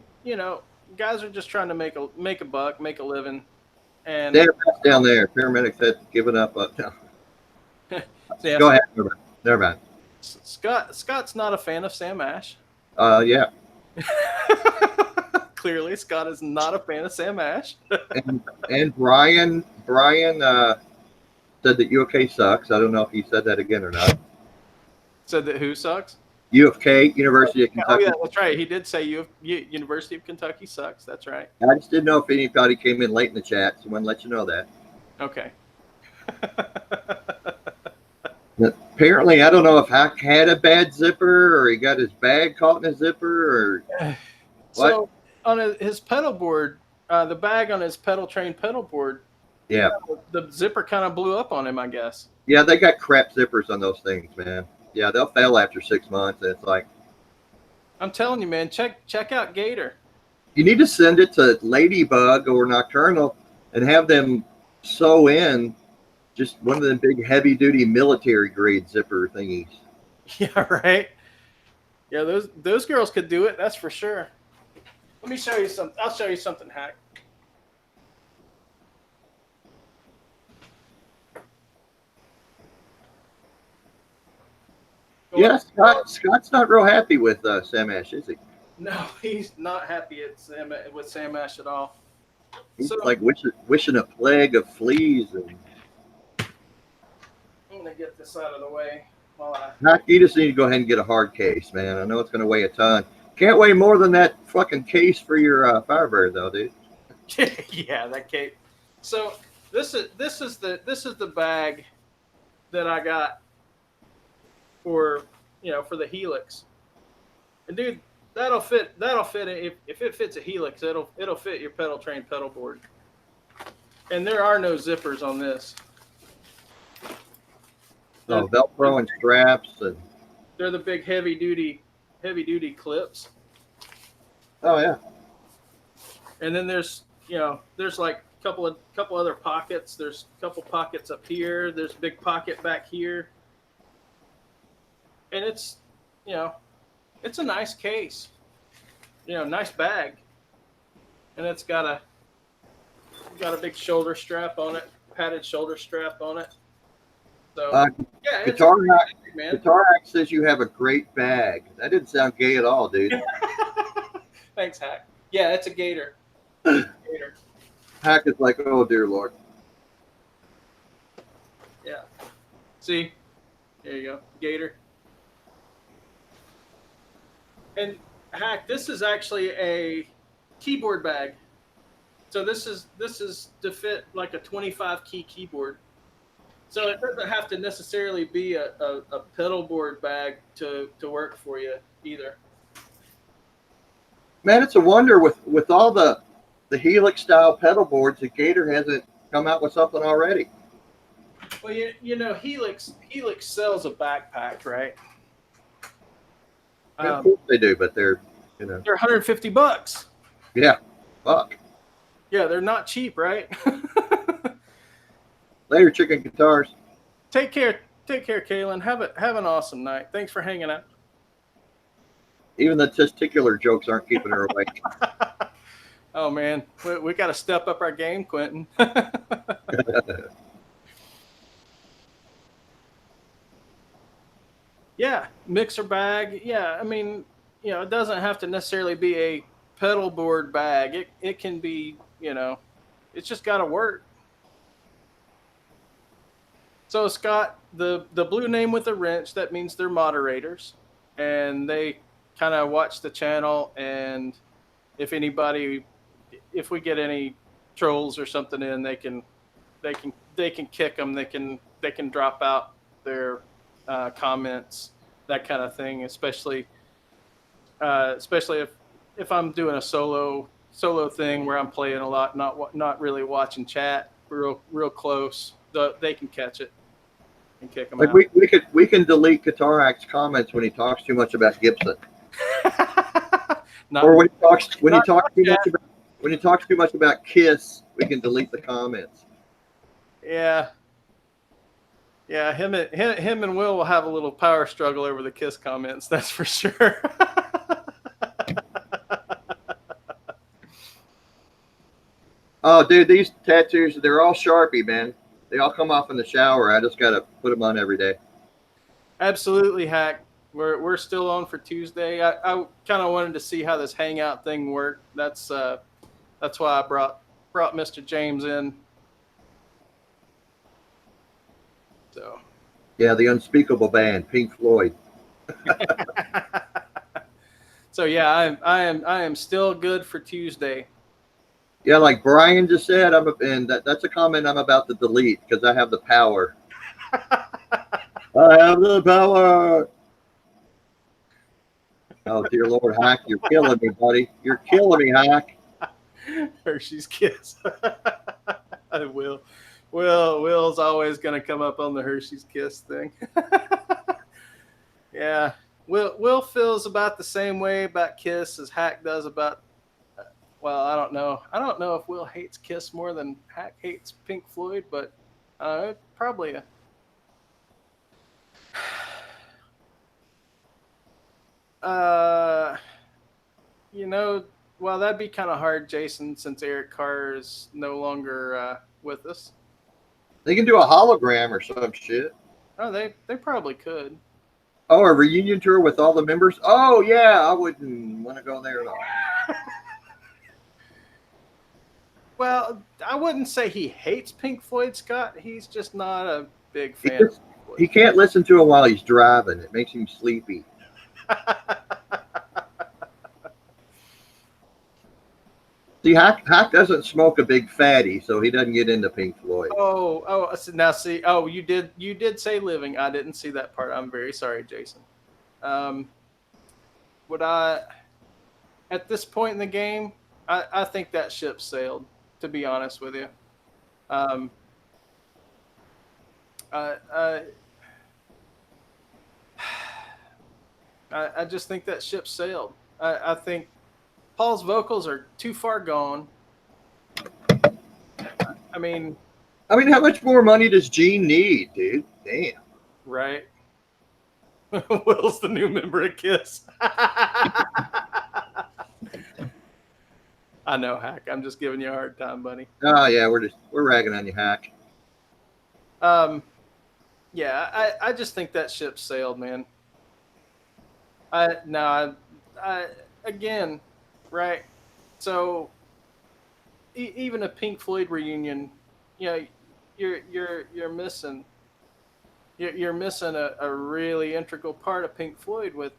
guys are just trying to make a buck, make a living, and down there, paramedics had given up. No. Yeah, go ahead. Never mind. Scott's not a fan of Sam Ash. Yeah. Clearly, Scott is not a fan of Sam Ash. and Brian said that UK sucks. I don't know if he said that again or not. Said that who sucks? U of K, University of Kentucky. Oh yeah, that's right. He did say University of Kentucky sucks. That's right. I just didn't know if anybody came in late in the chat, so I wanted to let you know that. Okay. Apparently, I don't know if Hack had a bad zipper or he got his bag caught in a zipper or what. So on his pedal board, the bag on his pedal train pedal board, yeah, the zipper kind of blew up on him, I guess. Yeah, they got crap zippers on those things, man. Yeah, they'll fail after 6 months. And it's like, I'm telling you, man, check out Gator. You need to send it to Ladybug or Nocturnal and have them sew in just one of them big heavy duty military grade zipper thingies. Yeah, right. Yeah, those girls could do it. That's for sure. Let me show you something. I'll show you something, Hack. Yeah, Scott's not real happy with Sam Ash, is he? No, he's not happy with Sam Ash at all. He's like wishing a plague of fleas. And I'm gonna get this out of the way you just need to go ahead and get a hard case, man. I know it's gonna weigh a ton. Can't weigh more than that fucking case for your Firebird, though, dude. Yeah, that case. So this is the bag that I got for the Helix, and dude, that'll fit if it fits a Helix, it'll fit your pedal train pedal board. And there are no zippers on this. No Velcro and straps, and they're the big heavy duty clips. Oh yeah. And then there's like a couple other pockets. There's a couple pockets up here. There's a big pocket back here. And it's a nice case, nice bag, and it's got a big shoulder strap on it, padded shoulder strap on it. So yeah, Guitar Hack says you have a great bag. That didn't sound gay at all, dude. Thanks, Hack. Yeah, it's a Gator. Gator. Hack is like, oh dear Lord. Yeah. See, there you go, Gator. And Hack, this is actually a keyboard bag. So this is to fit like a 25 key keyboard. So it doesn't have to necessarily be a pedal board bag to work for you either. Man, it's a wonder with all the Helix style pedal boards that Gator hasn't come out with something already. Well, you know, Helix sells a backpack, right? Of course they do, but they're, you know. They're $150. Yeah. Fuck. Yeah, they're not cheap, right? Later, chicken guitars. Take care, Kaylin. Have an awesome night. Thanks for hanging out. Even the testicular jokes aren't keeping her awake. Oh man, we got to step up our game, Quentin. Yeah, mixer bag. Yeah, I mean, you know, it doesn't have to necessarily be a pedal board bag. It can be, you know, it's just got to work. So Scott, the blue name with the wrench, that means they're moderators, and they kind of watch the channel. And if anybody, if we get any trolls or something in, they can kick them. They can drop out their comments, that kind of thing. Especially if I'm doing a solo thing where I'm playing a lot, not really watching chat real close. They can catch it and kick them Like out. we can delete Guitar Act's comments when he talks too much about Gibson, or when he talks too much about Kiss, we can delete the comments. Yeah. Yeah, him and Will have a little power struggle over the Kiss comments. That's for sure. Oh, dude, these tattoos, they're all Sharpie, man. They all come off in the shower. I just got to put them on every day. Absolutely, Hack. We're still on for Tuesday. I kind of wanted to see how this Hangout thing worked. That's why I brought Mr. James in. So. Yeah, the unspeakable band, Pink Floyd. So yeah, I am still good for Tuesday. Yeah, like Brian just said, that's a comment I'm about to delete because I have the power. I have the power. Oh dear Lord, Hack, you're killing me, buddy. You're killing me, Hack. Hershey's Kiss. Will's always going to come up on the Hershey's Kiss thing. Yeah, Will feels about the same way about Kiss as Hack does about. Well, I don't know. I don't know if Will hates Kiss more than Hack hates Pink Floyd, but probably. You know, well, that'd be kind of hard, Jason, since Eric Carr is no longer with us. They can do a hologram or some shit. Oh, they probably could. Oh, a reunion tour with all the members? Oh, yeah, I wouldn't want to go there at all. Well, I wouldn't say he hates Pink Floyd, Scott. He's just not a big fan. He can't listen to it while he's driving. It makes him sleepy. See, Hack doesn't smoke a big fatty, so he doesn't get into Pink Floyd. Oh, now see. Oh, you did say living. I didn't see that part. I'm very sorry, Jason. Would I, at this point in the game, I think that ship sailed. To be honest with you, I just think that ship sailed. I think Paul's vocals are too far gone. I mean, how much more money does Gene need, dude? Damn. Right. Will's the new member of Kiss. I know, Hack. I'm just giving you a hard time, buddy. Oh yeah, we're ragging on you, Hack. Yeah, I just think that ship sailed, man. I again, right? So even a Pink Floyd reunion, you know, you're missing a really integral part of Pink Floyd with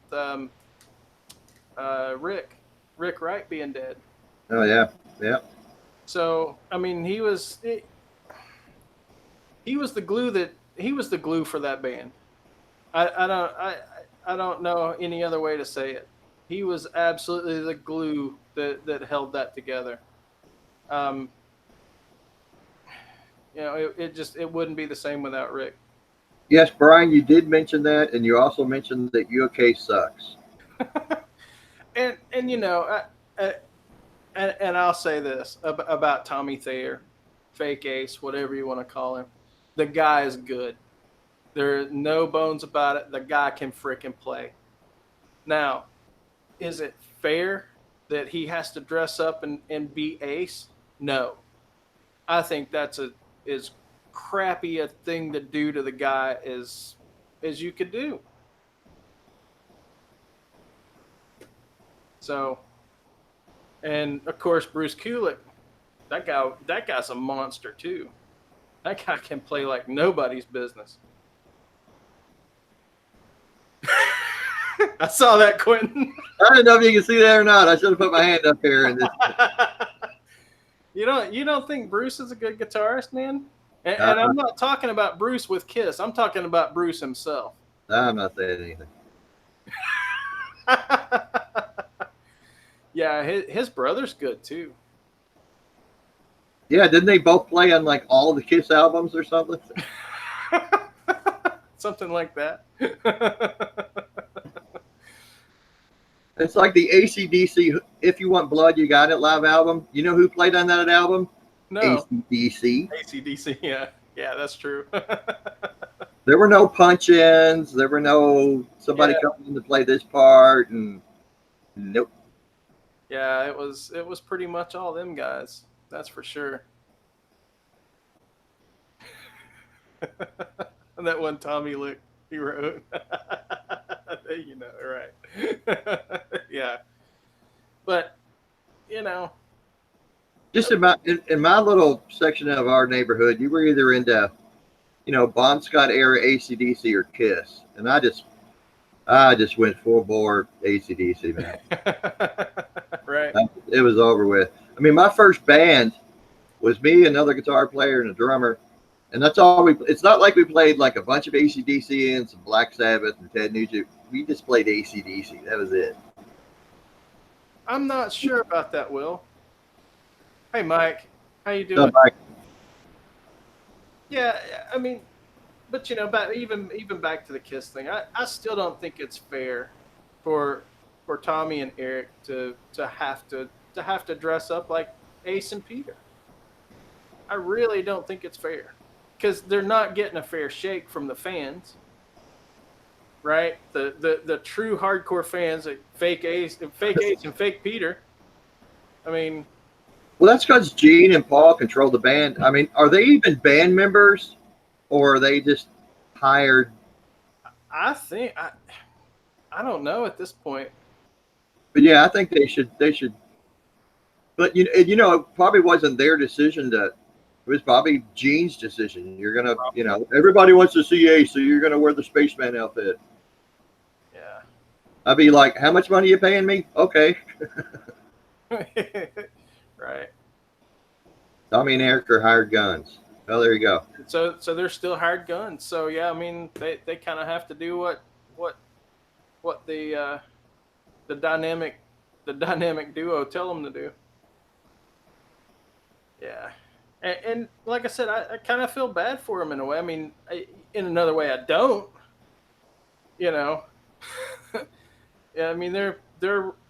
Rick Wright being dead. Oh yeah, yeah. So I mean, he was the glue for that band. I don't know any other way to say it. He was absolutely the glue that held that together. You know, it wouldn't be the same without Rick. Yes, Brian, you did mention that, and you also mentioned that UK sucks. And you know, and I'll say this about Tommy Thayer, fake ace, whatever you want to call him. The guy is good. There's no bones about it. The guy can frickin' play. Now, is it fair that he has to dress up and be ace? No. I think that's as crappy a thing to do to the guy as you could do. So, and of course Bruce Kulick, that guy's a monster too. That guy can play like nobody's business. I saw that, Quentin. I don't know if you can see that or not. I should have put my hand up here. And You don't think Bruce is a good guitarist, man? And I'm not talking about Bruce with Kiss. I'm talking about Bruce himself. I'm not saying anything. Yeah, his brother's good too. Yeah, didn't they both play on like all the Kiss albums or something? Something like that. It's like the AC/DC If You Want Blood, You Got It live album. You know who played on that album? No. AC/DC. AC/DC, yeah. Yeah, that's true. There were no punch-ins. There were no somebody coming in to play this part, and nope. Yeah, it was pretty much all them guys. That's for sure. And that one Tommy lick he wrote. You know, right. Yeah. But, you know. Just in my little section of our neighborhood, you were either into, Bon Scott era AC/DC or Kiss. And I just went full bore AC/DC, man. Right. It was over with. I mean, my first band was me, another guitar player, and a drummer. And that's all it's not like we played like a bunch of AC/DC and some Black Sabbath and Ted Nugent. We just played AC/DC. That was it. I'm not sure about that, Will. Hey, Mike. How you doing? Mike? Yeah, I mean, but even back to the Kiss thing, I still don't think it's fair for Tommy and Eric to have to dress up like Ace and Peter. I really don't think it's fair because they're not getting a fair shake from the fans, right? The true hardcore fans, like fake Ace and fake Peter. I mean. Well, that's because Gene and Paul control the band. I mean, are they even band members, or are they just hired? I think I don't know at this point. But yeah, I think they should. But it probably wasn't their decision it was probably Gene's decision. You're gonna, everybody wants to see Ace, so you're gonna wear the spaceman outfit. Yeah. I'd be like, how much money are you paying me? Okay. Right. Tommy and Eric are hired guns. Well, there you go. So they're still hired guns. So yeah, I mean they kind of have to do what the dynamic duo tell them to do. Yeah, and like I said, I kind of feel bad for them in a way. I mean, in another way, I don't. Yeah, I mean they're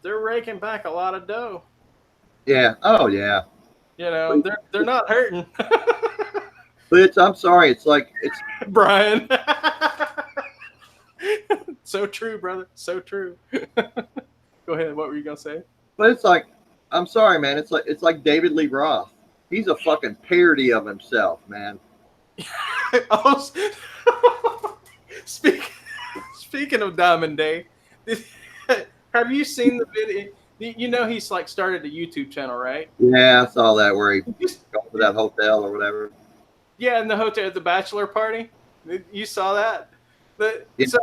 raking back a lot of dough. Yeah. Oh yeah. They're not hurting. But I'm sorry. It's Brian. So true, brother. So true. Go ahead. What were you gonna say? But it's like, I'm sorry, man. It's like David Lee Roth. He's a fucking parody of himself, man. Speaking of Diamond Day, have you seen the video? He's like started a YouTube channel, right? Yeah, I saw that where he goes to that hotel or whatever. Yeah, in the hotel at the bachelor party. You saw that? Yeah. So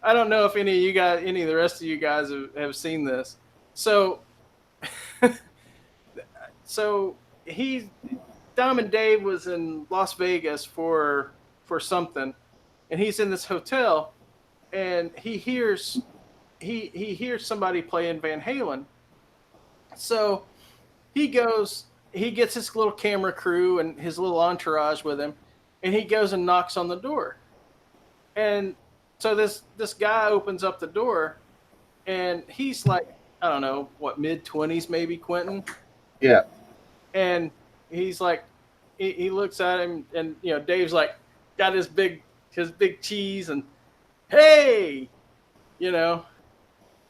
I don't know if any of the rest of you guys have seen this. So Diamond Dave was in Las Vegas for something, and he's in this hotel, and he hears somebody playing Van Halen. So he goes he gets his little camera crew and his little entourage with him, and he goes and knocks on the door. And so this guy opens up the door, and he's like, I don't know, what, mid-20s maybe, Quentin. Yeah. And he's like, he looks at him, and Dave's like, got his big cheese, and hey,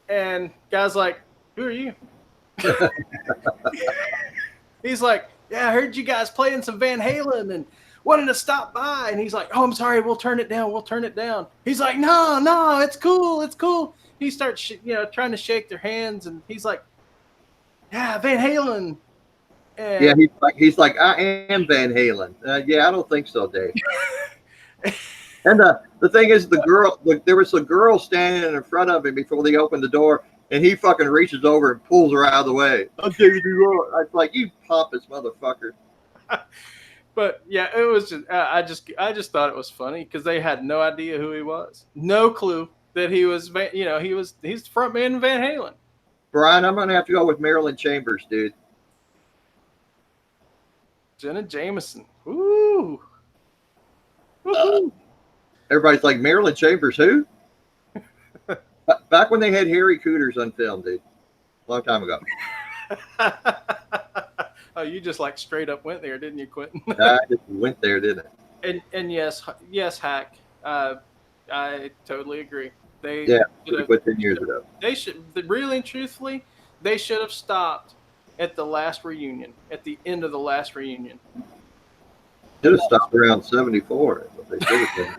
and guy's like, who are you? He's like, yeah, I heard you guys playing some Van Halen and wanted to stop by. And he's like, oh, I'm sorry, we'll turn it down. He's like, no, it's cool. He starts, trying to shake their hands, and he's like, yeah, Van Halen. And yeah, he's like, I am Van Halen. Yeah, I don't think so, Dave. And the thing is, there was a girl standing in front of him before they opened the door, and he fucking reaches over and pulls her out of the way. I'm taking you out. It's like, you pompous motherfucker. But yeah, it was just I just thought it was funny because they had no idea who he was, no clue that he was he's the front man in Van Halen. Brian, I'm gonna have to go with Marilyn Chambers, dude. Jenna Jameson. Woo. Everybody's like, Marilyn Chambers, who? Back when they had Harry Cooters on film, dude. Long time ago. Oh, you just like straight up went there, didn't you, Quentin? I just went there, didn't I? And yes, Hack. I totally agree. They quit 10 years ago. They should really and truthfully, they should have stopped at the last reunion, at the end of the last reunion. Should have stopped around 74. But they should have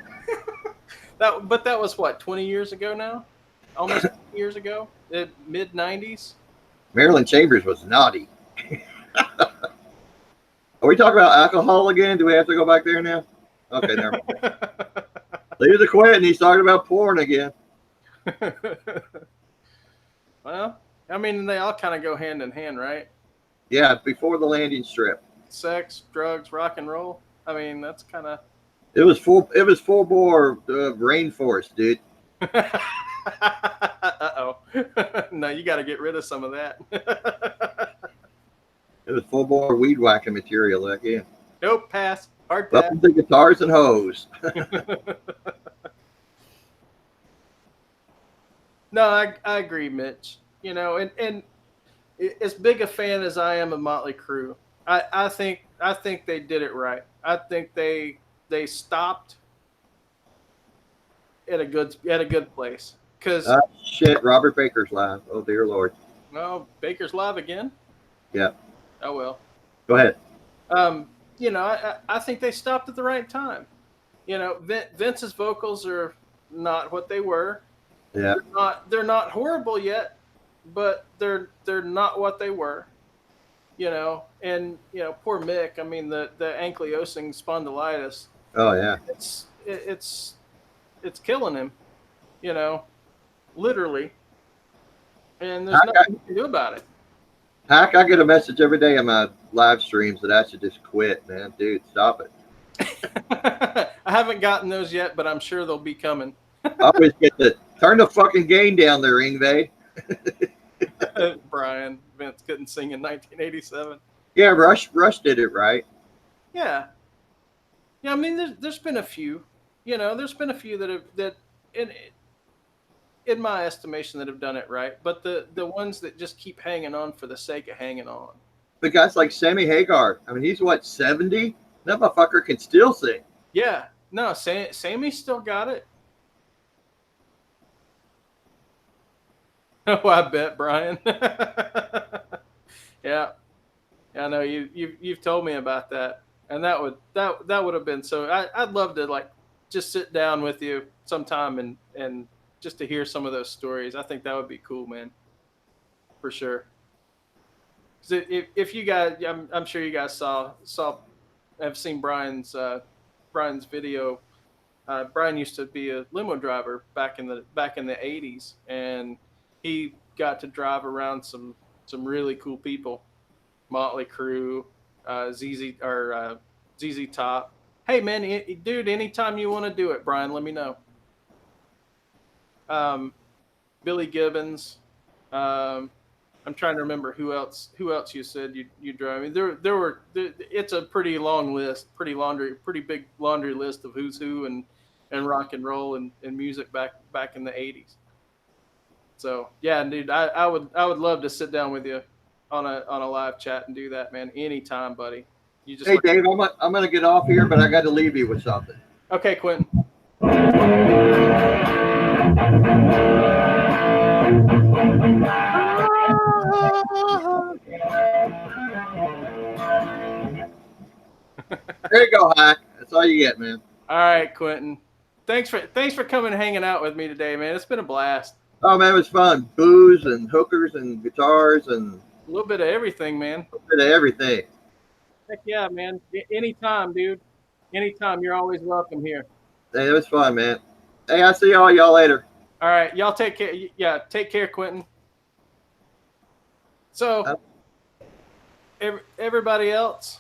been. But that was what, 20 years ago now? Almost 20 years ago? Mid 90s? Marilyn Chambers was naughty. Are we talking about alcohol again? Do we have to go back there now? Okay, never mind. Leave the Quentin. He's talking about porn again. Well, I mean, they all kind of go hand in hand, right? Yeah, before the landing strip. Sex, drugs, rock and roll. I mean, that's kind of. It was full bore rainforest, dude. Uh-oh. No, you got to get rid of some of that. It was full bore weed whacking material again. Nope, pass. Hard pass. Weapons and guitars and hoes. No, I agree, Mitch. And as big a fan as I am of Motley Crue, I think they did it right. I think they stopped at a good place. Because shit, Robert Baker's live. Oh dear Lord. No, Baker's live again. Yeah. Oh well. Go ahead. I think they stopped at the right time. Vince's vocals are not what they were. Yeah. They're not horrible yet, but they're not what they were. And poor Mick. I mean, the ankylosing spondylitis. Oh yeah. It's killing him. Literally. And there's nothing you can do about it. Hack, I get a message every day on my live streams that I should just quit, man. Dude, stop it. I haven't gotten those yet, but I'm sure they'll be coming. I always get to turn the fucking gain down there, Ingve. Brian, Vince couldn't sing in 1987. Yeah, Rush did it right. Yeah. Yeah, I mean, there's been a few. There's been a few that in my estimation that have done it right, but the ones that just keep hanging on for the sake of hanging on. But guys like Sammy Hagar, I mean, he's what, 70? That motherfucker can still sing. Yeah, no, Sammy still got it. Oh, I bet, Brian. Yeah, I know you've told me about that, and that would have been so. I'd love to just sit down with you sometime and just to hear some of those stories. I think that would be cool, man. For sure. If you guys, I'm sure you guys have seen Brian's video. Brian used to be a limo driver back in the 80s, and he got to drive around some really cool people, Motley Crue, ZZ Top. Hey man, dude, anytime you want to do it, Brian, let me know. Billy Gibbons, I'm trying to remember who else you said you drove. I mean, it's a pretty long list, pretty big laundry list of who's who and rock and roll and music back in the '80s. So yeah, dude, I would love to sit down with you on a live chat and do that, man. Anytime, buddy. You just Hey, Dave, I'm gonna get off here, but I got to leave you with something. Okay, Quentin. There you go, Hack. That's all you get, man. All right, Quentin. Thanks for coming and hanging out with me today, man. It's been a blast. Oh man, it was fun. Booze and hookers and guitars and A little bit of everything, man. a bit of everything. Heck yeah, man. Anytime, dude. Anytime. You're always welcome here. Hey, it was fun, man. Hey, I'll see y'all later. All right, y'all take care. Yeah, take care, Quentin. So, everybody else,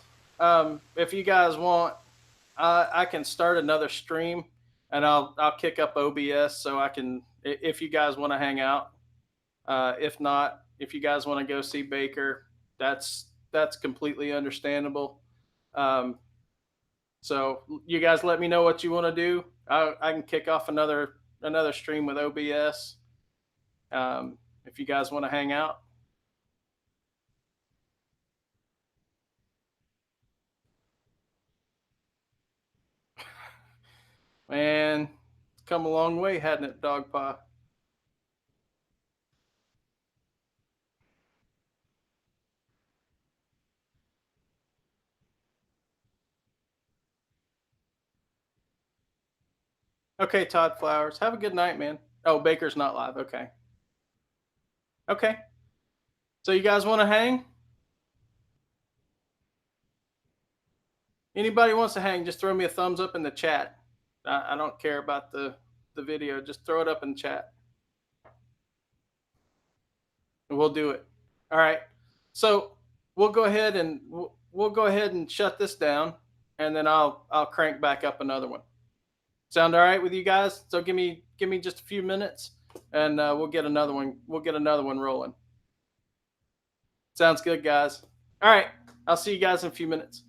if you guys want, I can start another stream, and I'll kick up OBS so I can. If you guys want to hang out, if not, if you guys want to go see Baker, that's completely understandable. So you guys let me know what you want to do. I can kick off another stream with OBS. If you guys want to hang out. Man, it's come a long way, hadn't it, Dogpaw? Okay, Todd Flowers. Have a good night, man. Oh, Baker's not live. Okay. Okay. So you guys want to hang? Anybody wants to hang, just throw me a thumbs up in the chat. I don't care about the video. Just throw it up in the chat. And we'll do it. All right. So we'll go ahead and shut this down, and then I'll crank back up another one. Sound all right with you guys? So give me just a few minutes, and we'll get another one. We'll get another one rolling. Sounds good, guys. All right. I'll see you guys in a few minutes.